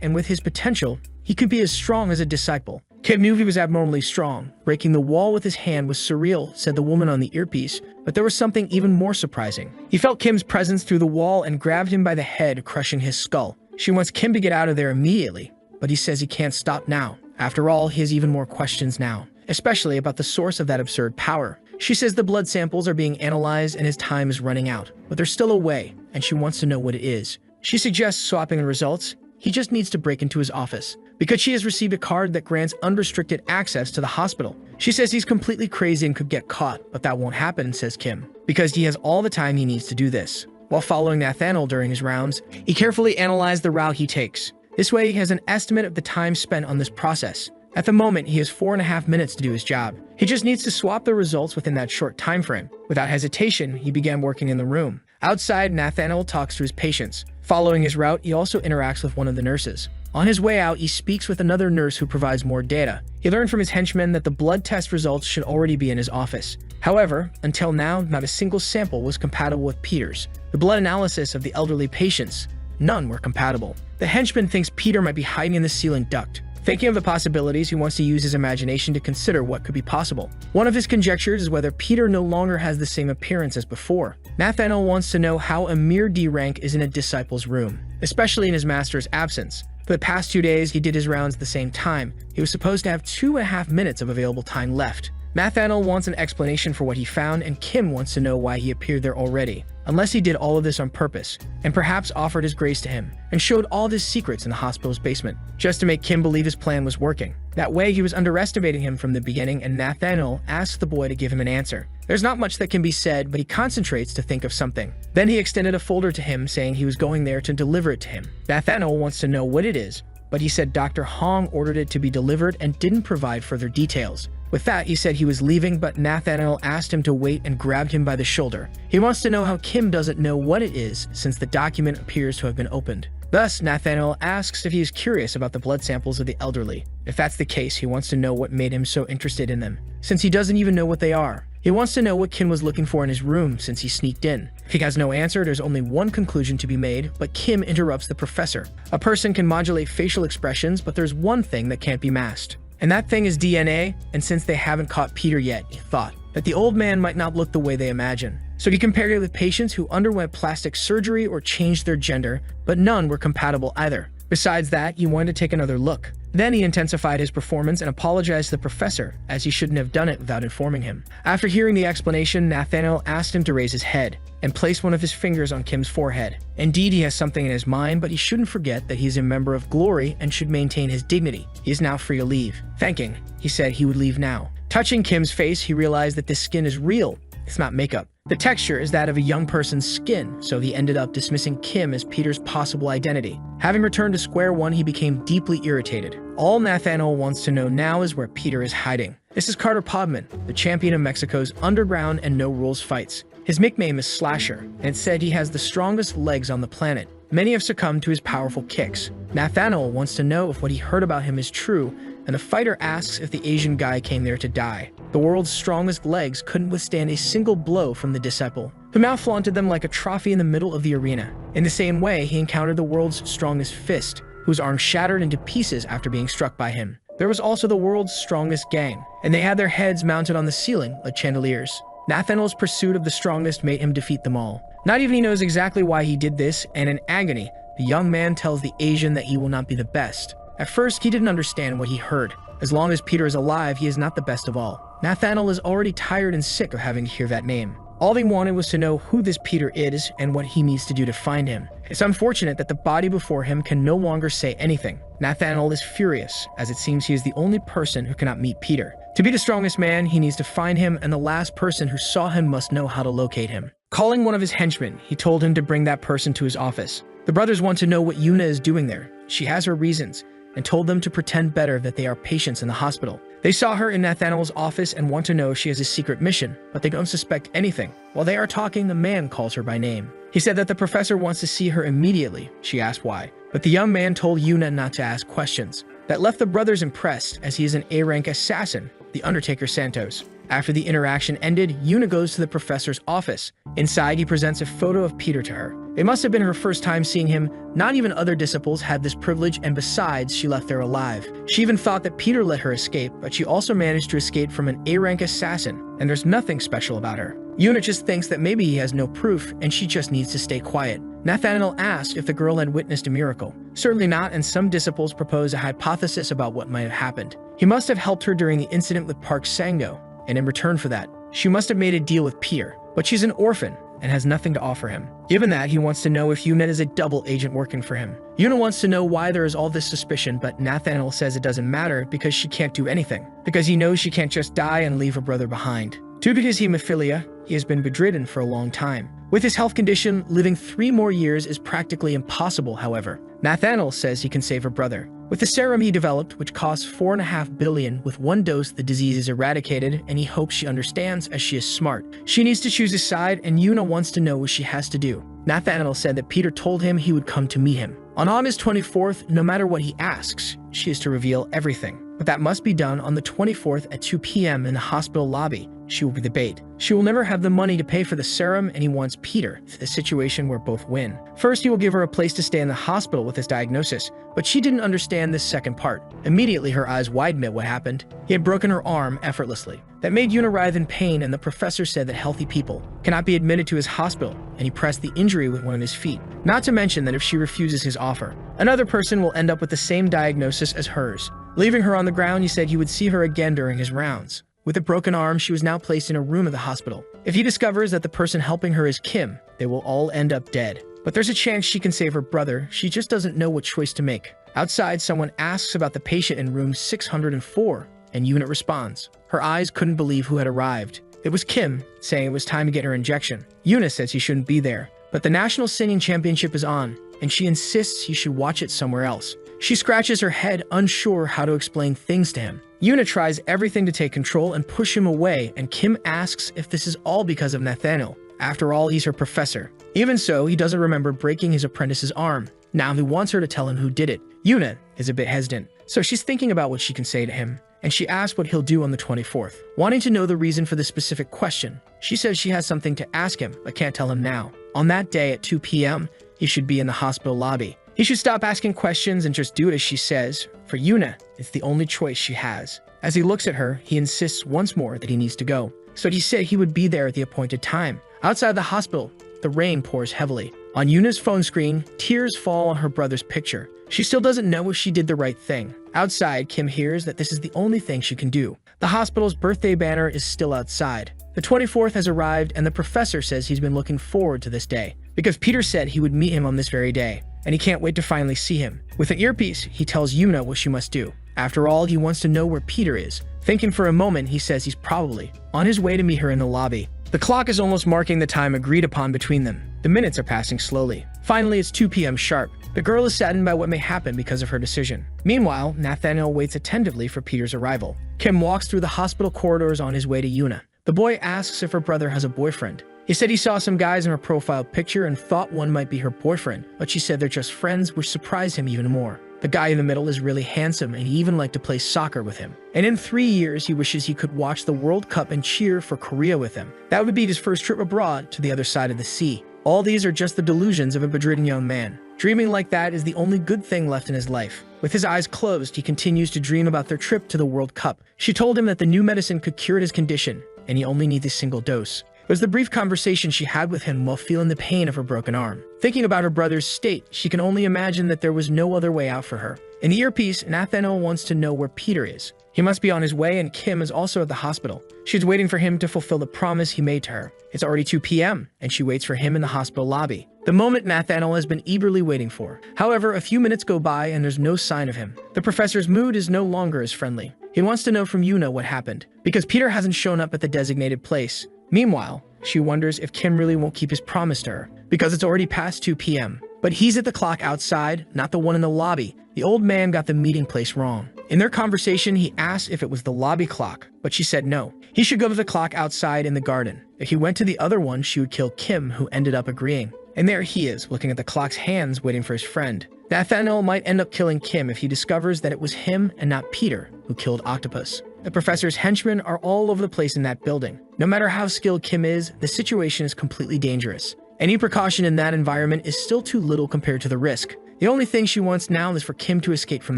and with his potential, he could be as strong as a disciple. Kim knew he was abnormally strong. Breaking the wall with his hand was surreal, said the woman on the earpiece, but there was something even more surprising. He felt Kim's presence through the wall and grabbed him by the head, crushing his skull. She wants Kim to get out of there immediately, but he says he can't stop now. After all, he has even more questions now, especially about the source of that absurd power. She says the blood samples are being analyzed and his time is running out, but there's still a way, and she wants to know what it is. She suggests swapping the results. He just needs to break into his office, because she has received a card that grants unrestricted access to the hospital. She says he's completely crazy and could get caught, but that won't happen, says Kim, because he has all the time he needs to do this. While following Nathaniel during his rounds, he carefully analyzed the route he takes. This way, he has an estimate of the time spent on this process. At the moment, he has 4.5 minutes to do his job. He just needs to swap the results within that short time frame. Without hesitation, he began working in the room. Outside, Nathaniel talks to his patients. Following his route, he also interacts with one of the nurses. On his way out, he speaks with another nurse who provides more data. He learned from his henchmen that the blood test results should already be in his office. However, until now, not a single sample was compatible with Peter's. The blood analysis of the elderly patients, none were compatible. The henchman thinks Peter might be hiding in the ceiling duct. Thinking of the possibilities, he wants to use his imagination to consider what could be possible. One of his conjectures is whether Peter no longer has the same appearance as before. Nathaniel wants to know how a mere D rank is in a disciple's room, especially in his master's absence. For the past 2 days, he did his rounds at the same time. He was supposed to have 2.5 minutes of available time left. Nathaniel wants an explanation for what he found, and Kim wants to know why he appeared there already, unless he did all of this on purpose, and perhaps offered his grace to him, and showed all of his secrets in the hospital's basement, just to make Kim believe his plan was working. That way, he was underestimating him from the beginning, and Nathaniel asks the boy to give him an answer. There's not much that can be said, but he concentrates to think of something. Then he extended a folder to him, saying he was going there to deliver it to him. Nathaniel wants to know what it is, but he said Dr. Hong ordered it to be delivered and didn't provide further details. With that, he said he was leaving, but Nathaniel asked him to wait and grabbed him by the shoulder. He wants to know how Kim doesn't know what it is, since the document appears to have been opened. Thus, Nathaniel asks if he is curious about the blood samples of the elderly. If that's the case, he wants to know what made him so interested in them, since he doesn't even know what they are. He wants to know what Kim was looking for in his room since he sneaked in. If he has no answer, there's only one conclusion to be made, but Kim interrupts the professor. A person can modulate facial expressions, but there's one thing that can't be masked. And that thing is DNA, and since they haven't caught Peter yet, he thought that the old man might not look the way they imagine. So he compared it with patients who underwent plastic surgery or changed their gender, but none were compatible either. Besides that, he wanted to take another look. Then he intensified his performance and apologized to the professor, as he shouldn't have done it without informing him. After hearing the explanation, Nathaniel asked him to raise his head and place one of his fingers on Kim's forehead. Indeed, he has something in his mind, but he shouldn't forget that he is a member of Glory and should maintain his dignity. He is now free to leave. Thanking, he said he would leave now. Touching Kim's face, he realized that this skin is real. It's not makeup. The texture is that of a young person's skin, so he ended up dismissing Kim as Peter's possible identity. Having returned to square one, he became deeply irritated. All Nathaniel wants to know now is where Peter is hiding. This is Carter Podman, the champion of Mexico's underground and no-rules fights. His nickname is Slasher, and it's said he has the strongest legs on the planet. Many have succumbed to his powerful kicks. Nathaniel wants to know if what he heard about him is true, and the fighter asks if the Asian guy came there to die. The world's strongest legs couldn't withstand a single blow from the disciple, who now flaunted them like a trophy in the middle of the arena. In the same way, he encountered the world's strongest fist, whose arm shattered into pieces after being struck by him. There was also the world's strongest gang, and they had their heads mounted on the ceiling like chandeliers. Nathaniel's pursuit of the strongest made him defeat them all. Not even he knows exactly why he did this, and in agony, the young man tells the Asian that he will not be the best. At first, he didn't understand what he heard. As long as Peter is alive, he is not the best of all. Nathaniel is already tired and sick of having to hear that name. All they wanted was to know who this Peter is and what he needs to do to find him. It's unfortunate that the body before him can no longer say anything. Nathaniel is furious, as it seems he is the only person who cannot meet Peter. To be the strongest man, he needs to find him, and the last person who saw him must know how to locate him. Calling one of his henchmen, he told him to bring that person to his office. The brothers want to know what Yuna is doing there. She has her reasons, and told them to pretend better that they are patients in the hospital. They saw her in Nathaniel's office and want to know if she has a secret mission, but they don't suspect anything. While they are talking, the man calls her by name. He said that the professor wants to see her immediately. She asked why, but the young man told Yuna not to ask questions. That left the brothers impressed, as he is an A-rank assassin, the Undertaker Santos. After the interaction ended, Yuna goes to the professor's office. Inside, he presents a photo of Peter to her. It must have been her first time seeing him. Not even other disciples had this privilege, and besides, she left there alive. She even thought that Peter let her escape, but she also managed to escape from an A-rank assassin, and there's nothing special about her. Yuna just thinks that maybe he has no proof, and she just needs to stay quiet. Nathaniel asked if the girl had witnessed a miracle. Certainly not, and some disciples propose a hypothesis about what might have happened. He must have helped her during the incident with Park Sang-do, and in return for that, she must have made a deal with Peter. But she's an orphan and has nothing to offer him. Given that, he wants to know if Yuna is a double agent working for him. Yuna wants to know why there is all this suspicion, but Nathaniel says it doesn't matter because she can't do anything. Because he knows she can't just die and leave her brother behind. Due to his hemophilia, he has been bedridden for a long time. With his health condition, living 3 more years is practically impossible, however. Nathaniel says he can save her brother. With the serum he developed, which costs $4.5 billion, with one dose the disease is eradicated, and he hopes she understands as she is smart. She needs to choose a side, and Yuna wants to know what she has to do. Nathaniel said that Peter told him he would come to meet him. On August 24th, no matter what he asks, she is to reveal everything. But that must be done on the 24th at 2 p.m. in the hospital lobby. She will be the bait. She will never have the money to pay for the serum, and he wants Peter, a situation where both win. First, he will give her a place to stay in the hospital with his diagnosis, but she didn't understand this second part. Immediately, her eyes widened at what happened. He had broken her arm effortlessly. That made Yuna writhe in pain, and the professor said that healthy people cannot be admitted to his hospital, and he pressed the injury with one of his feet. Not to mention that if she refuses his offer, another person will end up with the same diagnosis as hers. Leaving her on the ground, he said he would see her again during his rounds. With a broken arm, she was now placed in a room of the hospital. If he discovers that the person helping her is Kim, they will all end up dead. But there's a chance she can save her brother, she just doesn't know what choice to make. Outside, someone asks about the patient in room 604, and Yuna responds. Her eyes couldn't believe who had arrived. It was Kim, saying it was time to get her injection. Yuna says he shouldn't be there, but the National Singing Championship is on, and she insists he should watch it somewhere else. She scratches her head, unsure how to explain things to him. Yuna tries everything to take control and push him away, and Kim asks if this is all because of Nathaniel. After all, he's her professor. Even so, he doesn't remember breaking his apprentice's arm. Now he wants her to tell him who did it. Yuna is a bit hesitant, so she's thinking about what she can say to him, and she asks what he'll do on the 24th. Wanting to know the reason for the specific question, she says she has something to ask him, but can't tell him now. On that day at 2 p.m., he should be in the hospital lobby. He should stop asking questions and just do it as she says. For Yuna, it's the only choice she has. As he looks at her, he insists once more that he needs to go. So he said he would be there at the appointed time. Outside the hospital, the rain pours heavily. On Yuna's phone screen, tears fall on her brother's picture. She still doesn't know if she did the right thing. Outside, Kim hears that this is the only thing she can do. The hospital's birthday banner is still outside. The 24th has arrived, and the professor says he's been looking forward to this day, because Peter said he would meet him on this very day, and he can't wait to finally see him. With an earpiece, he tells Yuna what she must do. After all, he wants to know where Peter is. Thinking for a moment, he says he's probably on his way to meet her in the lobby. The clock is almost marking the time agreed upon between them. The minutes are passing slowly. Finally, it's 2 p.m. sharp. The girl is saddened by what may happen because of her decision. Meanwhile, Nathaniel waits attentively for Peter's arrival. Kim walks through the hospital corridors on his way to Yuna. The boy asks if her brother has a boyfriend. He said he saw some guys in her profile picture and thought one might be her boyfriend, but she said they're just friends, which surprised him even more. The guy in the middle is really handsome, and he even liked to play soccer with him. And in 3 years, he wishes he could watch the World Cup and cheer for Korea with him. That would be his first trip abroad to the other side of the sea. All these are just the delusions of a bedridden young man. Dreaming like that is the only good thing left in his life. With his eyes closed, he continues to dream about their trip to the World Cup. She told him that the new medicine could cure his condition, and he only needs a single dose. It was the brief conversation she had with him while feeling the pain of her broken arm. Thinking about her brother's state, she can only imagine that there was no other way out for her. In the earpiece, Nathaniel wants to know where Peter is. He must be on his way, and Kim is also at the hospital. She's waiting for him to fulfill the promise he made to her. It's already 2 p.m., and she waits for him in the hospital lobby. The moment Nathaniel has been eagerly waiting for. However, a few minutes go by and there's no sign of him. The professor's mood is no longer as friendly. He wants to know from Yuna what happened, because Peter hasn't shown up at the designated place. Meanwhile, she wonders if Kim really won't keep his promise to her, because it's already past 2 p.m. But he's at the clock outside, not the one in the lobby. The old man got the meeting place wrong. In their conversation, he asked if it was the lobby clock, but she said no. He should go to the clock outside in the garden. If he went to the other one, she would kill Kim, who ended up agreeing. And there he is, looking at the clock's hands, waiting for his friend. Nathaniel might end up killing Kim if he discovers that it was him and not Peter who killed Octopus. The professor's henchmen are all over the place in that building. No matter how skilled Kim is, the situation is completely dangerous. Any precaution in that environment is still too little compared to the risk. The only thing she wants now is for Kim to escape from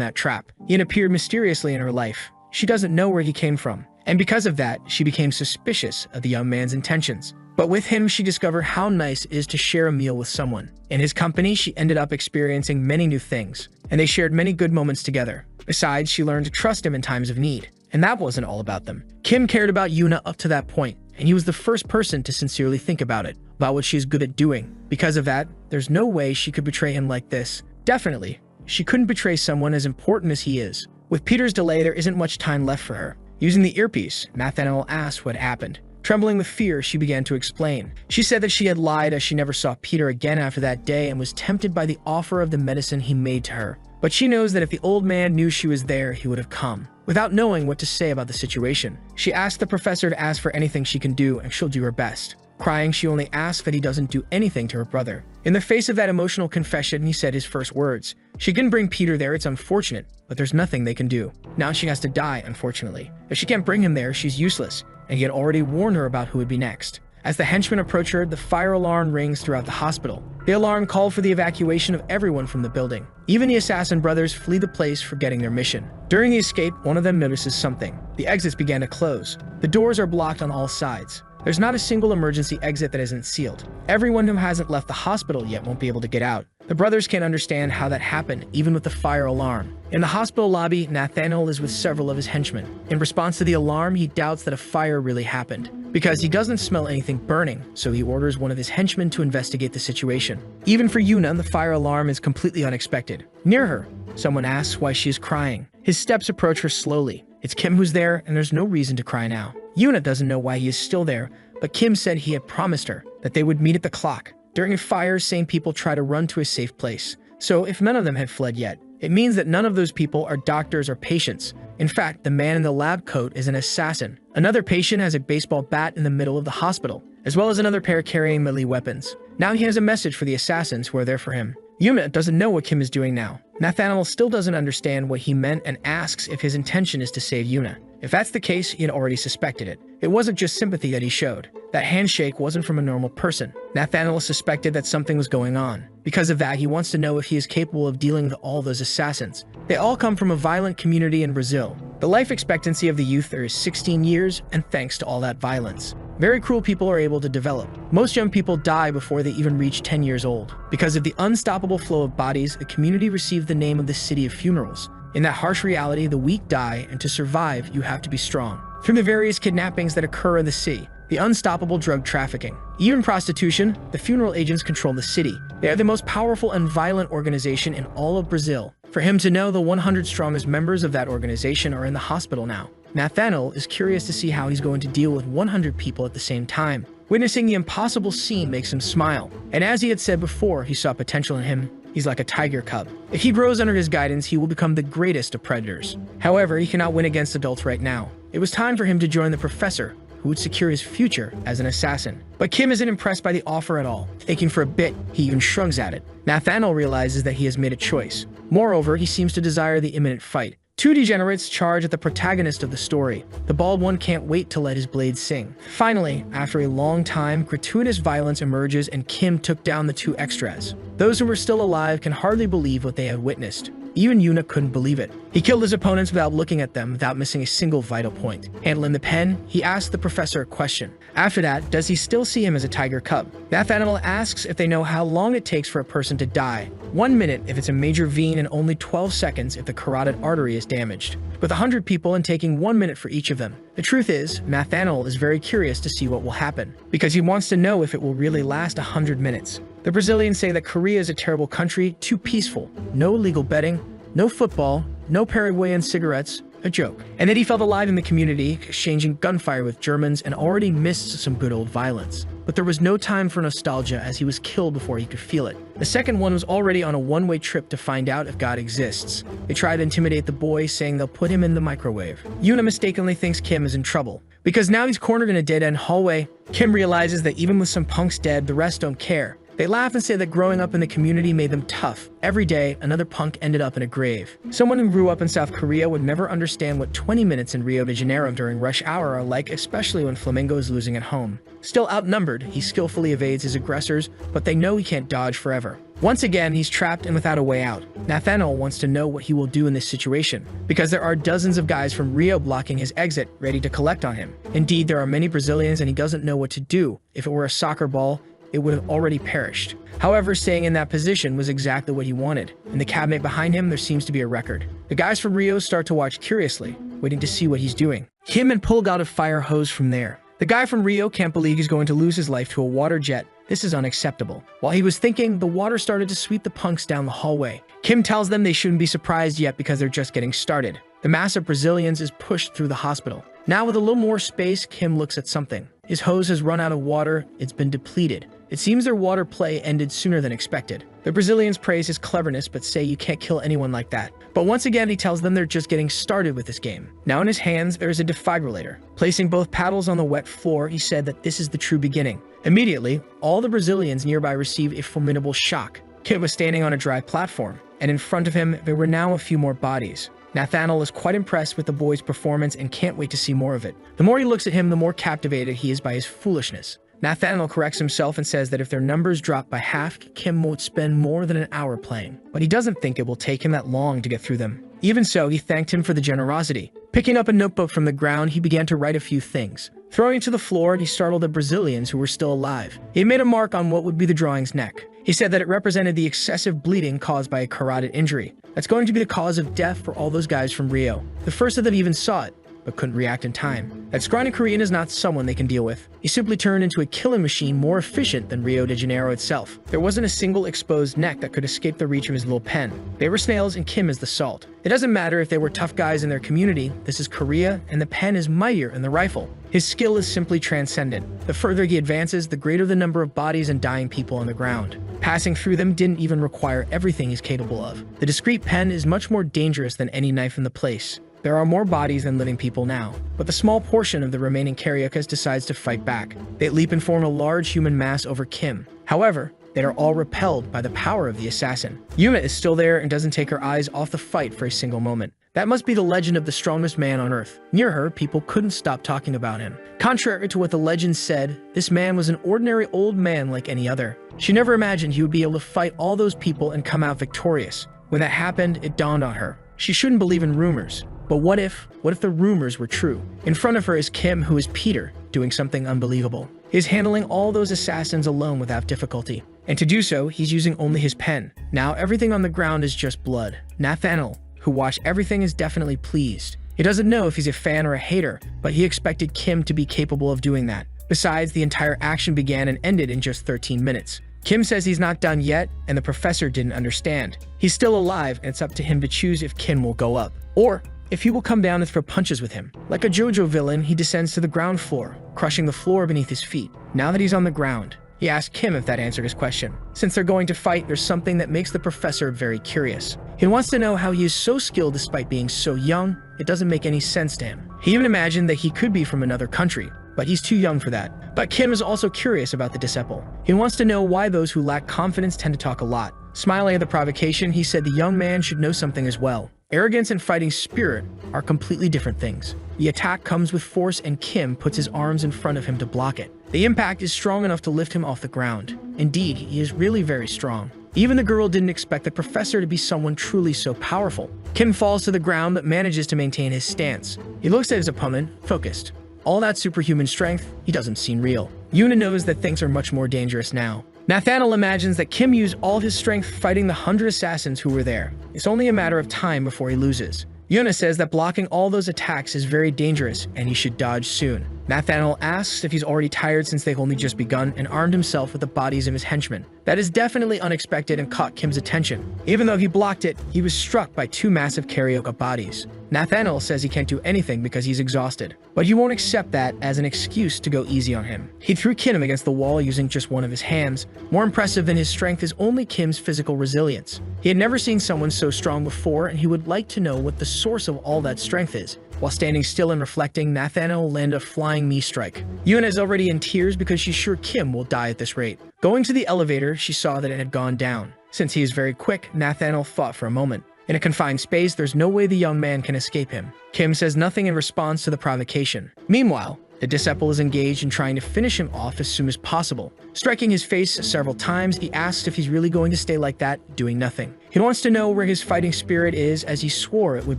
that trap. He had appeared mysteriously in her life. She doesn't know where he came from, and because of that, she became suspicious of the young man's intentions. But with him, she discovered how nice it is to share a meal with someone. In his company, she ended up experiencing many new things, and they shared many good moments together. Besides, she learned to trust him in times of need. And that wasn't all about them. Kim cared about Yuna up to that point, and he was the first person to sincerely think about it, about what she's good at doing. Because of that, there's no way she could betray him like this. Definitely, she couldn't betray someone as important as he is. With Peter's delay, there isn't much time left for her. Using the earpiece, Nathaniel asked what happened. Trembling with fear, she began to explain. She said that she had lied as she never saw Peter again after that day and was tempted by the offer of the medicine he made to her. But she knows that if the old man knew she was there, he would have come. Without knowing what to say about the situation, she asks the professor to ask for anything she can do, and she'll do her best. Crying, she only asks that he doesn't do anything to her brother. In the face of that emotional confession, he said his first words. She can bring Peter there, it's unfortunate, but there's nothing they can do. Now she has to die, unfortunately. If she can't bring him there, she's useless, and he had already warned her about who would be next. As the henchmen approach her, the fire alarm rings throughout the hospital. The alarm called for the evacuation of everyone from the building. Even the assassin brothers flee the place, forgetting their mission. During the escape, one of them notices something. The exits began to close. The doors are blocked on all sides. There's not a single emergency exit that isn't sealed. Everyone who hasn't left the hospital yet won't be able to get out. The brothers can't understand how that happened, even with the fire alarm. In the hospital lobby, Nathaniel is with several of his henchmen. In response to the alarm, he doubts that a fire really happened, because he doesn't smell anything burning, so he orders one of his henchmen to investigate the situation. Even for Yuna, the fire alarm is completely unexpected. Near her, someone asks why she is crying. His steps approach her slowly. It's Kim who's there, and there's no reason to cry now. Yuna doesn't know why he is still there, but Kim said he had promised her that they would meet at the clock. During a fire, sane people try to run to a safe place. So if none of them had fled yet, it means that none of those people are doctors or patients. In fact, the man in the lab coat is an assassin. Another patient has a baseball bat in the middle of the hospital, as well as another pair carrying melee weapons. Now he has a message for the assassins who are there for him. Yuna doesn't know what Kim is doing now. Nathaniel still doesn't understand what he meant and asks if his intention is to save Yuna. If that's the case, he had already suspected it. It wasn't just sympathy that he showed. That handshake wasn't from a normal person. Nathaniel suspected that something was going on. Because of that, he wants to know if he is capable of dealing with all those assassins. They all come from a violent community in Brazil. The life expectancy of the youth there is 16 years, and thanks to all that violence, very cruel people are able to develop. Most young people die before they even reach 10 years old. Because of the unstoppable flow of bodies, the community received the name of the City of Funerals. In that harsh reality, the weak die, and to survive, you have to be strong. Through the various kidnappings that occur in the sea, the unstoppable drug trafficking, even prostitution, the funeral agents control the city. They are the most powerful and violent organization in all of Brazil. For him to know the 100 strongest members of that organization are in the hospital now, Nathaniel is curious to see how he's going to deal with 100 people at the same time. Witnessing the impossible scene makes him smile, and as he had said before, he saw potential in him. He's like a tiger cub. If he grows under his guidance, he will become the greatest of predators. However, he cannot win against adults right now. It was time for him to join the professor, who would secure his future as an assassin. But Kim isn't impressed by the offer at all. Thinking for a bit, he even shrugs at it. Nathaniel realizes that he has made a choice. Moreover, he seems to desire the imminent fight. Two degenerates charge at the protagonist of the story. The bald one can't wait to let his blade sing. Finally, after a long time, gratuitous violence emerges and Kim took down the two extras. Those who were still alive can hardly believe what they had witnessed. Even Yuna couldn't believe it. He killed his opponents without looking at them, without missing a single vital point. Handling the pen, he asked the professor a question. After that, does he still see him as a tiger cub? Nathaniel asks if they know how long it takes for a person to die. 1 minute if it's a major vein and only 12 seconds if the carotid artery is damaged. With 100 people and taking 1 minute for each of them. The truth is, Nathaniel is very curious to see what will happen, because he wants to know if it will really last 100 minutes. The Brazilians say that Korea is a terrible country, too peaceful, no legal betting, no football, no Paraguayan cigarettes, a joke. And that he felt alive in the community, exchanging gunfire with Germans and already missed some good old violence. But there was no time for nostalgia as he was killed before he could feel it. The second one was already on a one-way trip to find out if God exists. They try to intimidate the boy, saying they'll put him in the microwave. Yuna mistakenly thinks Kim is in trouble, because now he's cornered in a dead-end hallway. Kim realizes that even with some punks dead, the rest don't care. They laugh and say that growing up in the community made them tough. Every day, another punk ended up in a grave. Someone who grew up in South Korea would never understand what 20 minutes in Rio de Janeiro during rush hour are like, especially when Flamengo is losing at home. Still outnumbered, he skillfully evades his aggressors, but they know he can't dodge forever. Once again, he's trapped and without a way out. Nathaniel wants to know what he will do in this situation, because there are dozens of guys from Rio blocking his exit, ready to collect on him. Indeed, there are many Brazilians and he doesn't know what to do. If it were a soccer ball, it would have already perished. However, staying in that position was exactly what he wanted. In the cabinet behind him, there seems to be a record. The guys from Rio start to watch curiously, waiting to see what he's doing. Kim and pulled out a fire hose from there. The guy from Rio can't believe he's going to lose his life to a water jet. This is unacceptable. While he was thinking, the water started to sweep the punks down the hallway. Kim tells them they shouldn't be surprised yet because they're just getting started. The mass of Brazilians is pushed through the hospital. Now with a little more space, Kim looks at something. His hose has run out of water, it's been depleted. It seems their water play ended sooner than expected. The Brazilians praise his cleverness but say you can't kill anyone like that. But once again, he tells them they're just getting started with this game. Now in his hands, there is a defibrillator. Placing both paddles on the wet floor, he said that this is the true beginning. Immediately, all the Brazilians nearby received a formidable shock. Kim was standing on a dry platform, and in front of him, there were now a few more bodies. Nathaniel is quite impressed with the boy's performance and can't wait to see more of it. The more he looks at him, the more captivated he is by his foolishness. Nathaniel corrects himself and says that if their numbers drop by half, Kim won't spend more than an hour playing. But he doesn't think it will take him that long to get through them. Even so, he thanked him for the generosity. Picking up a notebook from the ground, he began to write a few things. Throwing it to the floor, he startled the Brazilians who were still alive. He made a mark on what would be the drawing's neck. He said that it represented the excessive bleeding caused by a carotid injury. That's going to be the cause of death for all those guys from Rio. The first of them even saw it, but couldn't react in time. That scrawny Korean is not someone they can deal with. He simply turned into a killing machine more efficient than Rio de Janeiro itself. There wasn't a single exposed neck that could escape the reach of his little pen. They were snails and Kim is the salt. It doesn't matter if they were tough guys in their community, this is Korea and the pen is mightier than the rifle. His skill is simply transcendent. The further he advances, the greater the number of bodies and dying people on the ground. Passing through them didn't even require everything he's capable of. The discreet pen is much more dangerous than any knife in the place. There are more bodies than living people now, but the small portion of the remaining Cariocas decides to fight back. They leap and form a large human mass over Kim. However, they are all repelled by the power of the assassin. Yuna is still there and doesn't take her eyes off the fight for a single moment. That must be the legend of the strongest man on Earth. Near her, people couldn't stop talking about him. Contrary to what the legend said, this man was an ordinary old man like any other. She never imagined he would be able to fight all those people and come out victorious. When that happened, it dawned on her. She shouldn't believe in rumors. But what if the rumors were true? In front of her is Kim, who is Peter, doing something unbelievable. He's handling all those assassins alone without difficulty. And to do so, he's using only his pen. Now everything on the ground is just blood. Nathaniel, who watched everything, is definitely pleased. He doesn't know if he's a fan or a hater, but he expected Kim to be capable of doing that. Besides, the entire action began and ended in just 13 minutes. Kim says he's not done yet, and the professor didn't understand. He's still alive, and it's up to him to choose if Kim will go up, or if he will come down and throw punches with him. Like a JoJo villain, he descends to the ground floor, crushing the floor beneath his feet. Now that he's on the ground, he asked Kim if that answered his question. Since they're going to fight, there's something that makes the professor very curious. He wants to know how he is so skilled despite being so young. It doesn't make any sense to him. He even imagined that he could be from another country, but he's too young for that. But Kim is also curious about the disciple. He wants to know why those who lack confidence tend to talk a lot. Smiling at the provocation, he said the young man should know something as well. Arrogance and fighting spirit are completely different things. The attack comes with force and Kim puts his arms in front of him to block it. The impact is strong enough to lift him off the ground. Indeed, he is really very strong. Even the girl didn't expect the professor to be someone truly so powerful. Kim falls to the ground but manages to maintain his stance. He looks at his opponent, focused. All that superhuman strength, he doesn't seem real. Yuna knows that things are much more dangerous now. Nathaniel imagines that Kim used all his strength fighting the 100 assassins who were there. It's only a matter of time before he loses. Yuna says that blocking all those attacks is very dangerous and he should dodge soon. Nathaniel asks if he's already tired since they've only just begun and armed himself with the bodies of his henchmen. That is definitely unexpected and caught Kim's attention. Even though he blocked it, he was struck by two massive Carioca bodies. Nathaniel says he can't do anything because he's exhausted, but he won't accept that as an excuse to go easy on him. He threw Kim against the wall using just one of his hands. More impressive than his strength is only Kim's physical resilience. He had never seen someone so strong before, and he would like to know what the source of all that strength is. While standing still and reflecting, Nathaniel landed a flying knee strike. Yuna is already in tears because she's sure Kim will die at this rate. Going to the elevator, she saw that it had gone down. Since he is very quick, Nathaniel thought for a moment. In a confined space, there's no way the young man can escape him. Kim says nothing in response to the provocation. Meanwhile, the disciple is engaged in trying to finish him off as soon as possible. Striking his face several times, he asks if he's really going to stay like that, doing nothing. He wants to know where his fighting spirit is, as he swore it would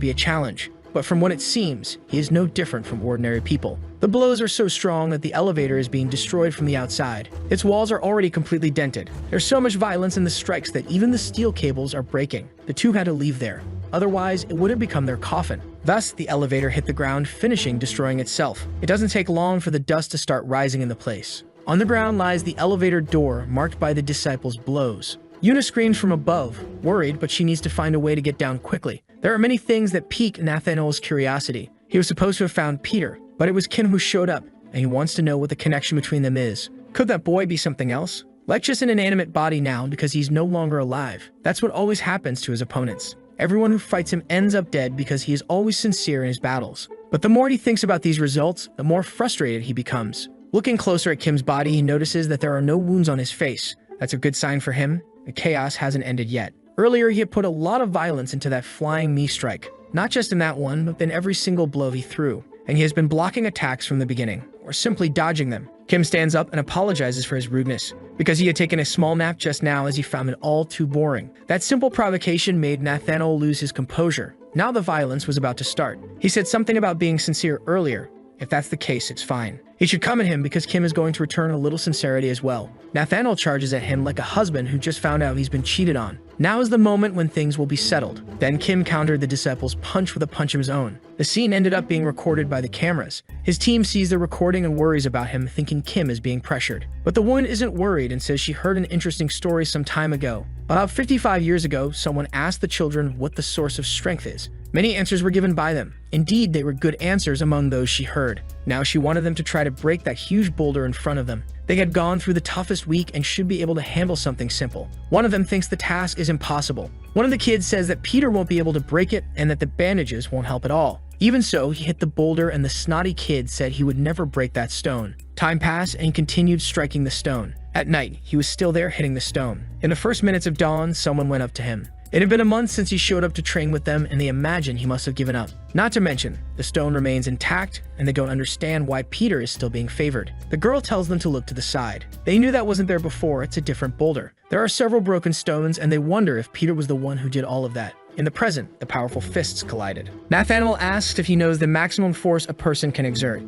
be a challenge. But from what it seems, he is no different from ordinary people. The blows are so strong that the elevator is being destroyed from the outside. Its walls are already completely dented. There's so much violence in the strikes that even the steel cables are breaking. The two had to leave there. Otherwise, it would have become their coffin. Thus, the elevator hit the ground, finishing destroying itself. It doesn't take long for the dust to start rising in the place. On the ground lies the elevator door, marked by the disciples' blows. Yuna screams from above, worried, but she needs to find a way to get down quickly. There are many things that pique Nathaniel's curiosity. He was supposed to have found Peter, but it was Kim who showed up, and he wants to know what the connection between them is. Could that boy be something else? like just an inanimate body now because he's no longer alive. That's what always happens to his opponents. Everyone who fights him ends up dead because he is always sincere in his battles. But the more he thinks about these results, the more frustrated he becomes. Looking closer at Kim's body, he notices that there are no wounds on his face. That's a good sign for him. The chaos hasn't ended yet. Earlier, he had put a lot of violence into that flying knee strike. Not just in that one, but in every single blow he threw. And he has been blocking attacks from the beginning, or simply dodging them. Kim stands up and apologizes for his rudeness, because he had taken a small nap just now as he found it all too boring. That simple provocation made Nathaniel lose his composure. Now the violence was about to start. He said something about being sincere earlier. If that's the case, it's fine. He should come at him because Kim is going to return a little sincerity as well. Nathaniel charges at him like a husband who just found out he's been cheated on. Now is the moment when things will be settled. Then Kim countered the disciple's punch with a punch of his own. The scene ended up being recorded by the cameras. His team sees the recording and worries about him, thinking Kim is being pressured. But the woman isn't worried and says she heard an interesting story some time ago. About 55 years ago, someone asked the children what the source of strength is. Many answers were given by them. Indeed, they were good answers among those she heard. Now she wanted them to try to break that huge boulder in front of them. They had gone through the toughest week and should be able to handle something simple. One of them thinks the task is impossible. One of the kids says that Peter won't be able to break it and that the bandages won't help at all. Even so, he hit the boulder and the snotty kid said he would never break that stone. Time passed and he continued striking the stone. At night, he was still there hitting the stone. In the first minutes of dawn, someone went up to him. It had been a month since he showed up to train with them, and they imagine he must have given up. Not to mention, the stone remains intact, and they don't understand why Peter is still being favored. The girl tells them to look to the side. They knew that wasn't there before, it's a different boulder. There are several broken stones, and they wonder if Peter was the one who did all of that. In the present, the powerful fists collided. Nathaniel asks if he knows the maximum force a person can exert.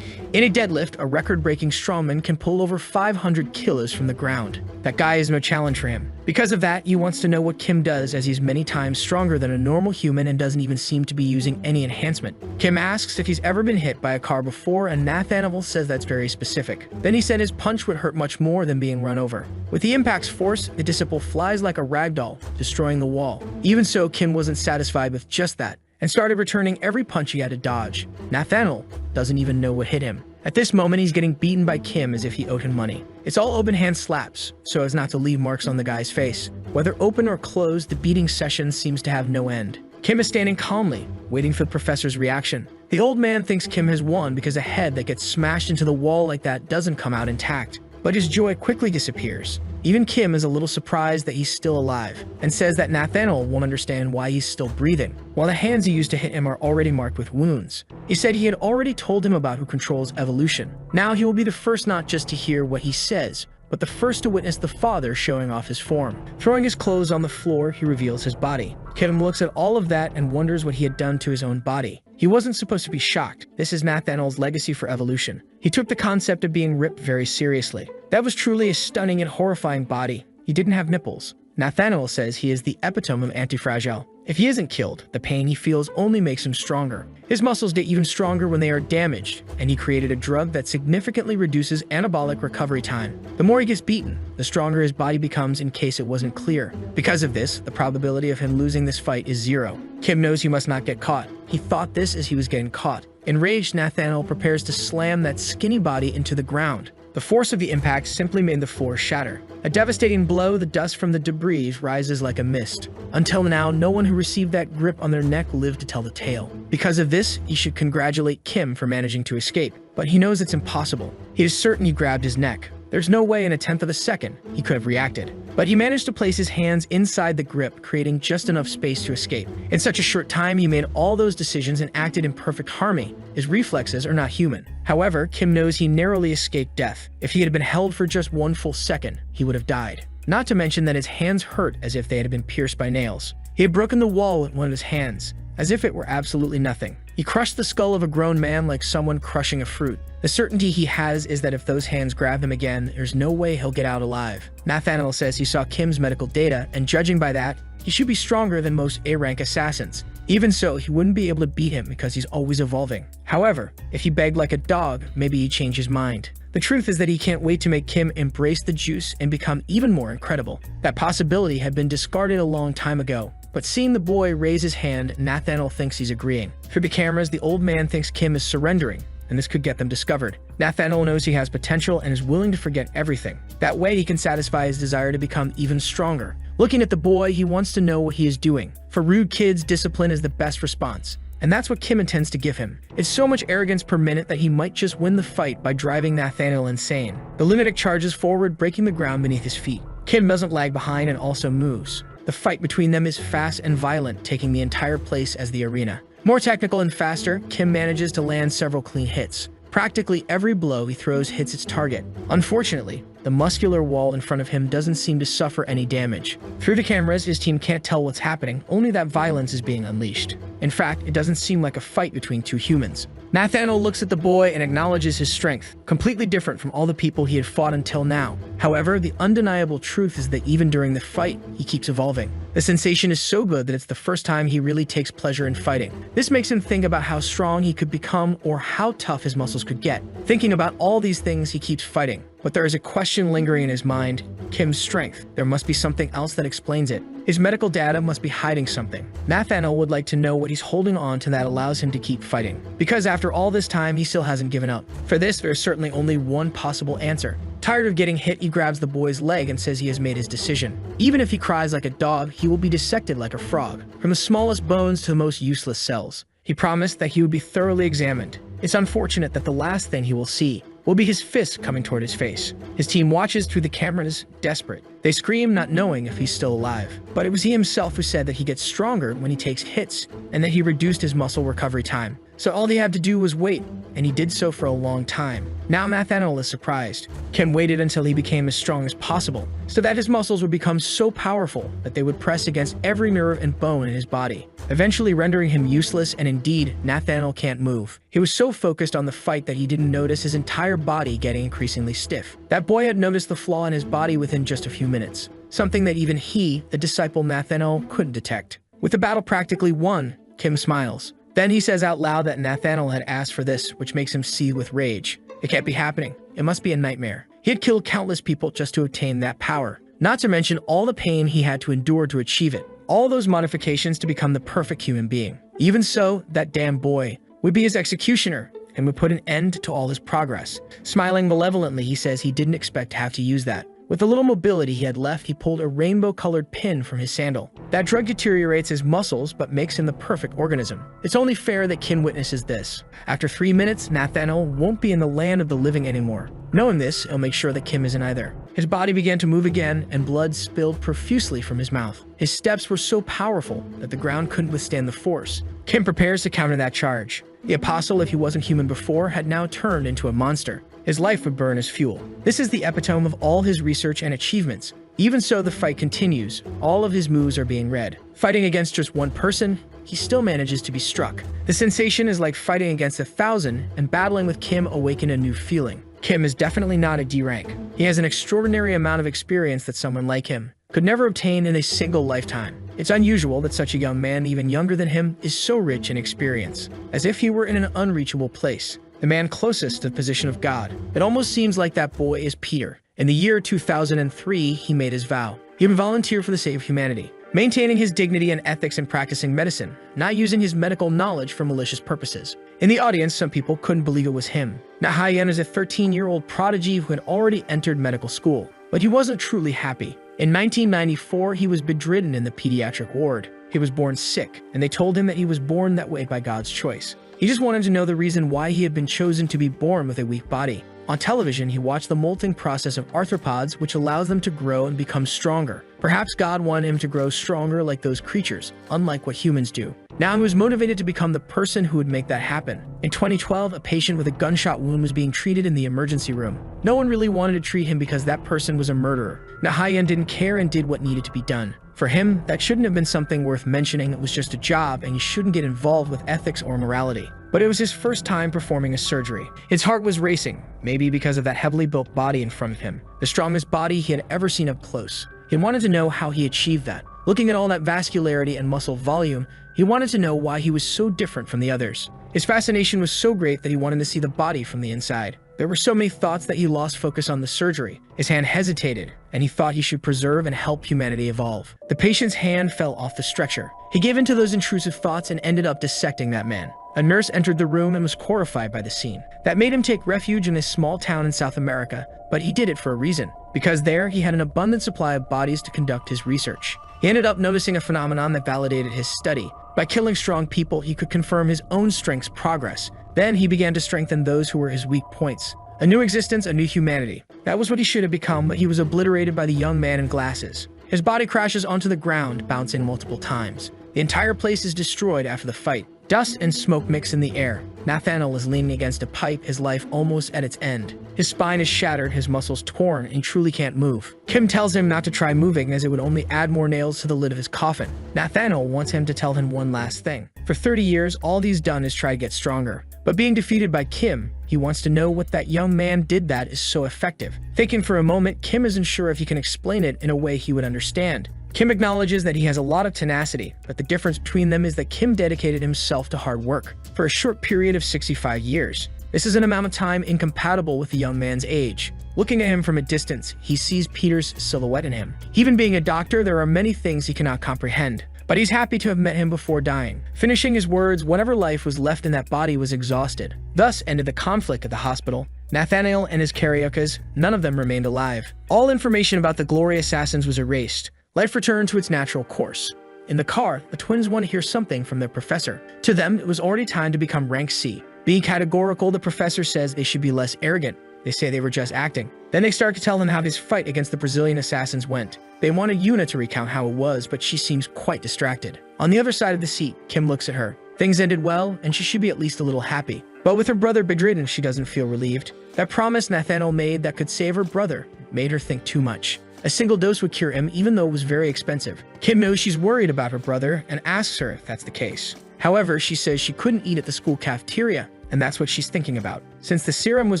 In a deadlift, a record-breaking strongman can pull over 500 kilos from the ground. That guy is no challenge for him. Because of that, he wants to know what Kim does, as he's many times stronger than a normal human and doesn't even seem to be using any enhancement. Kim asks if he's ever been hit by a car before, and Nathaniel says that's very specific. Then he said his punch would hurt much more than being run over. With the impact's force, the disciple flies like a ragdoll, destroying the wall. Even so, Kim wasn't satisfied with just that, and started returning every punch he had to dodge. Nathaniel doesn't even know what hit him. At this moment, he's getting beaten by Kim as if he owed him money. It's all open hand slaps, so as not to leave marks on the guy's face. Whether open or closed, the beating session seems to have no end. Kim is standing calmly, waiting for the professor's reaction. The old man thinks Kim has won because a head that gets smashed into the wall like that doesn't come out intact. But his joy quickly disappears. Even Kim is a little surprised that he's still alive, and says that Nathaniel won't understand why he's still breathing, while the hands he used to hit him are already marked with wounds. He said he had already told him about who controls evolution. Now he will be the first not just to hear what he says, but the first to witness the father showing off his form. Throwing his clothes on the floor, he reveals his body. Kim looks at all of that and wonders what he had done to his own body. He wasn't supposed to be shocked. This is Nathaniel's legacy for evolution. He took the concept of being ripped very seriously. That was truly a stunning and horrifying body. He didn't have nipples. Nathaniel says he is the epitome of anti-fragile. If he isn't killed, the pain he feels only makes him stronger. His muscles get even stronger when they are damaged, and he created a drug that significantly reduces anabolic recovery time. The more he gets beaten, the stronger his body becomes in case it wasn't clear. Because of this, the probability of him losing this fight is 0. Kim knows he must not get caught. He thought this as he was getting caught. Enraged, Nathaniel prepares to slam that skinny body into the ground. The force of the impact simply made the floor shatter. A devastating blow, the dust from the debris rises like a mist. Until now, no one who received that grip on their neck lived to tell the tale. Because of this, he should congratulate Kim for managing to escape, but he knows it's impossible. He is certain he grabbed his neck. There's no way in a tenth of a second he could have reacted. But he managed to place his hands inside the grip, creating just enough space to escape. In such a short time, he made all those decisions and acted in perfect harmony. His reflexes are not human. However, Kim knows he narrowly escaped death. If he had been held for just 1 full second, he would have died. Not to mention that his hands hurt as if they had been pierced by nails. He had broken the wall with one of his hands, as if it were absolutely nothing. He crushed the skull of a grown man like someone crushing a fruit. The certainty he has is that if those hands grab him again, there's no way he'll get out alive. Nathaniel says he saw Kim's medical data, and judging by that, he should be stronger than most A-rank assassins. Even so, he wouldn't be able to beat him because he's always evolving. However, if he begged like a dog, maybe he'd change his mind. The truth is that he can't wait to make Kim embrace the juice and become even more incredible. That possibility had been discarded a long time ago. But seeing the boy raise his hand, Nathaniel thinks he's agreeing. For the cameras, the old man thinks Kim is surrendering, and this could get them discovered. Nathaniel knows he has potential and is willing to forget everything. That way he can satisfy his desire to become even stronger. Looking at the boy, he wants to know what he is doing. For rude kids, discipline is the best response. And that's what Kim intends to give him. It's so much arrogance per minute that he might just win the fight by driving Nathaniel insane. The lunatic charges forward, breaking the ground beneath his feet. Kim doesn't lag behind and also moves. The fight between them is fast and violent, taking the entire place as the arena. More technical and faster, Kim manages to land several clean hits. Practically every blow he throws hits its target. Unfortunately, the muscular wall in front of him doesn't seem to suffer any damage. Through the cameras, his team can't tell what's happening, only that violence is being unleashed. In fact, it doesn't seem like a fight between two humans. Nathaniel looks at the boy and acknowledges his strength, completely different from all the people he had fought until now. However, the undeniable truth is that even during the fight, he keeps evolving. The sensation is so good that it's the first time he really takes pleasure in fighting. This makes him think about how strong he could become or how tough his muscles could get. Thinking about all these things, he keeps fighting. But there is a question lingering in his mind: Kim's strength. There must be something else that explains it. His medical data must be hiding something. Nathaniel would like to know what he's holding on to that allows him to keep fighting. Because after all this time, he still hasn't given up. For this, there is certainly only one possible answer. Tired of getting hit, he grabs the boy's leg and says he has made his decision. Even if he cries like a dog, he will be dissected like a frog, from the smallest bones to the most useless cells. He promised that he would be thoroughly examined. It's unfortunate that the last thing he will see will be his fist coming toward his face. His team watches through the cameras, desperate. They scream, not knowing if he's still alive. But it was he himself who said that he gets stronger when he takes hits, and that he reduced his muscle recovery time. So all he had to do was wait, and he did so for a long time. Now Nathaniel is surprised. Kim waited until he became as strong as possible, so that his muscles would become so powerful that they would press against every nerve and bone in his body, eventually rendering him useless, and indeed, Nathaniel can't move. He was so focused on the fight that he didn't notice his entire body getting increasingly stiff. That boy had noticed the flaw in his body within just a few minutes, something that even he, the disciple Nathaniel, couldn't detect. With the battle practically won, Kim smiles. Then he says out loud that Nathaniel had asked for this, which makes him seethe with rage. It can't be happening. It must be a nightmare. He had killed countless people just to obtain that power, not to mention all the pain he had to endure to achieve it. All those modifications to become the perfect human being. Even so, that damn boy would be his executioner and would put an end to all his progress. Smiling malevolently, he says he didn't expect to have to use that. With the little mobility he had left, he pulled a rainbow-colored pin from his sandal. That drug deteriorates his muscles, but makes him the perfect organism. It's only fair that Kim witnesses this. After 3 minutes, Nathaniel won't be in the land of the living anymore. Knowing this, he'll make sure that Kim isn't either. His body began to move again, and blood spilled profusely from his mouth. His steps were so powerful that the ground couldn't withstand the force. Kim prepares to counter that charge. The apostle, if he wasn't human before, had now turned into a monster. His life would burn as fuel. This is the epitome of all his research and achievements. Even so, the fight continues. All of his moves are being read. Fighting against just one person, he still manages to be struck. The sensation is like fighting against 1,000, and battling with Kim awakened a new feeling. Kim is definitely not a D rank. He has an extraordinary amount of experience that someone like him could never obtain in a single lifetime. It's unusual that such a young man, even younger than him, is so rich in experience, as if he were in an unreachable place. The man closest to the position of God. It almost seems like that boy is Peter. In the year 2003, he made his vow. He would volunteer for the sake of humanity, maintaining his dignity and ethics and practicing medicine, not using his medical knowledge for malicious purposes. In the audience, some people couldn't believe it was him. Nahayen is a 13-year-old prodigy who had already entered medical school, but he wasn't truly happy. In 1994, he was bedridden in the pediatric ward. He was born sick, and they told him that he was born that way by God's choice. He just wanted to know the reason why he had been chosen to be born with a weak body. On television, he watched the molting process of arthropods, which allows them to grow and become stronger. Perhaps God wanted him to grow stronger like those creatures, unlike what humans do. Now he was motivated to become the person who would make that happen. In 2012, a patient with a gunshot wound was being treated in the emergency room. No one really wanted to treat him because that person was a murderer. Nahayen didn't care and did what needed to be done. For him, that shouldn't have been something worth mentioning. It was just a job, and he shouldn't get involved with ethics or morality. But it was his first time performing a surgery. His heart was racing, maybe because of that heavily built body in front of him, the strongest body he had ever seen up close. He wanted to know how he achieved that. Looking at all that vascularity and muscle volume, he wanted to know why he was so different from the others. His fascination was so great that he wanted to see the body from the inside. There were so many thoughts that he lost focus on the surgery. His hand hesitated, and he thought he should preserve and help humanity evolve. The patient's hand fell off the stretcher. He gave in to those intrusive thoughts and ended up dissecting that man. A nurse entered the room and was horrified by the scene. That made him take refuge in a small town in South America, but he did it for a reason, because there he had an abundant supply of bodies to conduct his research. He ended up noticing a phenomenon that validated his study. By killing strong people, he could confirm his own strength's progress. Then he began to strengthen those who were his weak points. A new existence, a new humanity. That was what he should have become, but he was obliterated by the young man in glasses. His body crashes onto the ground, bouncing multiple times. The entire place is destroyed after the fight. Dust and smoke mix in the air. Nathaniel is leaning against a pipe, his life almost at its end. His spine is shattered, his muscles torn, and he truly can't move. Kim tells him not to try moving as it would only add more nails to the lid of his coffin. Nathaniel wants him to tell him one last thing. For 30 years, all he's done is try to get stronger. But being defeated by Kim, he wants to know what that young man did that is so effective. Thinking for a moment, Kim isn't sure if he can explain it in a way he would understand. Kim acknowledges that he has a lot of tenacity, but the difference between them is that Kim dedicated himself to hard work for a short period of 65 years. This is an amount of time incompatible with the young man's age. Looking at him from a distance, he sees Peter's silhouette in him. Even being a doctor, there are many things he cannot comprehend. But he's happy to have met him before dying. Finishing his words, whatever life was left in that body was exhausted. Thus ended the conflict at the hospital. Nathaniel and his Cariokas, none of them remained alive. All information about the Glory assassins was erased. Life returned to its natural course. In the car, the twins want to hear something from their professor. To them, it was already time to become rank C. Being categorical, the professor says they should be less arrogant. They say they were just acting. Then they start to tell them how this fight against the Brazilian assassins went. They wanted Yuna to recount how it was, but she seems quite distracted. On the other side of the seat, Kim looks at her. Things ended well, and she should be at least a little happy. But with her brother bedridden, she doesn't feel relieved. That promise Nathaniel made that could save her brother made her think too much. A single dose would cure him, even though it was very expensive. Kim knows she's worried about her brother and asks her if that's the case. However, she says she couldn't eat at the school cafeteria, and that's what she's thinking about. Since the serum was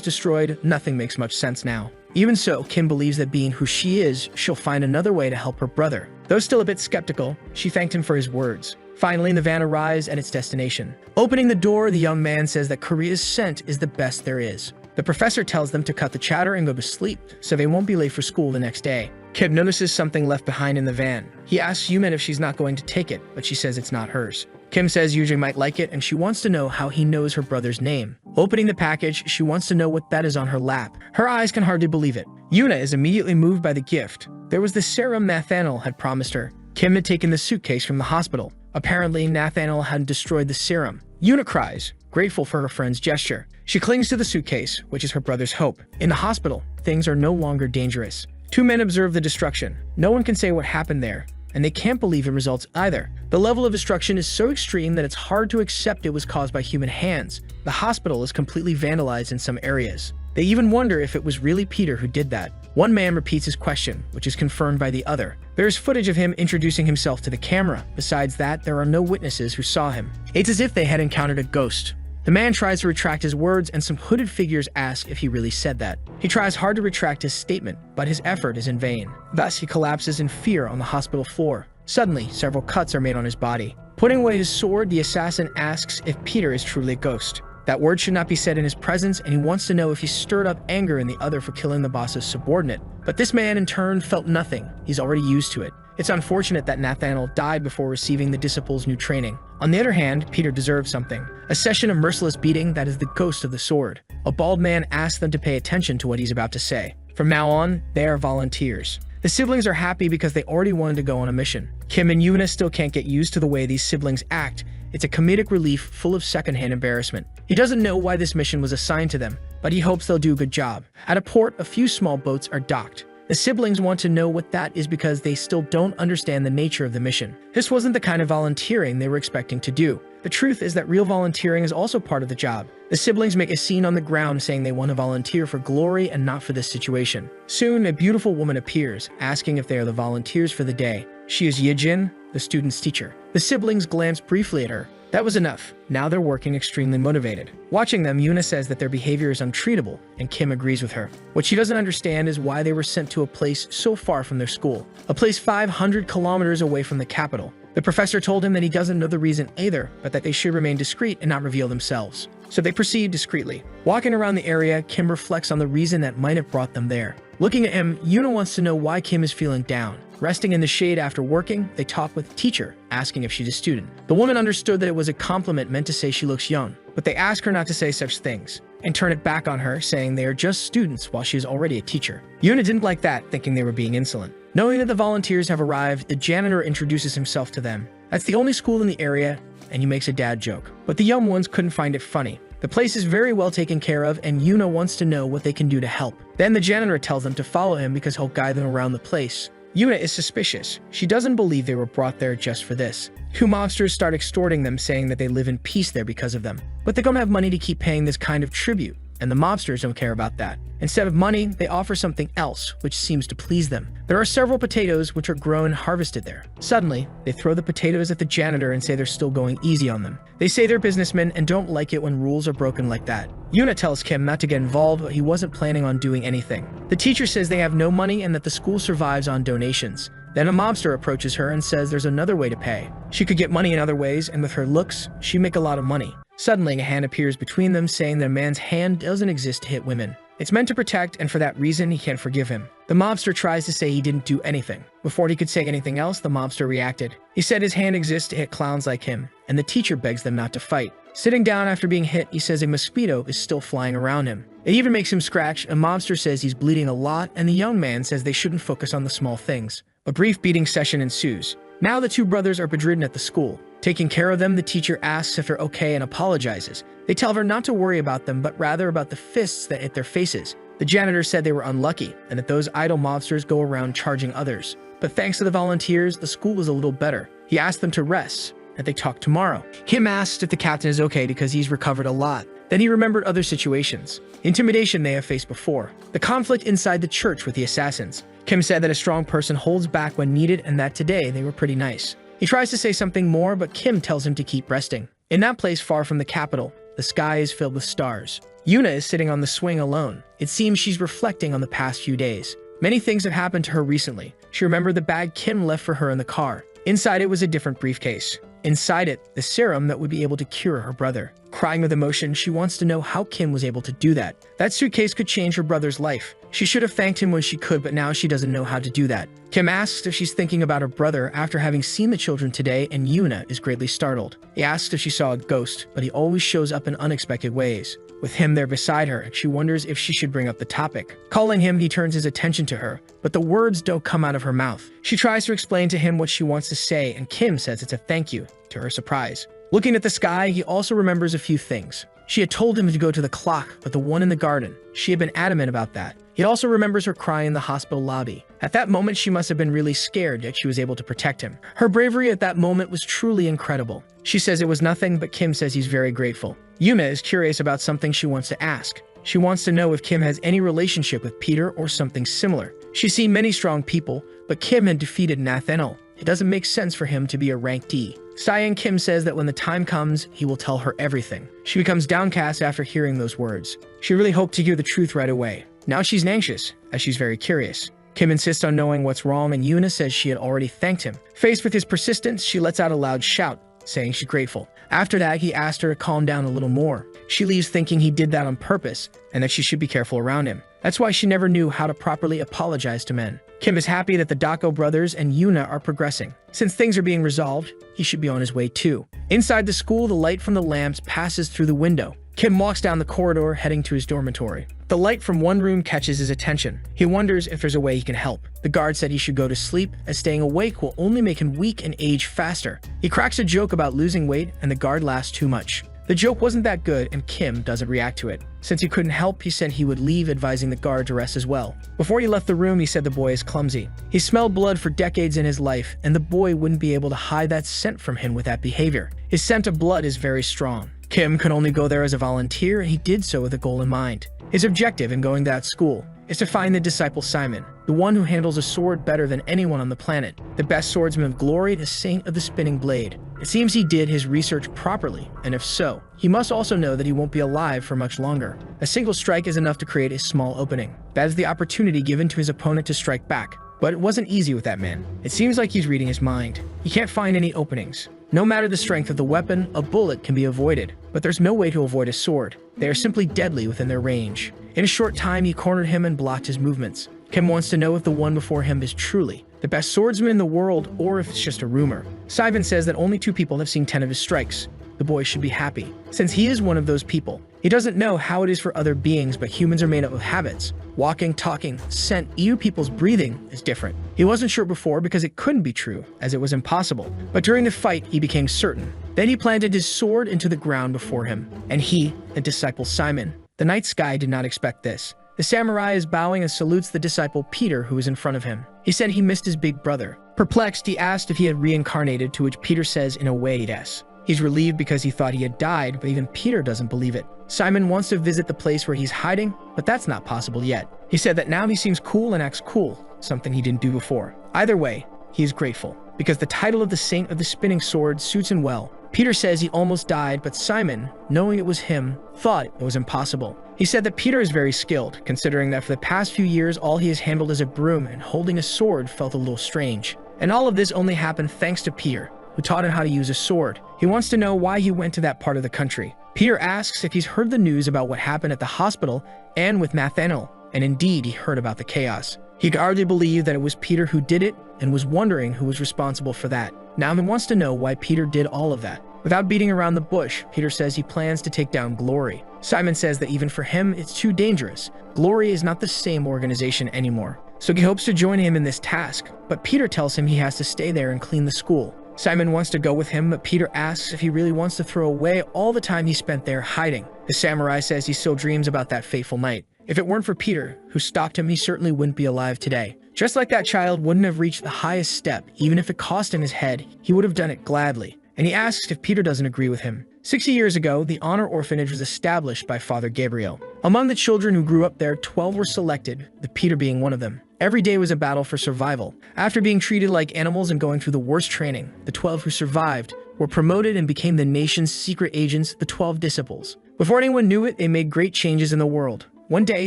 destroyed, nothing makes much sense now. Even so, Kim believes that being who she is, she'll find another way to help her brother. Though still a bit skeptical, she thanked him for his words. Finally, the van arrives at its destination. Opening the door, the young man says that Korea's scent is the best there is. The professor tells them to cut the chatter and go to sleep, so they won't be late for school the next day. Kim notices something left behind in the van. He asks Yumin if she's not going to take it, but she says it's not hers. Kim says Yujin might like it, and she wants to know how he knows her brother's name. Opening the package, she wants to know what that is on her lap. Her eyes can hardly believe it. Yuna is immediately moved by the gift. There was the serum Nathaniel had promised her. Kim had taken the suitcase from the hospital. Apparently, Nathaniel hadn't destroyed the serum. Yuna cries, grateful for her friend's gesture. She clings to the suitcase, which is her brother's hope. In the hospital, things are no longer dangerous. Two men observe the destruction. No one can say what happened there, and they can't believe the results either. The level of destruction is so extreme that it's hard to accept it was caused by human hands. The hospital is completely vandalized in some areas. They even wonder if it was really Peter who did that. One man repeats his question, which is confirmed by the other. There is footage of him introducing himself to the camera. Besides that, there are no witnesses who saw him. It's as if they had encountered a ghost. The man tries to retract his words, and some hooded figures ask if he really said that. He tries hard to retract his statement, but his effort is in vain. Thus, he collapses in fear on the hospital floor. Suddenly, several cuts are made on his body. Putting away his sword, the assassin asks if Peter is truly a ghost. That word should not be said in his presence, and he wants to know if he stirred up anger in the other for killing the boss's subordinate. But this man, in turn, felt nothing. He's already used to it. It's unfortunate that Nathaniel died before receiving the disciple's new training. On the other hand, Peter deserves something. A session of merciless beating that is the ghost of the sword. A bald man asks them to pay attention to what he's about to say. From now on, they are volunteers. The siblings are happy because they already wanted to go on a mission. Kim and Yuna still can't get used to the way these siblings act. It's a comedic relief full of secondhand embarrassment. He doesn't know why this mission was assigned to them, but he hopes they'll do a good job. At a port, a few small boats are docked. The siblings want to know what that is because they still don't understand the nature of the mission. This wasn't the kind of volunteering they were expecting to do. The truth is that real volunteering is also part of the job. The siblings make a scene on the ground saying they want to volunteer for glory and not for this situation. Soon, a beautiful woman appears, asking if they are the volunteers for the day. She is Yejin, the student's teacher. The siblings glance briefly at her. That was enough. Now they're working extremely motivated. Watching them, Yuna says that their behavior is untreatable, and Kim agrees with her. What she doesn't understand is why they were sent to a place so far from their school, a place 500 kilometers away from the capital. The professor told him that he doesn't know the reason either, but that they should remain discreet and not reveal themselves. So they proceed discreetly. Walking around the area, Kim reflects on the reason that might have brought them there. Looking at him, Yuna wants to know why Kim is feeling down. Resting in the shade after working, they talk with teacher, asking if she's a student. The woman understood that it was a compliment meant to say she looks young, but they ask her not to say such things and turn it back on her, saying they are just students while she is already a teacher. Yuna didn't like that, thinking they were being insolent. Knowing that the volunteers have arrived, the janitor introduces himself to them. That's the only school in the area, and he makes a dad joke. But the young ones couldn't find it funny. The place is very well taken care of, and Yuna wants to know what they can do to help. Then the janitor tells them to follow him because he'll guide them around the place. Yuna is suspicious. She doesn't believe they were brought there just for this. Two mobsters start extorting them, saying that they live in peace there because of them. But they don't have money to keep paying this kind of tribute, and the mobsters don't care about that. Instead of money, they offer something else, which seems to please them. There are several potatoes which are grown and harvested there. Suddenly, they throw the potatoes at the janitor and say they're still going easy on them. They say they're businessmen and don't like it when rules are broken like that. Yuna tells Kim not to get involved, but he wasn't planning on doing anything. The teacher says they have no money and that the school survives on donations. Then a mobster approaches her and says there's another way to pay. She could get money in other ways, and with her looks, she'd make a lot of money. Suddenly, a hand appears between them, saying that a man's hand doesn't exist to hit women. It's meant to protect, and for that reason, he can't forgive him. The mobster tries to say he didn't do anything. Before he could say anything else, the mobster reacted. He said his hand exists to hit clowns like him, and the teacher begs them not to fight. Sitting down after being hit, he says a mosquito is still flying around him. It even makes him scratch. A mobster says he's bleeding a lot, and the young man says they shouldn't focus on the small things. A brief beating session ensues. Now the two brothers are bedridden at the school. Taking care of them, the teacher asks if they're okay and apologizes. They tell her not to worry about them, but rather about the fists that hit their faces. The janitor said they were unlucky, and that those idle mobsters go around charging others. But thanks to the volunteers, the school was a little better. He asked them to rest, and they talk tomorrow. Kim asked if the captain is okay because he's recovered a lot. Then he remembered other situations. Intimidation they have faced before. The conflict inside the church with the assassins. Kim said that a strong person holds back when needed and that today they were pretty nice. He tries to say something more, but Kim tells him to keep resting. In that place far from the capital, the sky is filled with stars. Yuna is sitting on the swing alone. It seems she's reflecting on the past few days. Many things have happened to her recently. She remembered the bag Kim left for her in the car. Inside it was a different briefcase. Inside it, the serum that would be able to cure her brother. Crying with emotion, she wants to know how Kim was able to do that. That suitcase could change her brother's life. She should have thanked him when she could, but now she doesn't know how to do that. Kim asks if she's thinking about her brother after having seen the children today, and Yuna is greatly startled. He asks if she saw a ghost, but he always shows up in unexpected ways. With him there beside her, she wonders if she should bring up the topic. Calling him, he turns his attention to her, but the words don't come out of her mouth. She tries to explain to him what she wants to say, and Kim says it's a thank you, to her surprise. Looking at the sky, he also remembers a few things. She had told him to go to the clock, but the one in the garden. She had been adamant about that. He also remembers her crying in the hospital lobby. At that moment, she must have been really scared, yet she was able to protect him. Her bravery at that moment was truly incredible. She says it was nothing, but Kim says he's very grateful. Yuna is curious about something she wants to ask. She wants to know if Kim has any relationship with Peter or something similar. She's seen many strong people, but Kim had defeated Nathaniel. It doesn't make sense for him to be a rank D. Sighing, Kim says that when the time comes, he will tell her everything. She becomes downcast after hearing those words. She really hoped to hear the truth right away. Now she's anxious, as she's very curious. Kim insists on knowing what's wrong, and Yuna says she had already thanked him. Faced with his persistence, she lets out a loud shout, saying she's grateful. After that, he asked her to calm down a little more. She leaves thinking he did that on purpose, and that she should be careful around him. That's why she never knew how to properly apologize to men. Kim is happy that the Dako brothers and Yuna are progressing. Since things are being resolved, he should be on his way too. Inside the school, the light from the lamps passes through the window. Kim walks down the corridor, heading to his dormitory. The light from one room catches his attention. He wonders if there's a way he can help. The guard said he should go to sleep, as staying awake will only make him weak and age faster. He cracks a joke about losing weight, and the guard laughs too much. The joke wasn't that good, and Kim doesn't react to it. Since he couldn't help, he said he would leave, advising the guard to rest as well. Before he left the room, he said the boy is clumsy. He smelled blood for decades in his life, and the boy wouldn't be able to hide that scent from him with that behavior. His scent of blood is very strong. Kim could only go there as a volunteer, and he did so with a goal in mind. His objective in going to that school is to find the disciple Simon, the one who handles a sword better than anyone on the planet, the best swordsman of glory, the saint of the spinning blade. It seems he did his research properly, and if so, he must also know that he won't be alive for much longer. A single strike is enough to create a small opening. That is the opportunity given to his opponent to strike back. But it wasn't easy with that man. It seems like he's reading his mind. He can't find any openings. No matter the strength of the weapon, a bullet can be avoided, but there's no way to avoid a sword. They are simply deadly within their range. In a short time, he cornered him and blocked his movements. Kim wants to know if the one before him is truly the best swordsman in the world, or if it's just a rumor. Simon says that only 2 people have seen 10 of his strikes. The boy should be happy, since he is one of those people. He doesn't know how it is for other beings, but humans are made up of habits. Walking, talking, scent, even people's breathing is different. He wasn't sure before because it couldn't be true, as it was impossible. But during the fight, he became certain. Then he planted his sword into the ground before him, and he, the disciple Simon. The night sky did not expect this. The samurai is bowing and salutes the disciple Peter, who is in front of him. He said he missed his big brother. Perplexed, he asked if he had reincarnated, to which Peter says in a way yes. He's relieved because he thought he had died, but even Peter doesn't believe it. Simon wants to visit the place where he's hiding, but that's not possible yet. He said that now he seems cool and acts cool, something he didn't do before. Either way, he is grateful, because the title of the Saint of the Spinning Sword suits him well. Peter says he almost died, but Simon, knowing it was him, thought it was impossible. He said that Peter is very skilled, considering that for the past few years all he has handled is a broom, and holding a sword felt a little strange. And all of this only happened thanks to Peter, who taught him how to use a sword. He wants to know why he went to that part of the country. Peter asks if he's heard the news about what happened at the hospital and with Nathaniel, and indeed he heard about the chaos. He could hardly believe that it was Peter who did it, and was wondering who was responsible for that. Now he wants to know why Peter did all of that. Without beating around the bush, Peter says he plans to take down Glory. Simon says that even for him, it's too dangerous. Glory is not the same organization anymore, so he hopes to join him in this task, but Peter tells him he has to stay there and clean the school. Simon wants to go with him, but Peter asks if he really wants to throw away all the time he spent there hiding. The samurai says he still dreams about that fateful night. If it weren't for Peter, who stopped him, he certainly wouldn't be alive today. Just like that child wouldn't have reached the highest step, even if it cost him his head, he would have done it gladly. And he asks if Peter doesn't agree with him. 60 years ago, the Honor Orphanage was established by Father Gabriel. Among the children who grew up there, 12 were selected, with Peter being one of them. Every day was a battle for survival. After being treated like animals and going through the worst training, the 12 who survived were promoted and became the nation's secret agents, the 12 disciples. Before anyone knew it, they made great changes in the world. One day,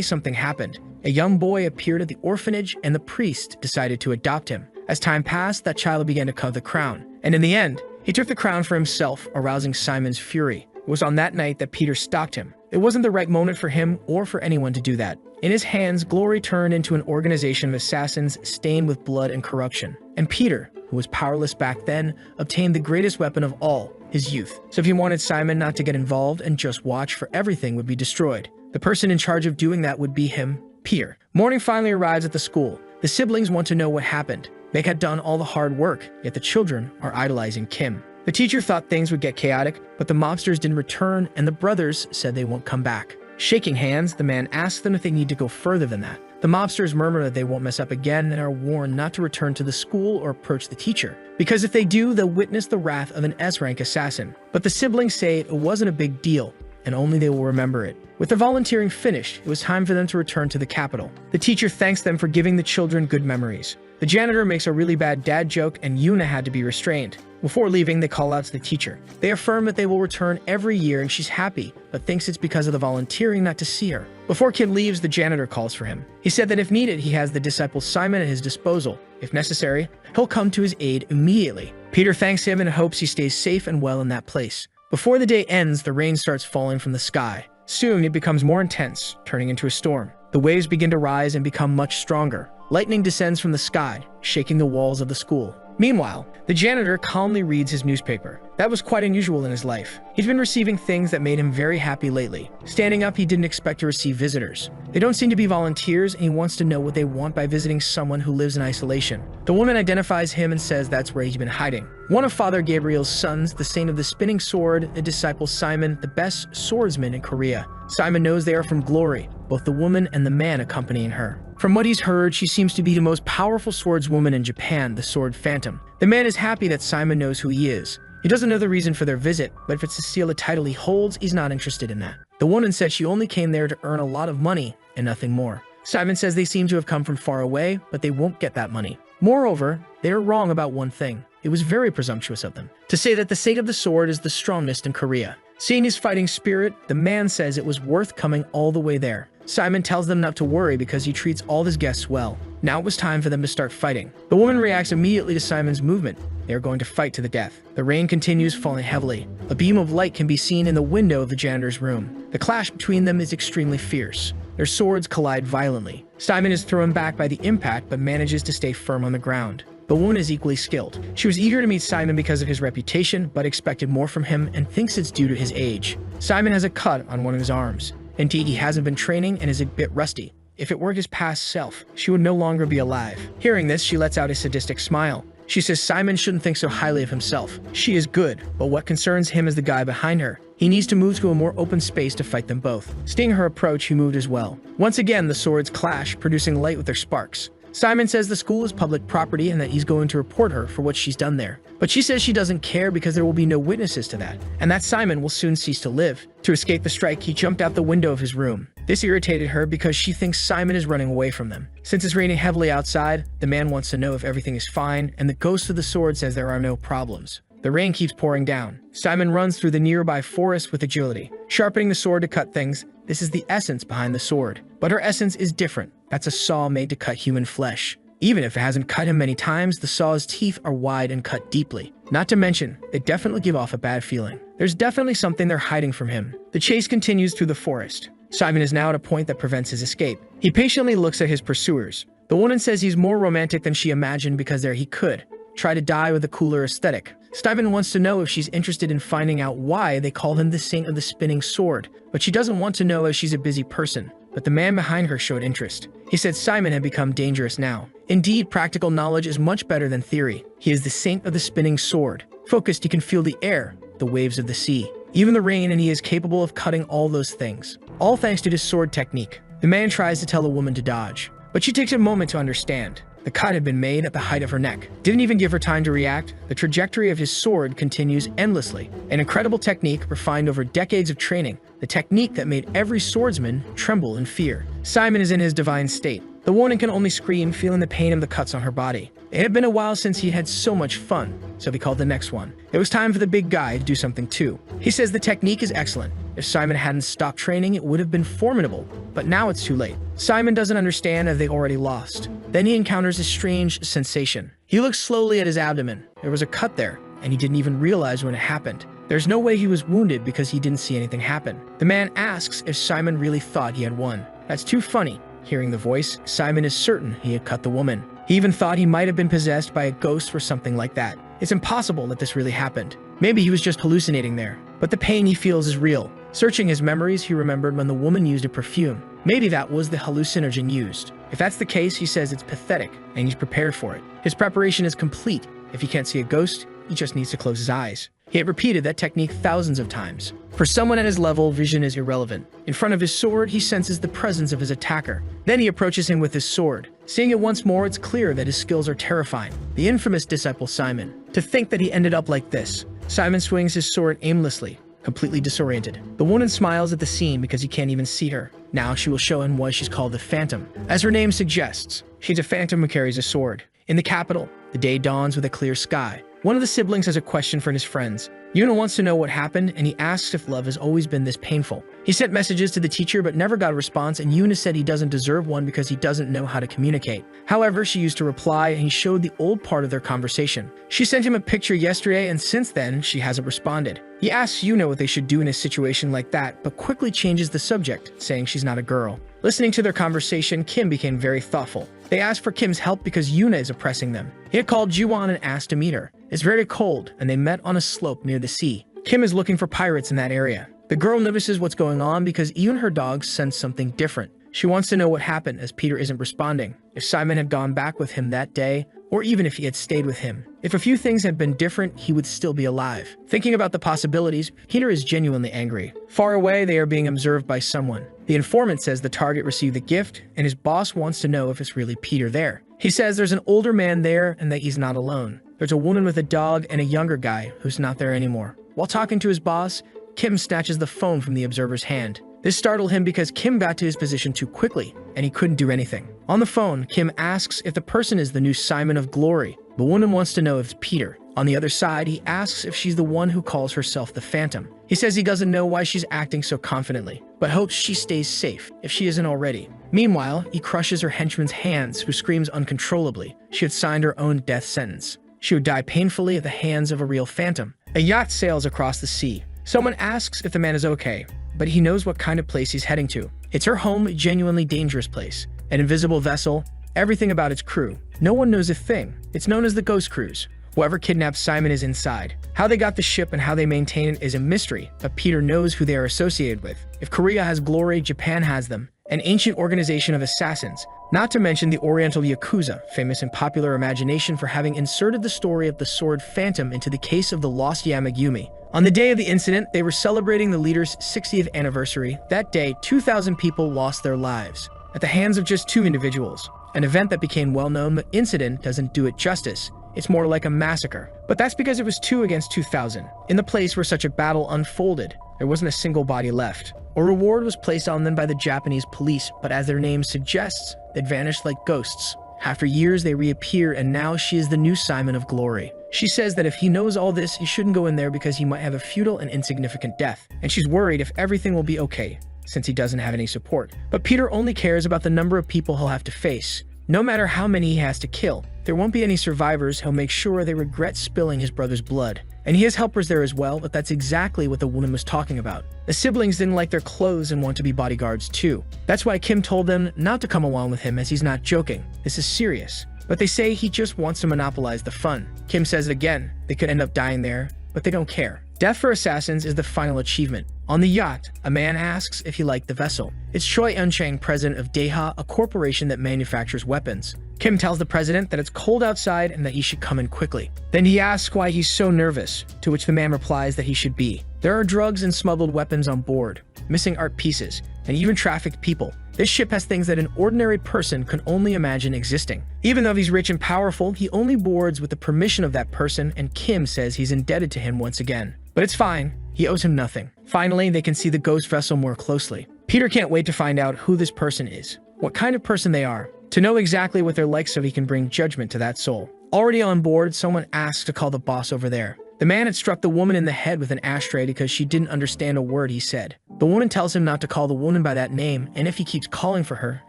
something happened. A young boy appeared at the orphanage, and the priest decided to adopt him. As time passed, that child began to covet the crown. And in the end, he took the crown for himself, arousing Simon's fury. It was on that night that Peter stalked him. It wasn't the right moment for him or for anyone to do that. In his hands, Glory turned into an organization of assassins stained with blood and corruption. And Peter, who was powerless back then, obtained the greatest weapon of all, his youth. So if he wanted Simon not to get involved and just watch, for everything would be destroyed. The person in charge of doing that would be him, Peter. Morning finally arrives at the school. The siblings want to know what happened. They had done all the hard work, yet the children are idolizing Kim. The teacher thought things would get chaotic, but the mobsters didn't return, and the brothers said they won't come back. Shaking hands, the man asks them if they need to go further than that. The mobsters murmur that they won't mess up again and are warned not to return to the school or approach the teacher, because if they do, they'll witness the wrath of an S-rank assassin. But the siblings say it wasn't a big deal, and only they will remember it. With their volunteering finished, it was time for them to return to the capital. The teacher thanks them for giving the children good memories. The janitor makes a really bad dad joke, and Yuna had to be restrained. Before leaving, they call out to the teacher. They affirm that they will return every year, and she's happy, but thinks it's because of the volunteering not to see her. Before Kid leaves, the janitor calls for him. He said that if needed, he has the disciple Simon at his disposal. If necessary, he'll come to his aid immediately. Peter thanks him and hopes he stays safe and well in that place. Before the day ends, the rain starts falling from the sky. Soon, it becomes more intense, turning into a storm. The waves begin to rise and become much stronger. Lightning descends from the sky, shaking the walls of the school. Meanwhile, the janitor calmly reads his newspaper. That was quite unusual in his life. He's been receiving things that made him very happy lately. Standing up, he didn't expect to receive visitors. They don't seem to be volunteers, and he wants to know what they want by visiting someone who lives in isolation. The woman identifies him and says that's where he's been hiding. One of Father Gabriel's sons, the Saint of the Spinning Sword, the disciple Simon, the best swordsman in Korea. Simon knows they are from Glory, both the woman and the man accompanying her. From what he's heard, she seems to be the most powerful swordswoman in Japan, the Sword Phantom. The man is happy that Simon knows who he is. He doesn't know the reason for their visit, but if it's to steal a title he holds, he's not interested in that. The woman said she only came there to earn a lot of money and nothing more. Simon says they seem to have come from far away, but they won't get that money. Moreover, they are wrong about one thing. It was very presumptuous of them to say that the Saint of the Sword is the strongest in Korea. Seeing his fighting spirit, the man says it was worth coming all the way there. Simon tells them not to worry because he treats all his guests well. Now it was time for them to start fighting. The woman reacts immediately to Simon's movement. They are going to fight to the death. The rain continues falling heavily. A beam of light can be seen in the window of the janitor's room. The clash between them is extremely fierce. Their swords collide violently. Simon is thrown back by the impact but manages to stay firm on the ground. The woman is equally skilled. She was eager to meet Simon because of his reputation, but expected more from him and thinks it's due to his age. Simon has a cut on one of his arms. Indeed, he hasn't been training and is a bit rusty. If it were his past self, she would no longer be alive. Hearing this, she lets out a sadistic smile. She says Simon shouldn't think so highly of himself. She is good, but what concerns him is the guy behind her. He needs to move to a more open space to fight them both. Seeing her approach, he moved as well. Once again, the swords clash, producing light with their sparks. Simon says the school is public property and that he's going to report her for what she's done there. But she says she doesn't care because there will be no witnesses to that, and that Simon will soon cease to live. To escape the strike, he jumped out the window of his room. This irritated her because she thinks Simon is running away from them. Since it's raining heavily outside, the man wants to know if everything is fine, and the ghost of the sword says there are no problems. The rain keeps pouring down. Simon runs through the nearby forest with agility, sharpening the sword to cut things. This is the essence behind the sword. But her essence is different. That's a saw made to cut human flesh. Even if it hasn't cut him many times, the saw's teeth are wide and cut deeply. Not to mention, they definitely give off a bad feeling. There's definitely something they're hiding from him. The chase continues through the forest. Simon is now at a point that prevents his escape. He patiently looks at his pursuers. The woman says he's more romantic than she imagined because there he could try to die with a cooler aesthetic. Simon wants to know if she's interested in finding out why they call him the Saint of the Spinning Sword, but she doesn't want to know as she's a busy person. But the man behind her showed interest. He said Simon had become dangerous now. Indeed, practical knowledge is much better than theory. He is the Saint of the Spinning Sword. Focused, he can feel the air, the waves of the sea, even the rain, and he is capable of cutting all those things. All thanks to his sword technique. The man tries to tell the woman to dodge, but she takes a moment to understand. The cut had been made at the height of her neck. Didn't even give her time to react. The trajectory of his sword continues endlessly. An incredible technique refined over decades of training. The technique that made every swordsman tremble in fear. Simon is in his divine state. The woman can only scream, feeling the pain of the cuts on her body. It had been a while since he had so much fun, so he called the next one. It was time for the big guy to do something too. He says the technique is excellent. If Simon hadn't stopped training, it would have been formidable, but now it's too late. Simon doesn't understand as they already lost. Then he encounters a strange sensation. He looks slowly at his abdomen. There was a cut there, and he didn't even realize when it happened. There's no way he was wounded because he didn't see anything happen. The man asks if Simon really thought he had won. That's too funny. Hearing the voice, Simon is certain he had cut the woman. He even thought he might have been possessed by a ghost or something like that. It's impossible that this really happened. Maybe he was just hallucinating there. But the pain he feels is real. Searching his memories, he remembered when the woman used a perfume. Maybe that was the hallucinogen used. If that's the case, he says it's pathetic, and he's prepared for it. His preparation is complete. If he can't see a ghost, he just needs to close his eyes. He had repeated that technique thousands of times. For someone at his level, vision is irrelevant. In front of his sword, he senses the presence of his attacker. Then he approaches him with his sword. Seeing it once more, it's clear that his skills are terrifying. The infamous disciple Simon. To think that he ended up like this. Simon swings his sword aimlessly, completely disoriented. The woman smiles at the scene because he can't even see her. Now she will show him why she's called the Phantom. As her name suggests, she's a phantom who carries a sword. In the capital, the day dawns with a clear sky. One of the siblings has a question for his friends. Yuna wants to know what happened, and he asks if love has always been this painful. He sent messages to the teacher but never got a response, and Yuna said he doesn't deserve one because he doesn't know how to communicate. However, she used to reply, and he showed the old part of their conversation. She sent him a picture yesterday, and since then, she hasn't responded. He asks Yuna what they should do in a situation like that, but quickly changes the subject, saying she's not a girl. Listening to their conversation, Kim became very thoughtful. They asked for Kim's help because Yuna is oppressing them. He had called Juwon and asked to meet her. It's very cold, and they met on a slope near the sea. Kim is looking for pirates in that area. The girl notices what's going on because even her dogs sense something different. She wants to know what happened as Peter isn't responding. If Simon had gone back with him that day, or even if he had stayed with him. If a few things had been different, he would still be alive. Thinking about the possibilities, Peter is genuinely angry. Far away, they are being observed by someone. The informant says the target received the gift, and his boss wants to know if it's really Peter there. He says there's an older man there and that he's not alone. There's a woman with a dog and a younger guy who's not there anymore. While talking to his boss, Kim snatches the phone from the observer's hand. This startled him because Kim got to his position too quickly, and he couldn't do anything. On the phone, Kim asks if the person is the new Simon of Glory. The woman wants to know if it's Peter. On the other side, he asks if she's the one who calls herself the Phantom. He says he doesn't know why she's acting so confidently, but hopes she stays safe, if she isn't already. Meanwhile, he crushes her henchman's hands, who screams uncontrollably. She had signed her own death sentence. She would die painfully at the hands of a real phantom. A yacht sails across the sea. Someone asks if the man is okay. but he knows what kind of place he's heading to. It's her home, a genuinely dangerous place. An invisible vessel, everything about its crew. No one knows a thing. It's known as the Ghost Cruise. Whoever kidnapped Simon is inside. How they got the ship and how they maintain it is a mystery, but Peter knows who they are associated with. If Korea has glory, Japan has them. An ancient organization of assassins, not to mention the Oriental Yakuza, famous in popular imagination for having inserted the story of the sword Phantom into the case of the lost Yamagumi. On the day of the incident, they were celebrating the leader's 60th anniversary. That day, 2,000 people lost their lives at the hands of just 2 individuals. An event that became well known, but incident doesn't do it justice. It's more like a massacre. But that's because it was 2 against 2,000. In the place where such a battle unfolded, there wasn't a single body left. A reward was placed on them by the Japanese police, but as their name suggests, they vanished like ghosts. After years, they reappear, and now she is the new Simon of Glory. She says that if he knows all this, he shouldn't go in there because he might have a futile and insignificant death. And she's worried if everything will be okay, since he doesn't have any support. But Peter only cares about the number of people he'll have to face. No matter how many he has to kill, there won't be any survivors. He'll make sure they regret spilling his brother's blood. And he has helpers there as well, but that's exactly what the woman was talking about. The siblings didn't like their clothes and want to be bodyguards too. That's why Kim told them not to come along with him, as he's not joking. This is serious. But they say he just wants to monopolize the fun. Kim says it again. They could end up dying there, but they don't care. Death for assassins is the final achievement. On the yacht, a man asks if he liked the vessel. It's Choi Eun-chang, president of Daeha, a corporation that manufactures weapons. Kim tells the president that it's cold outside and that he should come in quickly. Then he asks why he's so nervous, to which the man replies that he should be. There are drugs and smuggled weapons on board, missing art pieces, and even trafficked people. This ship has things that an ordinary person could only imagine existing. Even though he's rich and powerful, he only boards with the permission of that person, and Kim says he's indebted to him once again. But it's fine. He owes him nothing. Finally, they can see the ghost vessel more closely. Peter can't wait to find out who this person is, what kind of person they are, to know exactly what they're like so he can bring judgment to that soul. Already on board, someone asks to call the boss over there. The man had struck the woman in the head with an ashtray because she didn't understand a word he said. The woman tells him not to call the woman by that name, and if he keeps calling for her,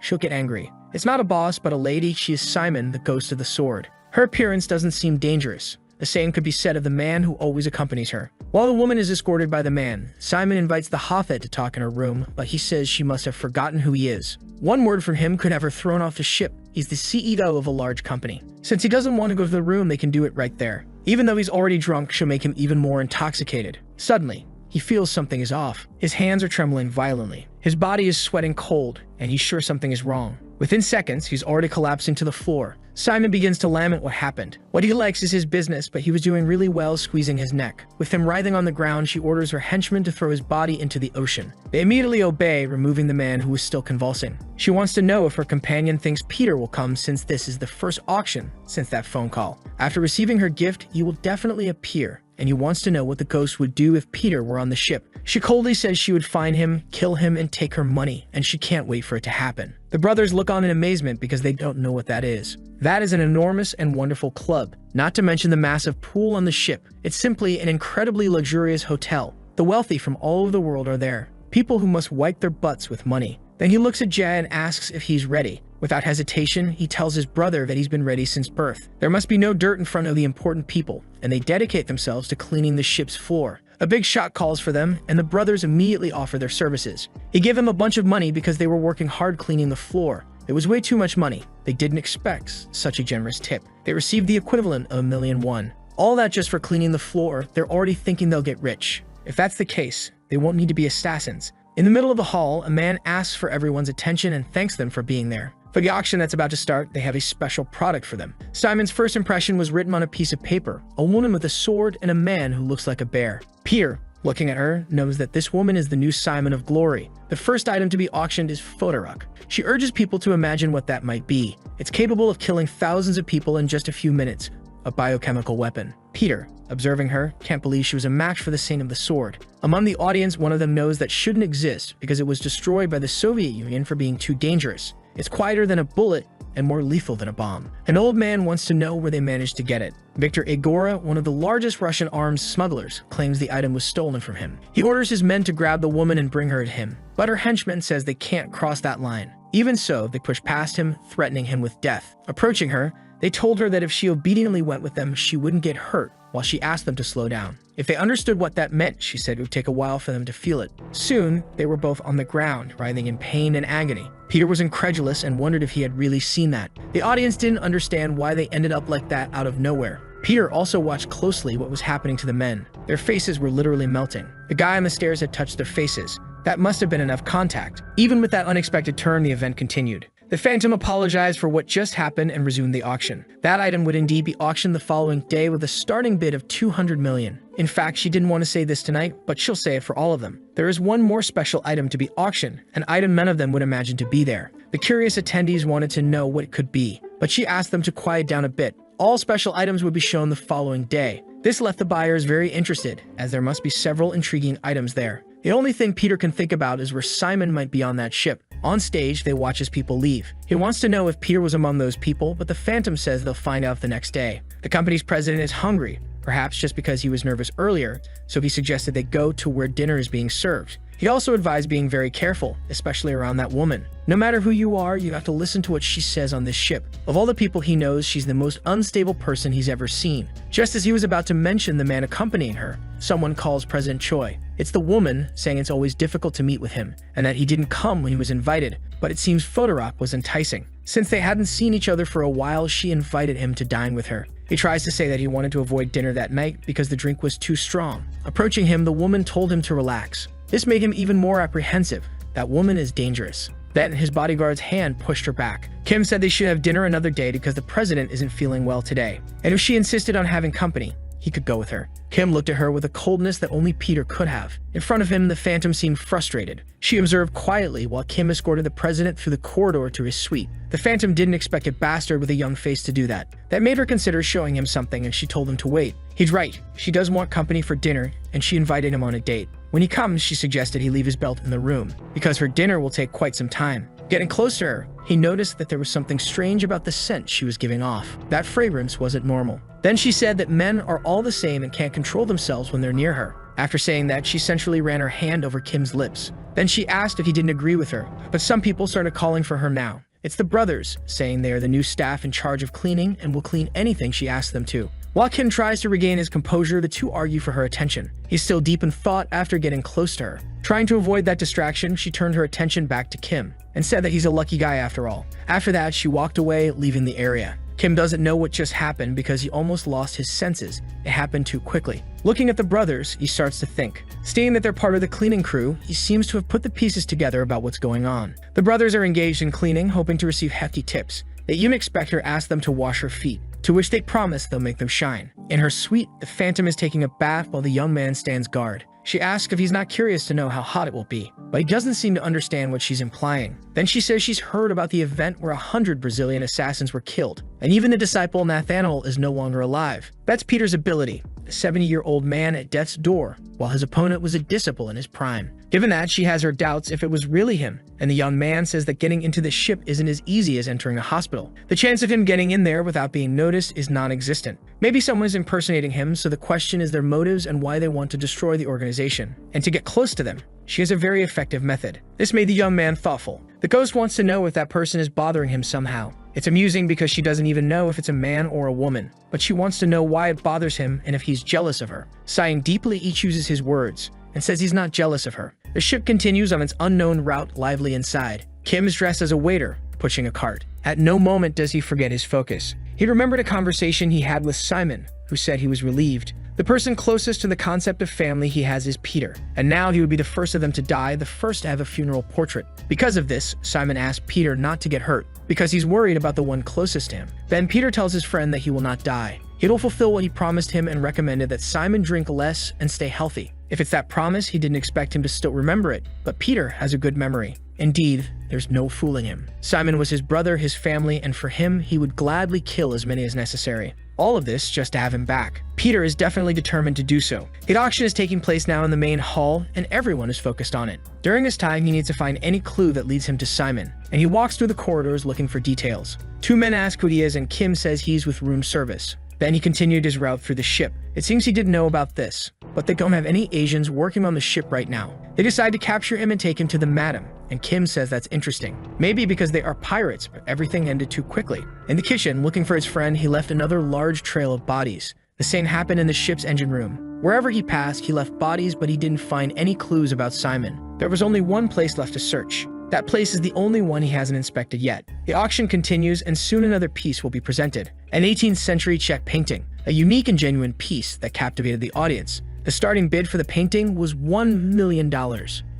she'll get angry. It's not a boss, but a lady. She is Simon, the ghost of the sword. Her appearance doesn't seem dangerous. The same could be said of the man who always accompanies her. While the woman is escorted by the man, Simon invites the Hafed to talk in her room, but he says she must have forgotten who he is. One word from him could have her thrown off the ship. He's the CEO of a large company. Since he doesn't want to go to the room, they can do it right there. Even though he's already drunk, she'll make him even more intoxicated. Suddenly, he feels something is off. His hands are trembling violently. His body is sweating cold, and he's sure something is wrong. Within seconds, he's already collapsing to the floor. Simon begins to lament what happened. What he likes is his business, but he was doing really well squeezing his neck. With him writhing on the ground, she orders her henchman to throw his body into the ocean. They immediately obey, removing the man who is still convulsing. She wants to know if her companion thinks Peter will come, since this is the first auction since that phone call. After receiving her gift, he will definitely appear, and he wants to know what the ghost would do if Peter were on the ship. She coldly says she would find him, kill him, and take her money, and she can't wait for it to happen. The brothers look on in amazement because they don't know what that is. That is an enormous and wonderful club, not to mention the massive pool on the ship. It's simply an incredibly luxurious hotel. The wealthy from all over the world are there, people who must wipe their butts with money. Then he looks at Jia and asks if he's ready. Without hesitation, he tells his brother that he's been ready since birth. There must be no dirt in front of the important people, and they dedicate themselves to cleaning the ship's floor. A big shot calls for them, and the brothers immediately offer their services. He gave them a bunch of money because they were working hard cleaning the floor. It was way too much money. They didn't expect such a generous tip. They received the equivalent of $1,000,001. All that just for cleaning the floor. They're already thinking they'll get rich. If that's the case, they won't need to be assassins. In the middle of the hall, a man asks for everyone's attention and thanks them for being there. For the auction that's about to start, they have a special product for them. Simon's first impression was written on a piece of paper, a woman with a sword and a man who looks like a bear. Peter, looking at her, knows that this woman is the new Simon of Glory. The first item to be auctioned is Photoruk. She urges people to imagine what that might be. It's capable of killing thousands of people in just a few minutes, a biochemical weapon. Peter, observing her, can't believe she was a match for the saint of the sword. Among the audience, one of them knows that shouldn't exist because it was destroyed by the Soviet Union for being too dangerous. It's quieter than a bullet and more lethal than a bomb. An old man wants to know where they managed to get it. Victor Egora, one of the largest Russian arms smugglers, claims the item was stolen from him. He orders his men to grab the woman and bring her to him, but her henchman says they can't cross that line. Even so, they push past him, threatening him with death. Approaching her, they told her that if she obediently went with them, she wouldn't get hurt, while she asked them to slow down. If they understood what that meant, she said it would take a while for them to feel it. Soon, they were both on the ground, writhing in pain and agony. Peter was incredulous and wondered if he had really seen that. The audience didn't understand why they ended up like that out of nowhere. Peter also watched closely what was happening to the men. Their faces were literally melting. The guy on the stairs had touched their faces. That must have been enough contact. Even with that unexpected turn, the event continued. The Phantom apologized for what just happened and resumed the auction. That item would indeed be auctioned the following day with a starting bid of 200 million. In fact, she didn't want to say this tonight, but she'll say it for all of them. There is one more special item to be auctioned, an item none of them would imagine to be there. The curious attendees wanted to know what it could be, but she asked them to quiet down a bit. All special items would be shown the following day. This left the buyers very interested, as there must be several intriguing items there. The only thing Peter can think about is where Simon might be on that ship. On stage, they watch as people leave. He wants to know if Peter was among those people, but the Phantom says they'll find out the next day. The company's president is hungry, perhaps just because he was nervous earlier, so he suggested they go to where dinner is being served. He also advised being very careful, especially around that woman. No matter who you are, you have to listen to what she says on this ship. Of all the people he knows, she's the most unstable person he's ever seen. Just as he was about to mention the man accompanying her, someone calls President Choi. It's the woman, saying it's always difficult to meet with him, and that he didn't come when he was invited, but it seems Photorock was enticing. Since they hadn't seen each other for a while, she invited him to dine with her. He tries to say that he wanted to avoid dinner that night because the drink was too strong. Approaching him, the woman told him to relax. This made him even more apprehensive. That woman is dangerous. Then his bodyguard's hand pushed her back. Kim said they should have dinner another day because the president isn't feeling well today, and if she insisted on having company, he could go with her. Kim looked at her with a coldness that only Peter could have. In front of him, the Phantom seemed frustrated. She observed quietly while Kim escorted the president through the corridor to his suite. The Phantom didn't expect a bastard with a young face to do that. That made her consider showing him something, and she told him to wait. He's right. She does want company for dinner, and she invited him on a date. When he comes, she suggested he leave his belt in the room, because her dinner will take quite some time. Getting close to her, he noticed that there was something strange about the scent she was giving off. That fragrance wasn't normal. Then she said that men are all the same and can't control themselves when they're near her. After saying that, she sensually ran her hand over Kim's lips. Then she asked if he didn't agree with her, but some people started calling for her now. It's the brothers, saying they are the new staff in charge of cleaning and will clean anything she asks them to. While Kim tries to regain his composure, the two argue for her attention. He's still deep in thought after getting close to her. Trying to avoid that distraction, she turned her attention back to Kim and said that he's a lucky guy after all. After that, she walked away, leaving the area. Kim doesn't know what just happened because he almost lost his senses. It happened too quickly. Looking at the brothers, he starts to think. Seeing that they're part of the cleaning crew, he seems to have put the pieces together about what's going on. The brothers are engaged in cleaning, hoping to receive hefty tips. The young inspector asks them to wash her feet, to which they promise they'll make them shine. In her suite, the Phantom is taking a bath while the young man stands guard. She asks if he's not curious to know how hot it will be, but he doesn't seem to understand what she's implying. Then she says she's heard about the event where 100 Brazilian assassins were killed, and even the disciple Nathaniel is no longer alive. That's Peter's ability, a 70-year-old man at death's door, while his opponent was a disciple in his prime. Given that, she has her doubts if it was really him, and the young man says that getting into the ship isn't as easy as entering a hospital. The chance of him getting in there without being noticed is non-existent. Maybe someone is impersonating him, so the question is their motives and why they want to destroy the organization. And to get close to them, she has a very effective method. This made the young man thoughtful. The ghost wants to know if that person is bothering him somehow. It's amusing because she doesn't even know if it's a man or a woman, but she wants to know why it bothers him and if he's jealous of her. Sighing deeply, he chooses his words and says he's not jealous of her. The ship continues on its unknown route lively inside. Kim is dressed as a waiter, pushing a cart. At no moment does he forget his focus. He remembered a conversation he had with Simon, who said he was relieved. The person closest to the concept of family he has is Peter, and now he would be the first of them to die, the first to have a funeral portrait. Because of this, Simon asked Peter not to get hurt, because he's worried about the one closest to him. Then Peter tells his friend that he will not die. He'll fulfill what he promised him and recommended that Simon drink less and stay healthy. If it's that promise, he didn't expect him to still remember it, but Peter has a good memory. Indeed, there's no fooling him. Simon was his brother, his family, and for him, he would gladly kill as many as necessary. All of this just to have him back. Peter is definitely determined to do so. The auction is taking place now in the main hall, and everyone is focused on it. During this time, he needs to find any clue that leads him to Simon, and he walks through the corridors looking for details. Two men ask who he is, and Kim says he's with room service. Then he continued his route through the ship. It seems he didn't know about this, but they don't have any Asians working on the ship right now. They decide to capture him and take him to the madam, and Kim says that's interesting. Maybe because they are pirates, but everything ended too quickly. In the kitchen, looking for his friend, he left another large trail of bodies. The same happened in the ship's engine room. Wherever he passed, he left bodies, but he didn't find any clues about Simon. There was only one place left to search. That place is the only one he hasn't inspected yet. The auction continues, and soon another piece will be presented. An 18th century Czech painting, a unique and genuine piece that captivated the audience. The starting bid for the painting was $1 million.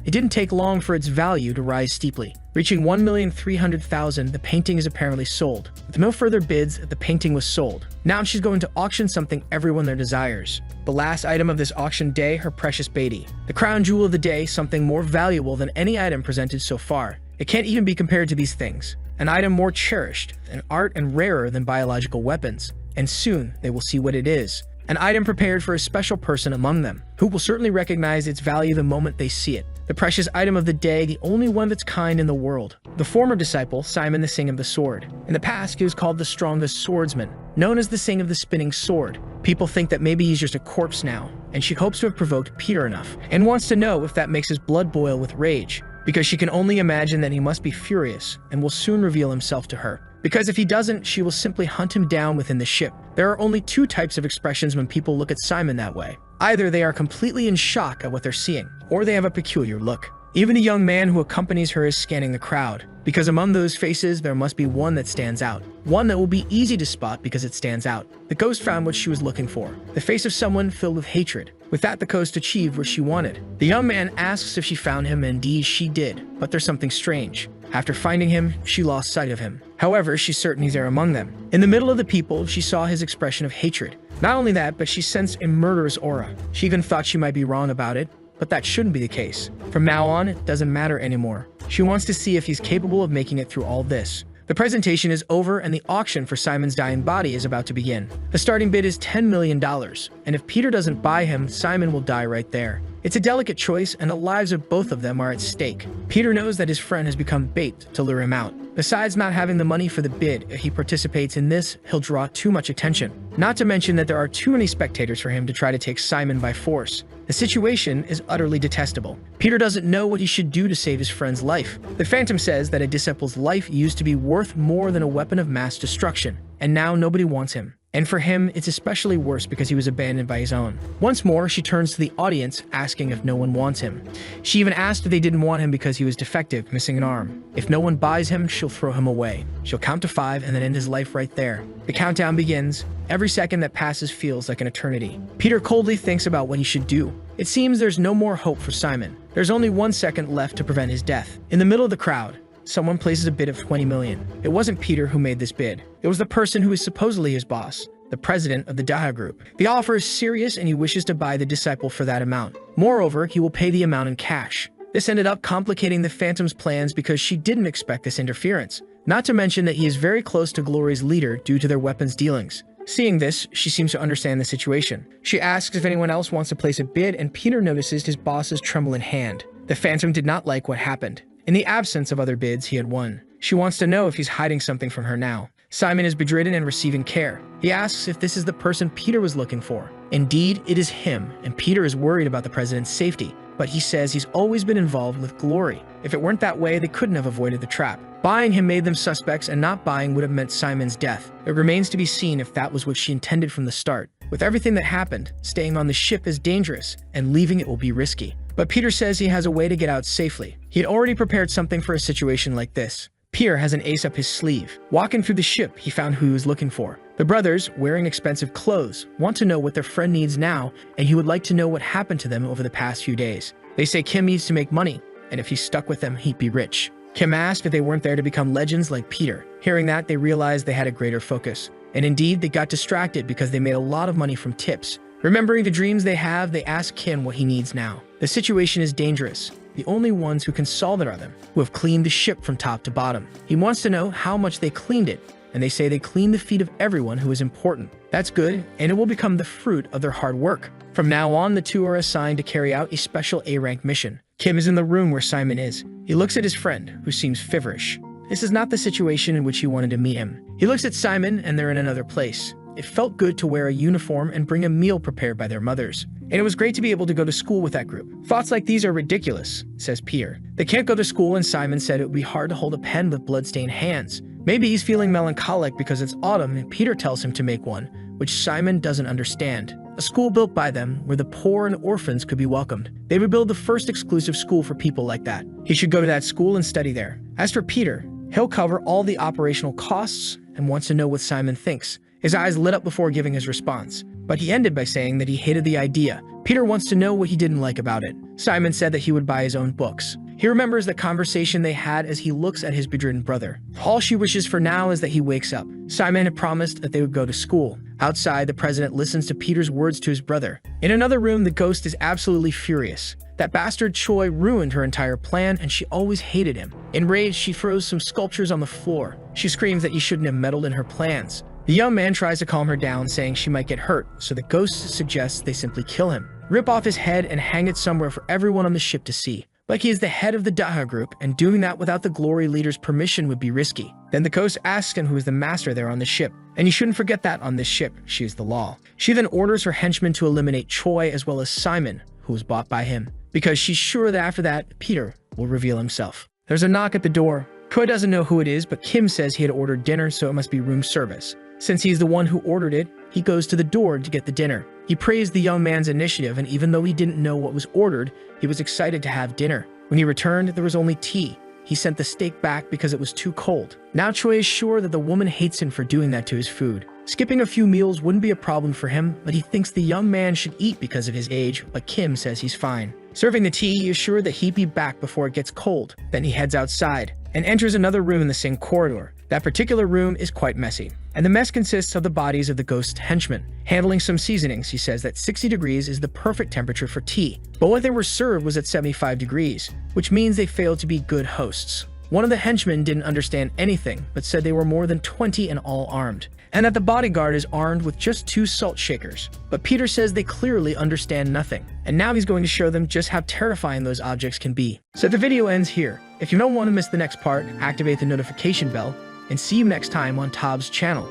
It didn't take long for its value to rise steeply. Reaching $1,300,000, the painting is apparently sold. With no further bids, the painting was sold. Now she's going to auction something everyone there desires. The last item of this auction day, her precious baby. The crown jewel of the day, something more valuable than any item presented so far. It can't even be compared to these things. An item more cherished, an art and rarer than biological weapons. And soon, they will see what it is. An item prepared for a special person among them, who will certainly recognize its value the moment they see it. The precious item of the day, the only one of its kind in the world. The former disciple, Simon the Sing of the Sword. In the past, he was called the strongest swordsman, known as the Sing of the Spinning Sword. People think that maybe he's just a corpse now, and she hopes to have provoked Peter enough, and wants to know if that makes his blood boil with rage, because she can only imagine that he must be furious, and will soon reveal himself to her. Because if he doesn't, she will simply hunt him down within the ship. There are only two types of expressions when people look at Simon that way. Either they are completely in shock at what they're seeing, or they have a peculiar look. Even the young man who accompanies her is scanning the crowd, because among those faces there must be one that stands out. One that will be easy to spot because it stands out. The ghost found what she was looking for, the face of someone filled with hatred. With that, the ghost achieved what she wanted. The young man asks if she found him, and indeed she did, but there's something strange. After finding him, she lost sight of him. However, she's certain he's there among them. In the middle of the people, she saw his expression of hatred. Not only that, but she sensed a murderous aura. She even thought she might be wrong about it, but that shouldn't be the case. From now on, it doesn't matter anymore. She wants to see if he's capable of making it through all this. The presentation is over, and the auction for Simon's dying body is about to begin. The starting bid is $10 million, and if Peter doesn't buy him, Simon will die right there. It's a delicate choice, and the lives of both of them are at stake. Peter knows that his friend has become bait to lure him out. Besides not having the money for the bid, if he participates in this, he'll draw too much attention. Not to mention that there are too many spectators for him to try to take Simon by force. The situation is utterly detestable. Peter doesn't know what he should do to save his friend's life. The Phantom says that a disciple's life used to be worth more than a weapon of mass destruction, and now nobody wants him. And for him, it's especially worse because he was abandoned by his own. Once more, she turns to the audience, asking if no one wants him. She even asked if they didn't want him because he was defective, missing an arm. If no one buys him, she'll throw him away. She'll count to 5 and then end his life right there. The countdown begins. Every second that passes feels like an eternity. Peter coldly thinks about what he should do. It seems there's no more hope for Simon. There's only 1 second left to prevent his death. In the middle of the crowd, someone places a bid of $20 million. It wasn't Peter who made this bid. It was the person who is supposedly his boss, the president of the Daha Group. The offer is serious, and he wishes to buy the disciple for that amount. Moreover, he will pay the amount in cash. This ended up complicating the Phantom's plans because she didn't expect this interference. Not to mention that he is very close to Glory's leader due to their weapons dealings. Seeing this, she seems to understand the situation. She asks if anyone else wants to place a bid, and Peter notices his boss's trembling hand. The Phantom did not like what happened. In the absence of other bids, he had won. She wants to know if he's hiding something from her now. Simon is bedridden and receiving care. He asks if this is the person Peter was looking for. Indeed, it is him, and Peter is worried about the president's safety, but he says he's always been involved with Glory. If it weren't that way, they couldn't have avoided the trap. Buying him made them suspects, and not buying would have meant Simon's death. It remains to be seen if that was what she intended from the start. With everything that happened, staying on the ship is dangerous, and leaving it will be risky. But Peter says he has a way to get out safely. He had already prepared something for a situation like this. Peter has an ace up his sleeve. Walking through the ship, he found who he was looking for. The brothers, wearing expensive clothes, want to know what their friend needs now, and he would like to know what happened to them over the past few days. They say Kim needs to make money, and if he stuck with them, he'd be rich. Kim asked if they weren't there to become legends like Peter. Hearing that, they realized they had a greater focus. And indeed, they got distracted because they made a lot of money from tips. Remembering the dreams they have, they ask Kim what he needs now. The situation is dangerous. The only ones who can solve it are them, who have cleaned the ship from top to bottom. He wants to know how much they cleaned it, and they say they cleaned the feet of everyone who is important. That's good, and it will become the fruit of their hard work. From now on, the two are assigned to carry out a special A-rank mission. Kim is in the room where Simon is. He looks at his friend, who seems feverish. This is not the situation in which he wanted to meet him. He looks at Simon, and they're in another place. It felt good to wear a uniform and bring a meal prepared by their mothers. And it was great to be able to go to school with that group. Thoughts like these are ridiculous, says Peter. They can't go to school, and Simon said it would be hard to hold a pen with bloodstained hands. Maybe he's feeling melancholic because it's autumn and Peter tells him to make one, which Simon doesn't understand. A school built by them where the poor and orphans could be welcomed. They would build the first exclusive school for people like that. He should go to that school and study there. As for Peter, he'll cover all the operational costs and wants to know what Simon thinks. His eyes lit up before giving his response, but he ended by saying that he hated the idea. Peter wants to know what he didn't like about it. Simon said that he would buy his own books. He remembers the conversation they had as he looks at his bedridden brother. All she wishes for now is that he wakes up. Simon had promised that they would go to school. Outside, the president listens to Peter's words to his brother. In another room, the ghost is absolutely furious. That bastard Choi ruined her entire plan, and she always hated him. Enraged, she throws some sculptures on the floor. She screams that he shouldn't have meddled in her plans. The young man tries to calm her down, saying she might get hurt, so the ghost suggests they simply kill him. Rip off his head and hang it somewhere for everyone on the ship to see. Like he is the head of the Daha group, and doing that without the Glory Leader's permission would be risky. Then the ghost asks him who is the master there on the ship, and you shouldn't forget that on this ship, she is the law. She then orders her henchmen to eliminate Choi as well as Simon, who was bought by him, because she's sure that after that, Peter will reveal himself. There's a knock at the door. Choi doesn't know who it is, but Kim says he had ordered dinner, so it must be room service. Since he's the one who ordered it, he goes to the door to get the dinner. He praised the young man's initiative, and even though he didn't know what was ordered, he was excited to have dinner. When he returned, there was only tea. He sent the steak back because it was too cold. Now Choi is sure that the woman hates him for doing that to his food. Skipping a few meals wouldn't be a problem for him, but he thinks the young man should eat because of his age, but Kim says he's fine. Serving the tea, he is sure that he'd be back before it gets cold. Then he heads outside and enters another room in the same corridor. That particular room is quite messy, and the mess consists of the bodies of the ghost's henchmen. Handling some seasonings, he says that 60 degrees is the perfect temperature for tea, but what they were served was at 75 degrees, which means they failed to be good hosts. One of the henchmen didn't understand anything, but said they were more than 20 and all armed, and that the bodyguard is armed with just 2 salt shakers. But Peter says they clearly understand nothing, and now he's going to show them just how terrifying those objects can be. So the video ends here. If you don't want to miss the next part, activate the notification bell, and see you next time on Tob's channel.